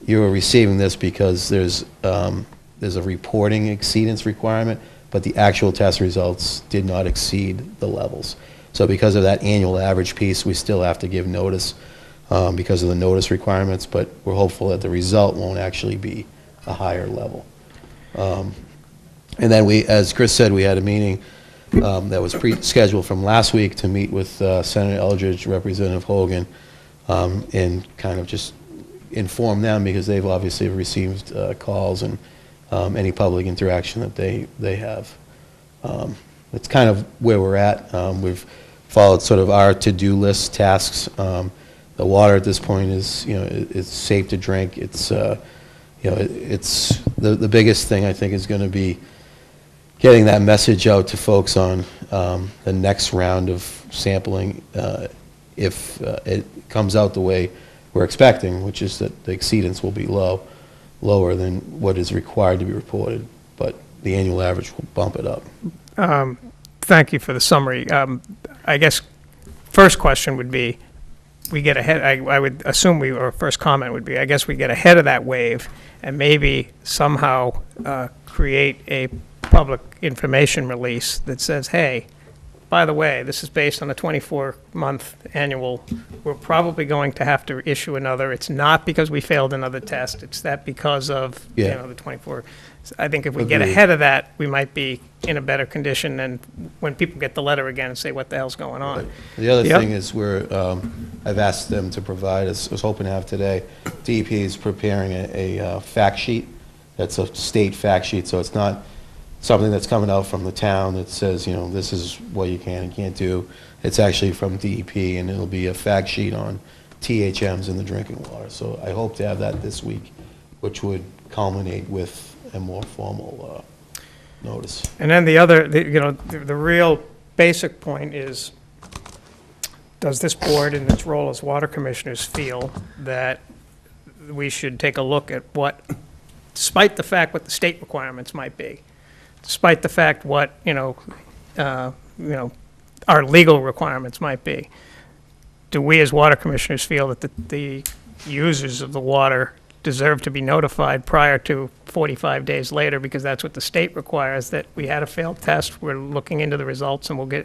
you're receiving this because there's a reporting exceedance requirement, but the actual test results did not exceed the levels. So because of that annual average piece, we still have to give notice because of the notice requirements, but we're hopeful that the result won't actually be a higher level. And then as Chris said, we had a meeting that was scheduled from last week to meet with Senator Eldridge, Representative Hogan, and kind of just inform them, because they've obviously received calls and any public interaction that they have. It's kind of where we're at. We've followed sort of our to-do list tasks. The water at this point is, it's safe to drink. It's, it's the biggest thing I think is going to be getting that message out to folks on the next round of sampling, if it comes out the way we're expecting, which is that the exceedance will be lower than what is required to be reported. But the annual average will bump it up. Thank you for the summary. I guess first question would be, we get ahead, I would assume or first comment would be, I guess we get ahead of that wave and maybe somehow create a public information release that says, hey, by the way, this is based on a 24-month annual. We're probably going to have to issue another. It's not because we failed another test. It's that because of, the 24. I think if we get Agreed. ahead of that, we might be in a better condition than when people get the letter again and say, what the hell's going on? The other Yep. thing is I've asked them to provide, as I was hoping to have today, DEP is preparing a fact sheet. That's a state fact sheet, so it's not something that's coming out from the town that says, this is what you can and can't do. It's actually from DEP, and it'll be a fact sheet on THMs in the drinking water. So I hope to have that this week, which would culminate with a more formal notice. And then the real basic point is, does this board in its role as water commissioners feel that we should take a look at what, despite the fact what the state requirements might be, despite the fact what, our legal requirements might be, do we as water commissioners feel that the users of the water deserve to be notified prior to 45 days later, because that's what the state requires, that we had a failed test, we're looking into the results, and we'll get,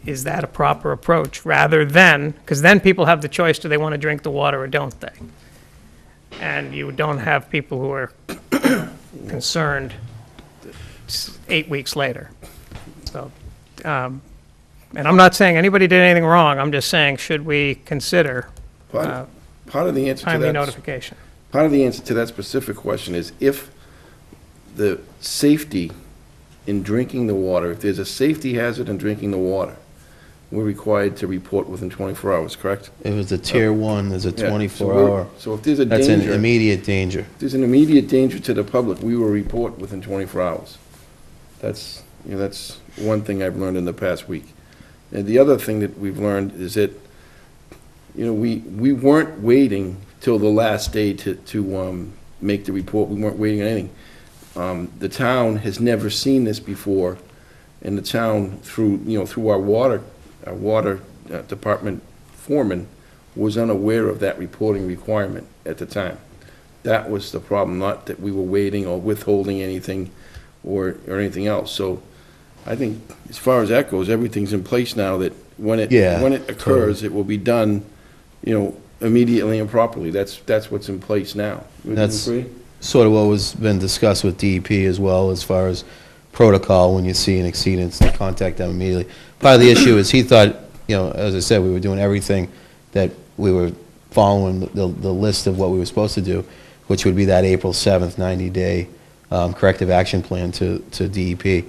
is that a proper approach? Rather than, because then people have the choice, do they want to drink the water or don't they? And you don't have people who are concerned 8 weeks later. So, and I'm not saying anybody did anything wrong, I'm just saying, should we consider Part of the answer to timely that, notification? part of the answer to that specific question is if the safety in drinking the water, if there's a safety hazard in drinking the water, we're required to report within 24 hours, correct? If it's a tier 1, there's a Yeah, 24-hour. So if there's a That's danger. an immediate danger. If there's an immediate danger to the public, we will report within 24 hours. That's, that's one thing I've learned in the past week. And the other thing that we've learned is that, we weren't waiting till the last day to make the report. We weren't waiting on anything. The town has never seen this before, and the town, through our water department foreman, was unaware of that reporting requirement at the time. That was the problem, not that we were waiting or withholding anything or anything else. So I think as far as that goes, everything's in place now that when it occurs, it will be done, immediately and properly. That's what's in place now. Would you That's agree? sort of what was been discussed with DEP as well, as far as protocol when you see an exceedance, to contact them immediately. Part of the issue is he thought, as I said, we were doing everything, that we were following the list of what we were supposed to do, which would be that April 7th 90-day corrective action plan to DEP.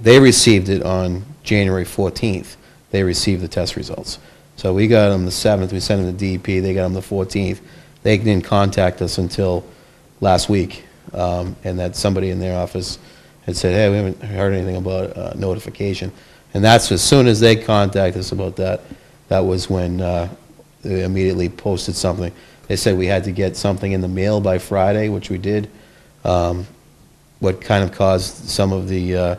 They received it on January 14th. They received the test results. So we got them the 7th, we sent them to DEP, they got them the 14th. They didn't contact us until last week, and that somebody in their office had said, hey, we haven't heard anything about notification. And that's as soon as they contacted us about that, that was when they immediately posted something. They said we had to get something in the mail by Friday, which we did. What kind of caused some of the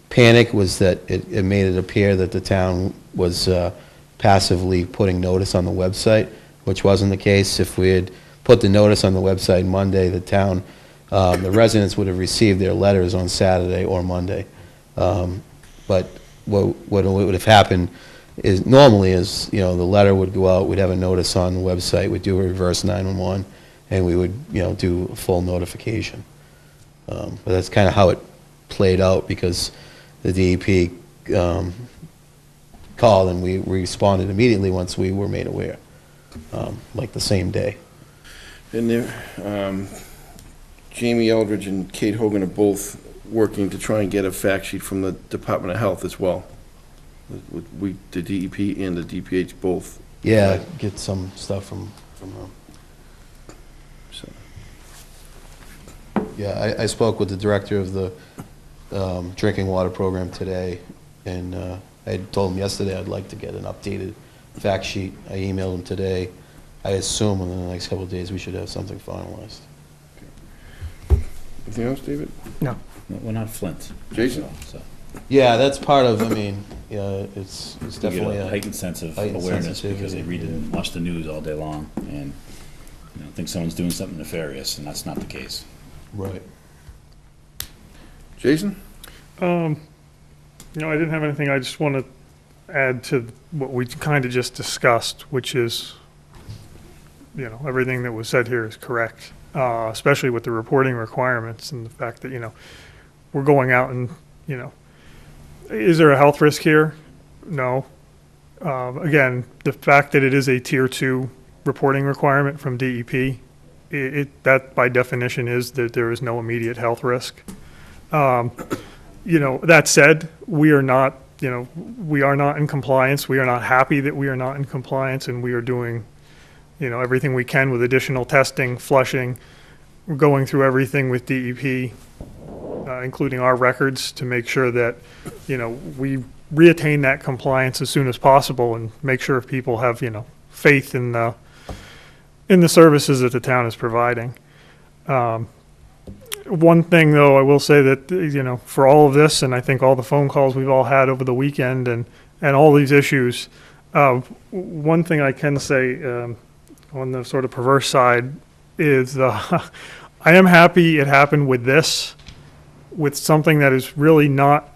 panic was that it made it appear that the town was passively putting notice on the website, which wasn't the case. If we had put the notice on the website Monday, the town, the residents would have received their letters on Saturday or Monday. But what would have happened is, normally is, the letter would go out, we'd have a notice on the website, we'd do a reverse 911, and we would, do a full notification. But that's kind of how it played out, because the DEP called and we responded immediately once we were made aware, like the same day. And there, Jamie Eldridge and Kate Hogan are both working to try and get a fact sheet from the Department of Health as well. The DEP and the DPH both. Yeah, get some stuff from them. So. Yeah, I spoke with the director of the drinking water program today, and I had told him yesterday I'd like to get an updated fact sheet. I emailed him today. I assume within the next couple of days we should have something finalized. Anything else, David? No. We're not Flint. Jason? So Yeah, that's part of, I mean, yeah, it's we get definitely a a heightened sense of heightened awareness because they sensitivity, read and watch the news all day long and, think someone's doing something nefarious, and that's not the case. Right. Jason? I didn't have anything. I just want to add to what we kind of just discussed, which is, everything that was said here is correct, especially with the reporting requirements and the fact that, we're going out and, is there a health risk here? No. Again, the fact that it is a Tier 2 reporting requirement from DEP, that by definition is that there is no immediate health risk. That said, we are not in compliance. We are not happy that we are not in compliance, and we are doing, everything we can with additional testing, flushing. We're going through everything with DEP, including our records, to make sure that, we reattain that compliance as soon as possible and make sure people have, faith in the services that the town is providing. One thing, though, I will say that, for all of this, and I think all the phone calls we've all had over the weekend and all these issues, one thing I can say on the sort of perverse side is I am happy it happened with this, with something that is really not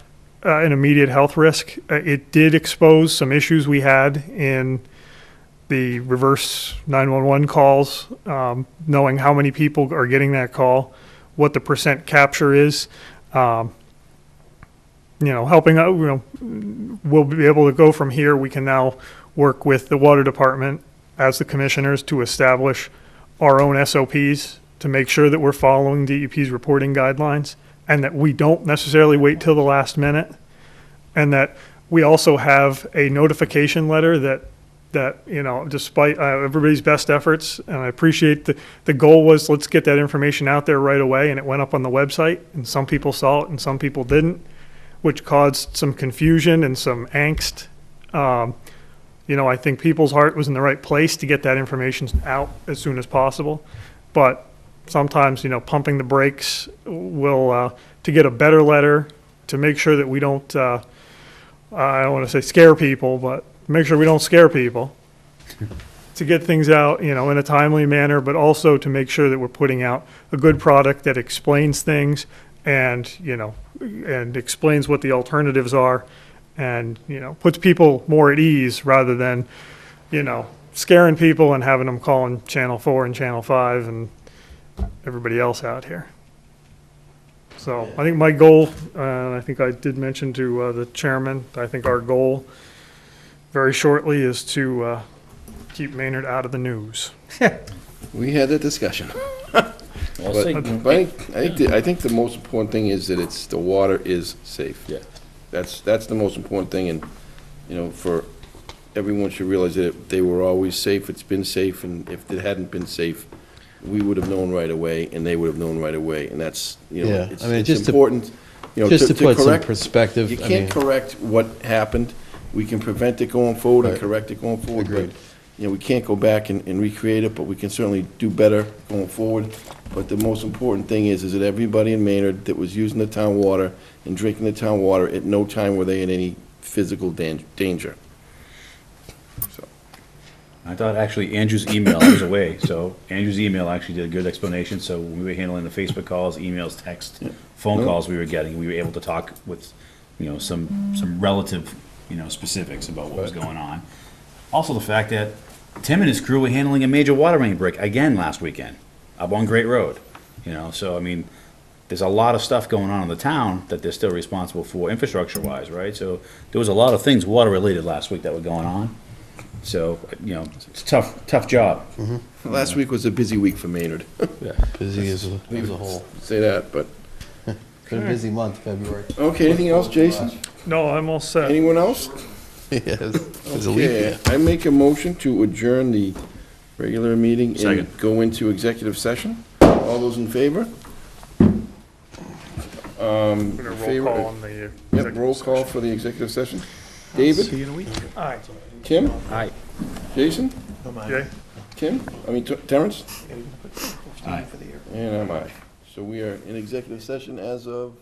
an immediate health risk. It did expose some issues we had in the reverse 911 calls, knowing how many people are getting that call, what the percent capture is, helping out, we'll be able to go from here. We can now work with the water department as the commissioners to establish our own SOPs to make sure that we're following DEP's reporting guidelines and that we don't necessarily wait till the last minute, and that we also have a notification letter that despite everybody's best efforts, and I appreciate the goal was let's get that information out there right away, and it went up on the website, and some people saw it and some people didn't, which caused some confusion and some angst. I think people's heart was in the right place to get that information out as soon as possible, but sometimes, pumping the brakes will, to get a better letter, to make sure that we don't, I don't want to say scare people, but make sure we don't scare people, to get things out, in a timely manner, but also to make sure that we're putting out a good product that explains things and, and explains what the alternatives are and, puts people more at ease rather than, scaring people and having them calling Channel 4 and Channel 5 and everybody else out here. So I think my goal, I think I did mention to the chairman, I think our goal very shortly is to keep Maynard out of the news. We had that discussion. Well, But say- I think the most important thing is that the water is safe. Yeah. That's the most important thing, and, for everyone should realize that they were always safe, it's been safe, and if it hadn't been safe, we would have known right away, and they would have known right away, and that's, Yeah, it's I mean, it's just to- important, just to put some correct- perspective, You I can't mean- correct what happened, we can prevent it going forward and Right. correct it going forward, but, Agreed. we can't go back and recreate it, but we can certainly do better going forward. But the most important thing is that everybody in Maynard that was using the town water and drinking the town water, at no time were they in any physical danger. I thought actually Andrew's email, I was away, so Andrew's email actually did a good explanation. So when we were handling the Facebook calls, emails, text, phone calls we were getting, we were able to talk with, some relative, specifics about what was going on. Also the fact that Tim and his crew were handling a major water main break again last weekend up on Great Road. So I mean, there's a lot of stuff going on in the town that they're still responsible for infrastructure-wise, right? So there was a lot of things water-related last week that were going on. So, it's a tough job. Last week was a busy week for Maynard. Busy as a whole. Say that, but. Been a busy month, February. Okay, anything else, Jason? No, I'm all set. Anyone else? Yes, it's a leap Okay, year. I make a motion to adjourn the regular meeting Second. and go into executive session. All those in favor? We're gonna roll call on the Yep, executive roll call session. for the executive session. David? See you in a week. Aye. Kim? Aye. Jason? Jay? Kim? Terrence? Aye. And I'm aye. So we are in executive session as of